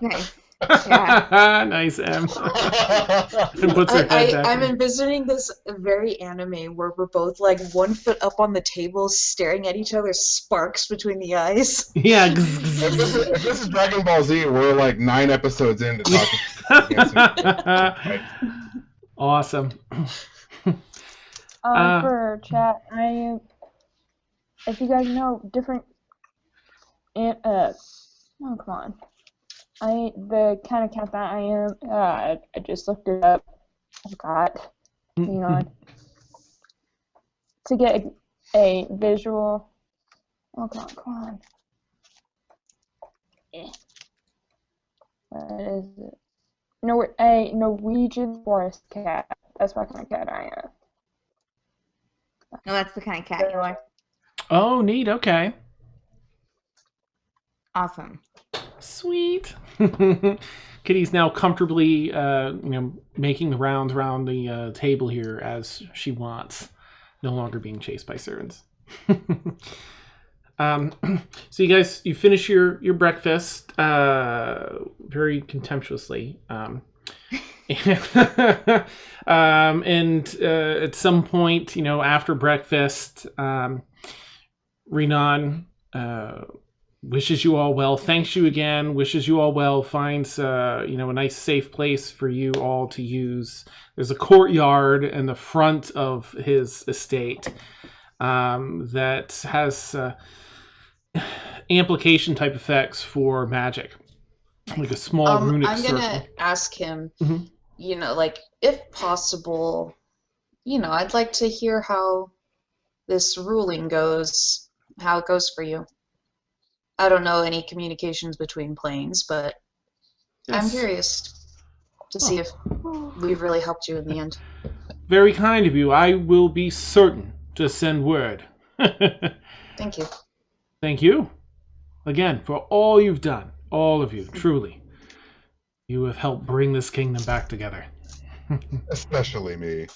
Nice. Yeah. Nice, Em. And puts her head back. I'm envisioning this very anime where we're both like 1 foot up on the table staring at each other, sparks between the eyes. Yeah. If this is Dragon Ball Z, we're like 9 episodes into talking. Awesome. For chat, if you guys know different, oh come on, the kind of cat that I am, I just looked it up. I forgot. Hang on. To get a visual. Oh come on. What is it? No, a Norwegian forest cat. That's what kind of cat I am. No, that's the kind of cat you are. Oh, neat. Okay. Awesome. Sweet. Kitty's now comfortably, making the rounds around the table here as she wants, no longer being chased by servants. So you guys, you finish your breakfast very contemptuously. And at some point, after breakfast, Renan wishes you all well, thanks you again, wishes you all well, finds a nice safe place for you all to use. There's a courtyard in the front of his estate that has amplification type effects for magic, like a small runic I'm circle. gonna ask him, Mhm. if possible, I'd like to hear how this ruling goes, how it goes for you. I don't know any communications between planes, but I'm Yes. curious to see if we've really helped you in the end. Very kind of you. I will be certain to send word. Thank you. Thank you again for all you've done. All of you, truly. You have helped bring this kingdom back together. Especially me.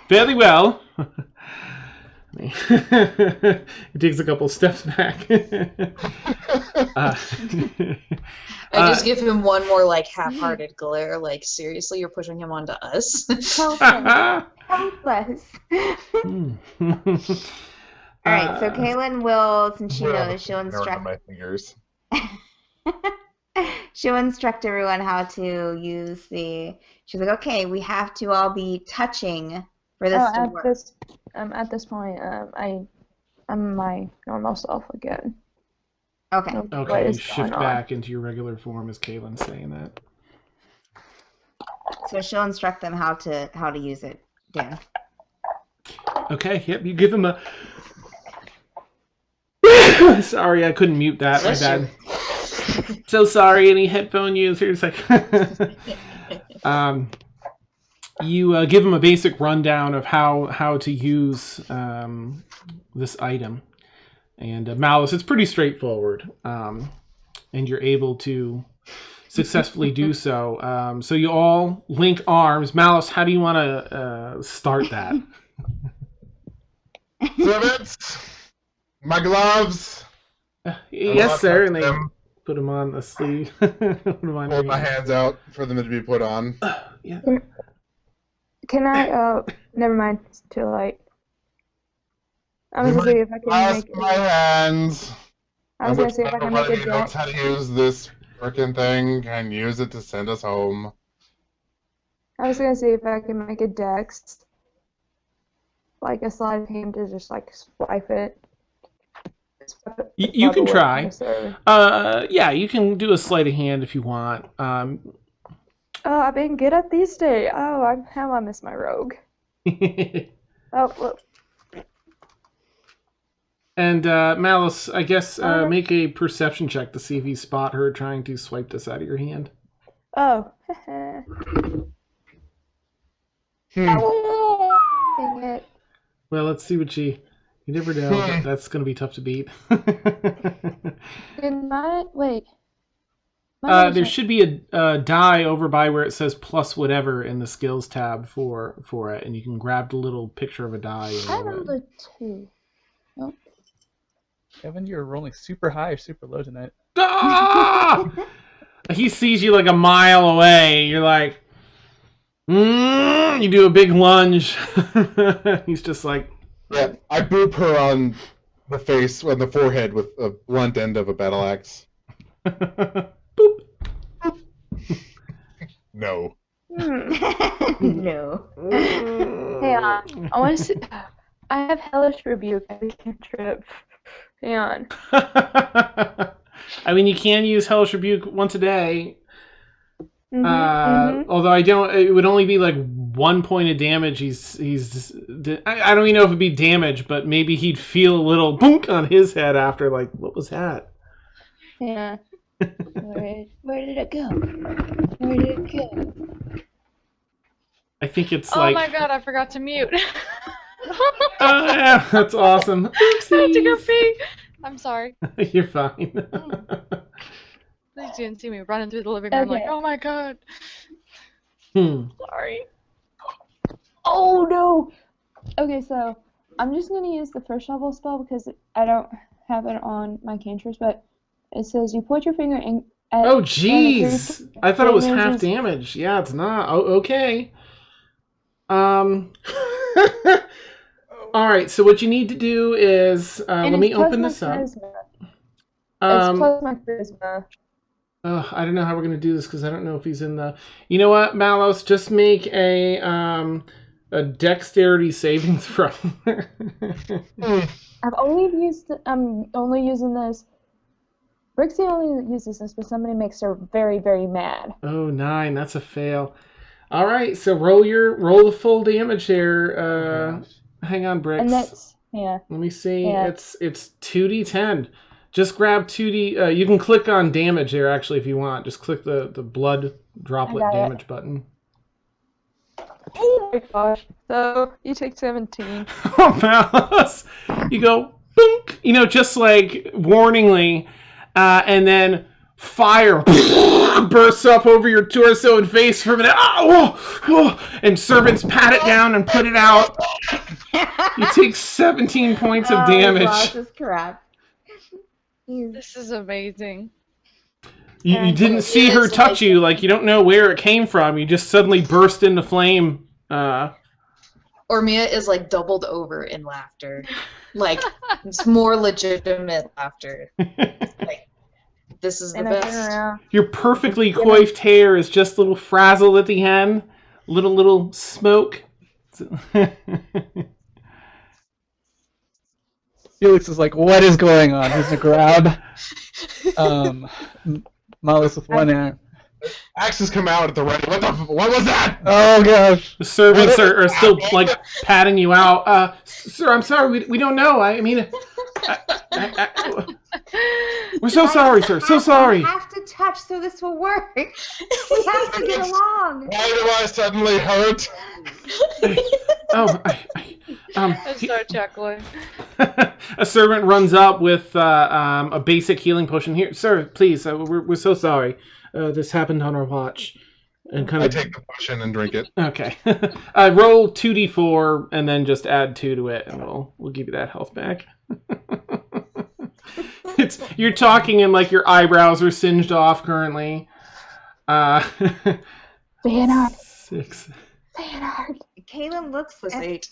Fairly well. He takes a couple steps back. I just give him one more half-hearted glare, seriously, you're pushing him onto us? Hopeless. All right, so Kaylin will, since she knows, she'll instruct. My fingers. She'll instruct everyone how to use the. She's like, okay, we have to all be touching for this to work. At this point, I'm my normal self again. Okay. Okay, you shift back into your regular form as Kaylin's saying that. So she'll instruct them how to use it, Dan. Okay, yep, you give him a... Sorry, I couldn't mute that, my bad. So sorry, any headphone users. You give him a basic rundown of how to use this item. And Mallos, it's pretty straightforward. And you're able to successfully do so. So you all link arms. Mallos, how do you want to start that? Servants, my gloves. Yes, sir. And they put them on the sleeve. Hold my hands out for them to be put on. Yeah. Can I? Never mind. It's too late. I was gonna see if I can make. My hands. I was gonna see if I can make a knows how to use this freaking thing and use it to send us home. I was gonna see if I can make a dex, like a sleight of hand to just swipe it. You can try. Yeah, you can do a sleight of hand if you want. Oh, I've been good at these days. Oh, how I miss my rogue. Oh, look. And Mallos, I guess make a perception check to see if you spot her trying to swipe this out of your hand. Oh. Dang it. Well, let's see what you never know. That's going to be tough to beat. Wait. There should be a die over by where it says plus whatever in the skills tab for it, and you can grab the little picture of a die. I rolled a 2. Nope. Kevin, you're rolling super high or super low tonight. Ah! He sees you like a mile away. You're like, you do a big lunge. He's just like, yeah. I boop her on the face, on the forehead with a blunt end of a battle axe. Boop. No. No. Hang on. I want to see. I have hellish rebuke. I can't trip. Hang on. I mean, you can use hellish rebuke once a day. Mm-hmm. Although it would only be like 1 point of damage. I don't even know if it'd be damage, but maybe he'd feel a little boonk on his head after, like, what was that? Yeah. Where did it go? Where did it go? I think it's Oh like... my god, I forgot to mute. Oh, yeah, that's awesome. I have to go pee. I'm sorry. You're fine. They didn't see me running through the living room like, oh my god. Sorry. Oh no! Okay, so I'm just gonna use the first level spell because I don't have it on my cantrips, but it says you point your finger Oh, jeez. I thought it was half damage. Yeah, it's not. Oh, okay. All right, so what you need to do is... let me open this up. It's plus my charisma. I don't know how we're going to do this because I don't know if he's in the... You know what, Mallos? Just make a dexterity saving throw. I'm only using this. Brixie only uses this, but somebody makes her very, very mad. Oh, 9. That's a fail. All right, so roll the full damage there. Hang on, Brix. And that's Let me see. Yeah. It's 2d10. Just grab 2d. You can click on damage there actually if you want. Just click the blood droplet damage button. Oh my gosh! So you take 17. Oh, Mallos. You go boonk. Just like warningly, and then fire bursts up over your torso and face for a minute. And servants pat it down and put it out. You take 17 points of damage. This is crap. This is amazing. You didn't see her touch you. Like, you don't know where it came from. You just suddenly burst into flame. Ormia is like doubled over in laughter. Like, it's more legitimate laughter. Like, this is the best. Your perfectly coiffed hair is just a little frazzled at the end. Little smoke. Felix is like, what is going on? He's gonna grab Mallos with one arm. Axes come out at the ready. What was that? Oh gosh. The servants are still like patting you out. Sir, I'm sorry. We don't know. I mean, we're so sorry, sir. So sorry. We have to touch so this will work. We have to get along. Why do I suddenly hurt? I start chuckling. A servant runs up with a basic healing potion. Here, sir, please. We're so sorry. This happened on our watch. And I take the potion and drink it. Okay. Roll 2d4 and then just add 2 to it, and we'll give you that health back. You're talking and like your eyebrows are singed off currently. Baynard. 6. Baynard. Kaylin looks Plus 8.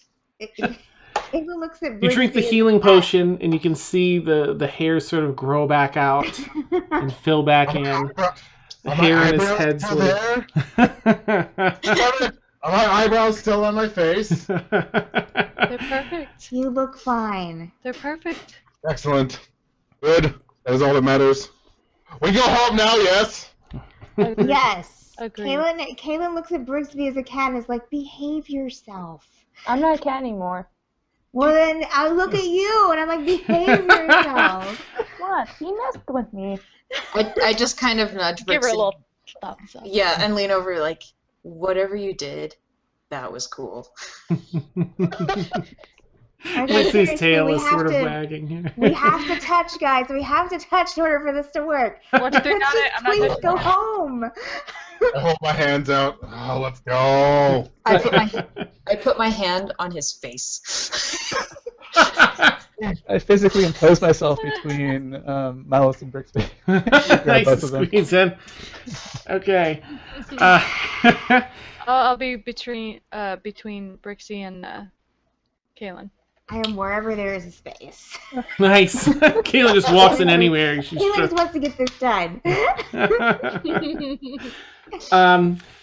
Kaylin looks at You drink the healing potion, and you can see the hair sort of grow back out and fill back in. The hair in his head sort of... Are my eyebrows still on my face? They're perfect. You look fine. They're perfect. Excellent. Good. That is all that matters. We go home now, yes? Yes. Agreed. Kaylin looks at Brixby as a cat and is like, behave yourself. I'm not a cat anymore. Well, then I look at you and I'm like, behave yourself. What? He messed with me. I just kind of nudge Give her a Brixie. little thumbs up. Yeah, and lean over like, whatever you did, that was cool. Brixie's tail we is have sort of to- wagging here. We have to touch, guys. We have to touch in order for this to work. Once they're done it, I'm not Please touching go it. home. I hold my hands out. Oh, let's go. I put my hand on his face. I physically impose myself between Mallos and Brixby. Nice both to of them. squeeze in. Okay. I'll be between Brixie and Kaylin. I am wherever there is a space. Nice. Kayla just walks in anywhere. She's Kaylin just... just wants to get this done.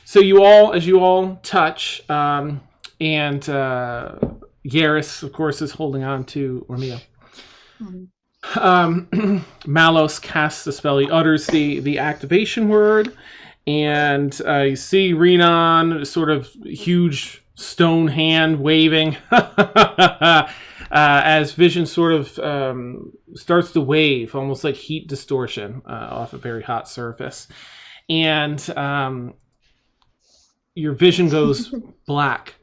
So you all touch, and Yaris, of course, is holding on to Ormia. Mallos casts the spell. He utters the activation word, and you see Renan, sort of huge stone hand waving as vision sort of starts to wave, almost like heat distortion off a very hot surface. And your vision goes black.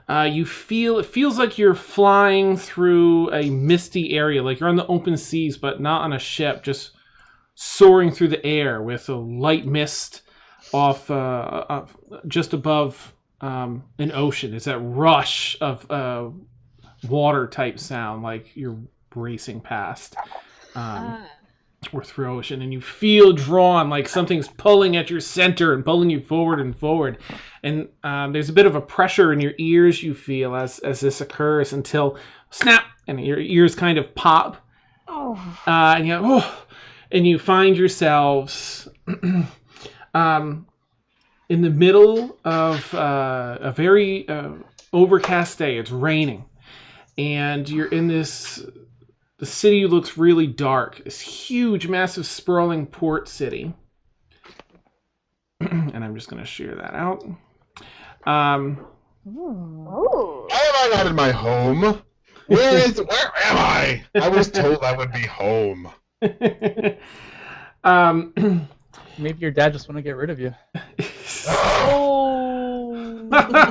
It feels like you're flying through a misty area, like you're on the open seas, but not on a ship, just soaring through the air with a light mist off just above an ocean. It's that rush of water type sound, like you're racing past. or through ocean, and you feel drawn like something's pulling at your center and pulling you forward and forward. And there's a bit of a pressure in your ears you feel as this occurs until snap, and your ears kind of pop. And you find yourselves in the middle of a very overcast day. It's raining, and you're in this. The city looks really dark. This huge, massive, sprawling port city. And I'm just going to share that out. How have I not in my home? Where am I? I was told I would be home. Maybe your dad just want to get rid of you.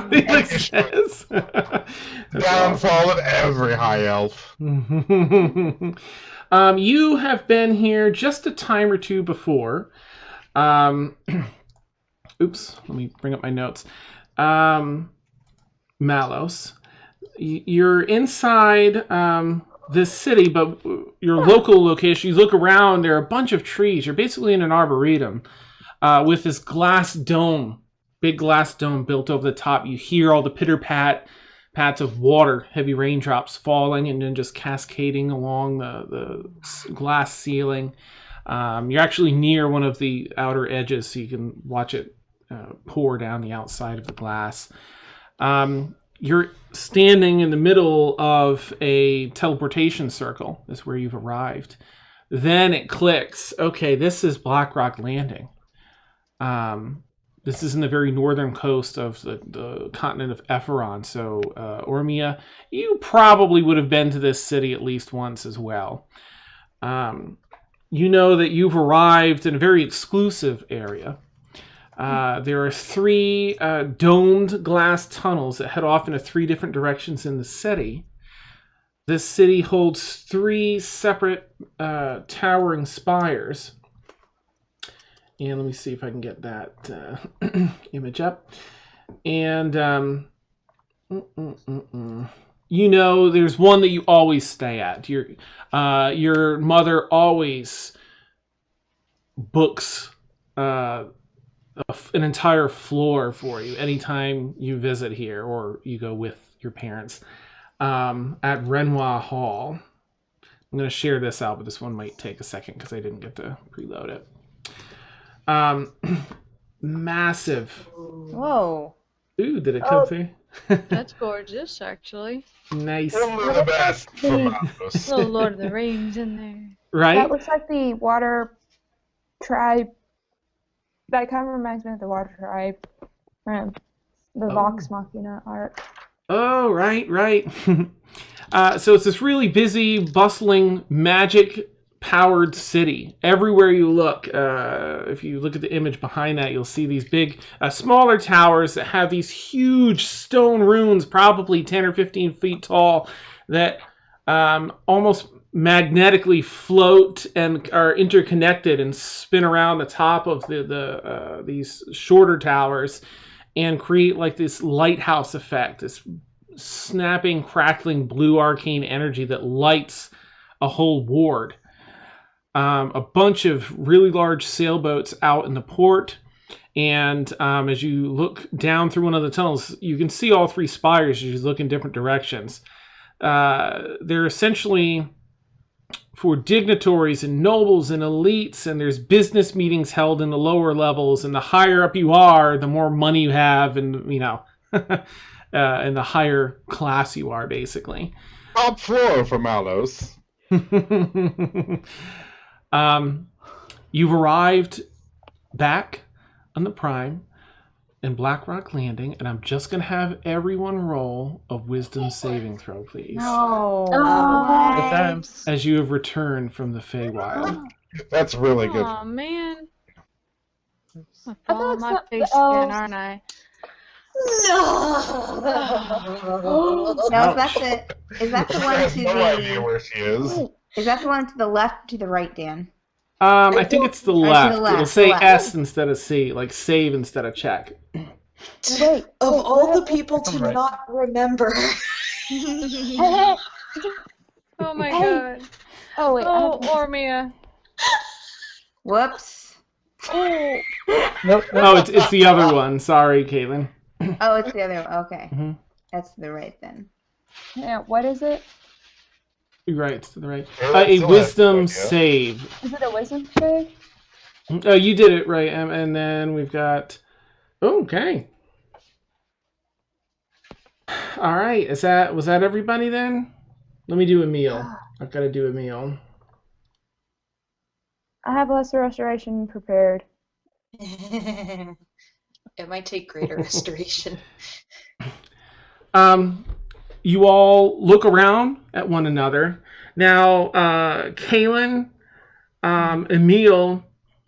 Felix says. Downfall of every high elf. You have been here just a time or two before. Oops, let me bring up my notes. Mallos. You're inside this city, but your local location, you look around, there are a bunch of trees. You're basically in an arboretum with this glass dome, big glass dome built over the top. You hear all the pats of water, heavy raindrops falling and then just cascading along the glass ceiling. You're actually near one of the outer edges, so you can watch it pour down the outside of the glass. You're standing in the middle of a teleportation circle. That's where you've arrived. Then it clicks. Okay, this is Blackrock Landing. This is in the very northern coast of the continent of Ephron. So, Ormia, you probably would have been to this city at least once as well. You know that you've arrived in a very exclusive area. There are 3 domed glass tunnels that head off into 3 different directions in the city. This city holds 3 separate towering spires. And let me see if I can get that image up. And you know, there's one that you always stay at. Your mother always books an entire floor for you anytime you visit here or you go with your parents at Renoir Hall. I'm going to share this out, but this one might take a second because I didn't get to preload it. Massive. Whoa. Ooh, did it come through? That's gorgeous, actually. Nice. One of the best from Mallos. Little Lord of the Rings in there. Right? That looks like the water tribe. That kind of reminds me of the water tribe from the Vox Machina art. Oh, right. So it's this really busy, bustling, magic-powered city. Everywhere you look, if you look at the image behind that, you'll see these big, smaller towers that have these huge stone runes, probably 10 or 15 feet tall, that almost magnetically float and are interconnected and spin around the top of these shorter towers and create like this lighthouse effect, this snapping, crackling blue arcane energy that lights a whole ward. A bunch of really large sailboats out in the port, and as you look down through one of the tunnels, you can see all 3 spires as you look in different directions. They're essentially for dignitaries and nobles and elites, and there's business meetings held in the lower levels, and the higher up you are, the more money you have, and and the higher class you are, basically. Top floor for Mallos. You've arrived back on the Prime in Blackrock Landing, and I'm just going to have everyone roll a wisdom saving throw, please. No. Good times. As you have returned from the Feywild. That's really good. Oh man. I'm I falling on my thought face the elves- again, aren't I? No. No, is that the one I have to no idea the? where she is. Is that the one to the left, to the right, Dan? I think it's the to the left. left, It'll say the left. S instead of C, like save instead of check. Wait. Of all the people to Right. not remember. Oh my Hey. god. Oh wait. Oh, Ormia. Whoops. Nope. Oh, it's the other one. Sorry, Caitlin. Oh, it's the other one. Okay. Mm-hmm. That's the right then. Yeah, what is it? You're right. It's to the right. Yeah, that A still has wisdom no idea. save. Is it a wisdom save? Oh, you did it right. And then we've got. Okay. All right. Was that everybody then? Let me do a meal. I've got to do a meal. I have lesser restoration prepared. It might take greater restoration. You all look around at one another. Now, Kaylin, Emil,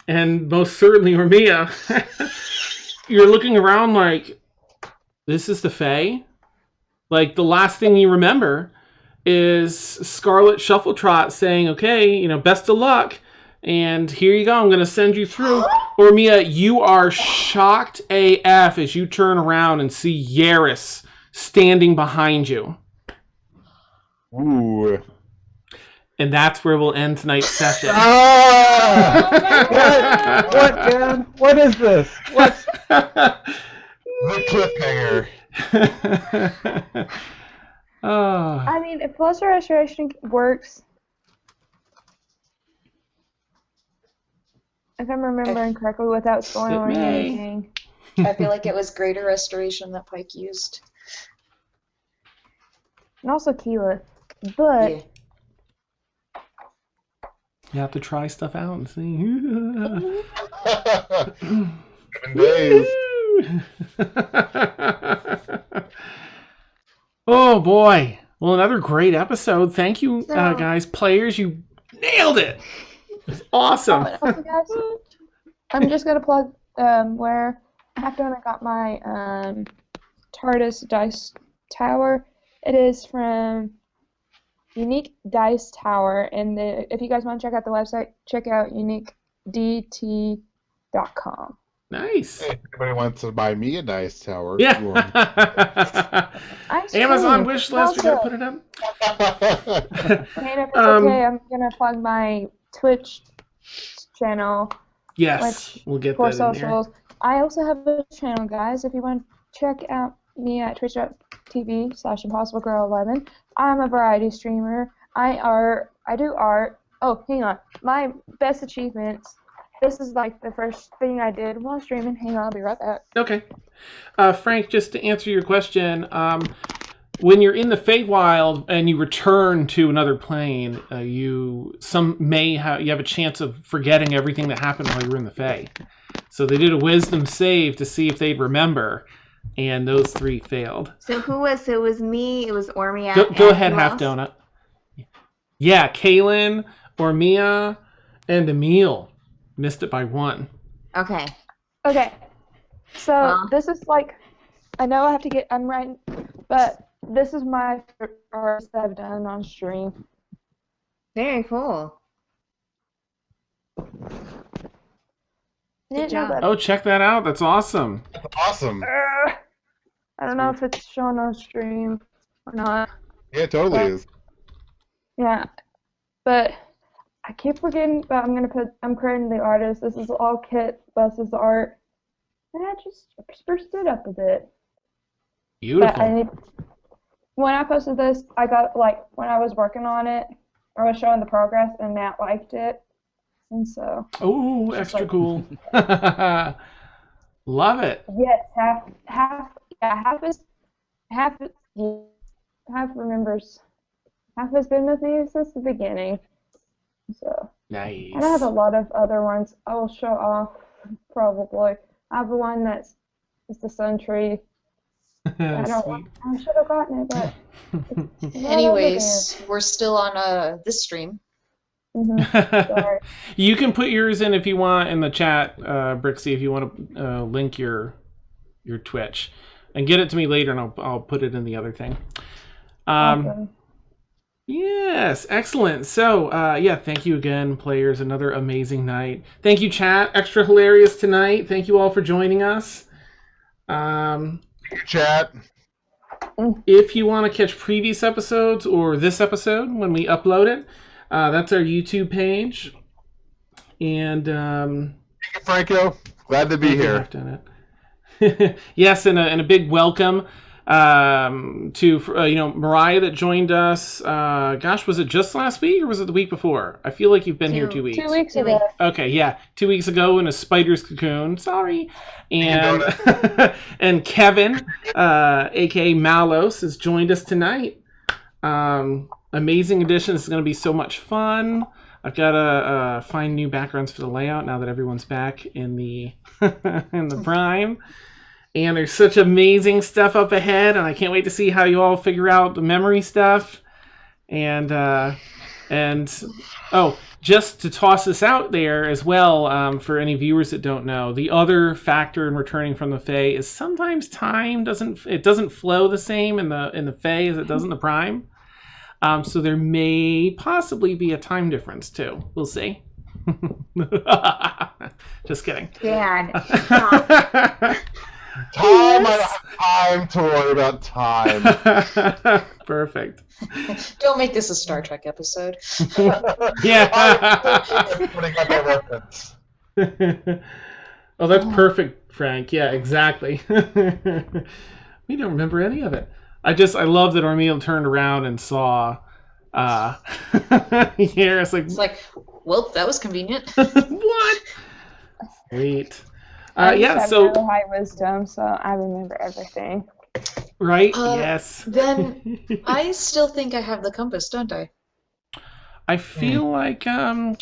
and most certainly Ormia, you're looking around like, this is the Fae? Like, the last thing you remember is Scarlet Shuffletrot saying, okay, best of luck, and here you go, I'm going to send you through. Ormia, you are shocked AF as you turn around and see Yaris standing behind you. Ooh. And that's where we'll end tonight's session. What, man? What is this? What? The cliffhanger. Oh. I mean, if lesser restoration works, if I'm remembering correctly without spoiling It may. anything. I feel like it was greater restoration that Pike used. And also Keyleth. But Yeah. You have to try stuff out and see. 7 days. Oh boy. Well, another great episode. Thank you, So- guys. Players, you nailed it. It's awesome. and also, guys, I'm just gonna plug where after I got my TARDIS dice tower. It is from Unique Dice Tower, and if you guys want to check out the website, check out uniquedt.com. Nice. Hey, if anybody wants to buy me a dice tower, Yeah. you want- Amazon wish list. We gotta put it up. And if it's okay, I'm gonna plug my Twitch channel. Yes, we'll get For that in there. socials. I also have a channel, guys. If you want to check out me at twitch.tv/impossiblegirl11. I'm a variety streamer. I do art. Oh, hang on. My best achievements. This is like the first thing I did while streaming. Hang on, I'll be right back. Okay. Frank, just to answer your question, when you're in the Feywild and you return to another plane, you have a chance of forgetting everything that happened while you were in the Fey. So they did a wisdom save to see if they'd remember, and those 3 failed. So who was? So it was me. It was Ormia. Go and ahead, who Half else? Donut. Yeah, Kaylin, Ormia, and Emil missed it by 1. Okay. Okay. So Well. this is like, I know I have to I'm right, but this is my first that I've done on stream. Very cool. Didn't job. know that. Oh, check that out. That's awesome. That's awesome. I don't know if it's shown on stream or not. Yeah, it totally Well, is. Yeah, but I keep forgetting. But I'm creating the artist. This is all Kit Bus's art, and I just spruced it up a bit. But when I posted this, I got when I was working on it, I was showing the progress, and Matt liked it, and so. Oh, extra cool. Love it. Yes, half remembers. Half has been with me since the beginning. So. Nice. And I have a lot of other ones I will show off probably. I have one it's the sun tree. I should have gotten it, but it's right Anyways, we're still on this stream. over there. Sorry. You can put yours in if you want in the chat, Brixie, if you want to link your Twitch. And get it to me later, and I'll put it in the other thing. Awesome. Yes, excellent. So, thank you again, players. Another amazing night. Thank you, chat. Extra hilarious tonight. Thank you all for joining us. Chat. If you want to catch previous episodes or this episode when we upload it, that's our YouTube page. And Thank you, Franco. Glad to be here. Yes, and a big welcome to Mariah that joined us. Gosh, was it just last week or was it the week before? I feel like you've been here 2 weeks. 2 weeks ago. Okay, yeah, 2 weeks ago in a spider's cocoon. Sorry, and and Kevin, aka Mallos, has joined us tonight. Amazing addition. This is going to be so much fun. I've got to find new backgrounds for the layout now that everyone's back in the in the prime. And there's such amazing stuff up ahead, and I can't wait to see how you all figure out the memory stuff. And just to toss this out there as well, for any viewers that don't know, the other factor in returning from the Fae is sometimes time doesn't flow the same in the Fae as it does in the prime. So there may possibly be a time difference too. We'll see. Just kidding. Dan, I don't have time to worry about time. Perfect. Don't make this a Star Trek episode. Yeah. Everybody got that reference. Oh, that's perfect, Frank. Yeah, exactly. We don't remember any of it. I love that Ormeal turned around and saw here. It's like, well, that was convenient. What? Sweet. I Yeah, have so really high wisdom, so I remember everything. right? Yes. Then I still think I have the compass, don't I? I feel like I've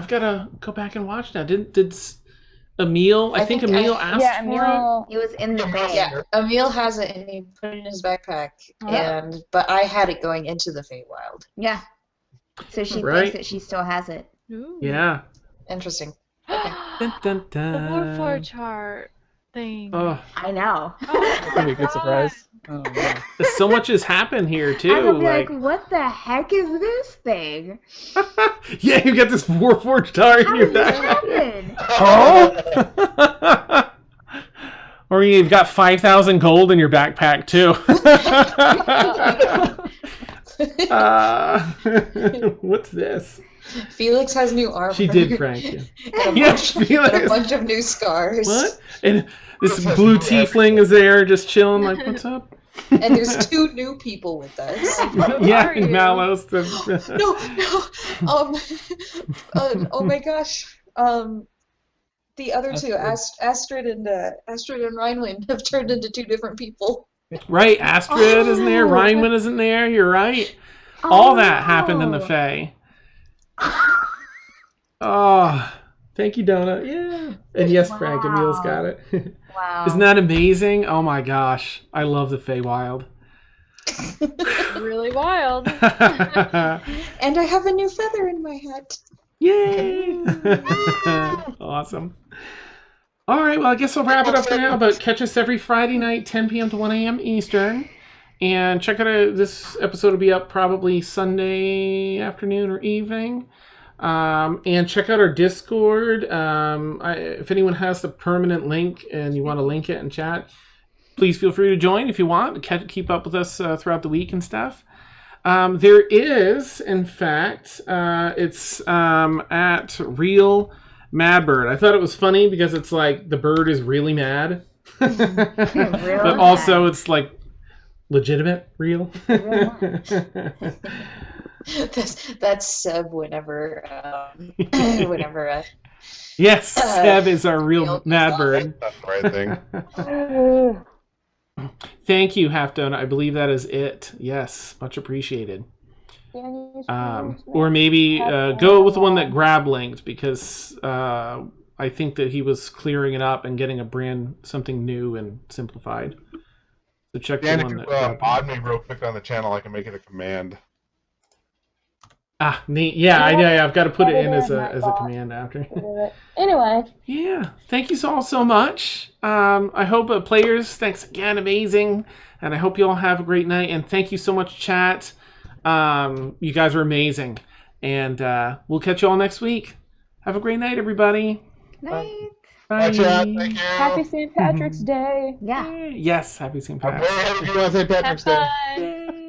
got to go back and watch now. Did Emil? I think Emil asked Yeah, for Emil. he was in the bag. Yeah, Emil has it and he put it in his backpack. But I had it going into the Feywild. Yeah. So she Right. thinks that she still has it. Ooh. it. Yeah. Interesting. Dun, dun, The dun. Warforged heart thing. Oh, I know. That's gonna be a good surprise. Oh, yeah. so much has happened here too. I would be like, what the heck is this thing? Yeah, you got this Warforged heart in How your did this backpack. happen? Oh. Or you've got 5,000 gold in your backpack too. What's this? Felix has new armor. She did, Frank. Yeah. And a Yes, bunch- Felix. and a bunch of new scars. What? And this blue tiefling is there just chilling like, what's up? And there's 2 new people with us. Yeah, are and you? Mallos. No. Oh my gosh. The other 2, Astrid and Rhinewind, have turned into 2 different people. Right, Astrid isn't there, Rhineman isn't there, you're right. All that happened in the Fae. Oh, thank you, Donut. Yeah. And yes, Frank, Emil's got it. Wow. Isn't that amazing? Oh my gosh. I love the Feywild. Really wild. And I have a new feather in my hat. Yay! Awesome. All right, well, I guess we'll wrap it up for now, but catch us every Friday night, 10 p.m. to 1 a.m. Eastern. And check out this episode will be up probably Sunday afternoon or evening. And check out our Discord. If anyone has the permanent link and you want to link it in chat, please feel free to join if you want. Keep up with us throughout the week and stuff. There is, in fact, it's at Real Madbird. I thought it was funny because it's like the bird is really mad, but also it's like legitimate, real. That's Seb whenever Yes, Seb is our real Madbird. That's the right thing. Thank you, Half Donut. I believe that is it. Yes, much appreciated. Or maybe go with the one that Grab linked because I think that he was clearing it up and getting something new and simplified. So check Dan, the if one you that. mod me real quick on the channel, I can make it a command. Ah, neat. Yeah, I know. I've got to put it in as a command after. Anyway. Yeah, thank you all so much. I hope players, thanks again, amazing, and I hope you all have a great night. And thank you so much, chat. You guys are amazing, and we'll catch you all next week. Have a great night, everybody. Night. Bye. Bye, chat. Thank you. Happy St. Patrick's Day. Yeah. Yes, happy St. I'm Patrick's. very happy you want to say Patrick's Day. Bye. Yay.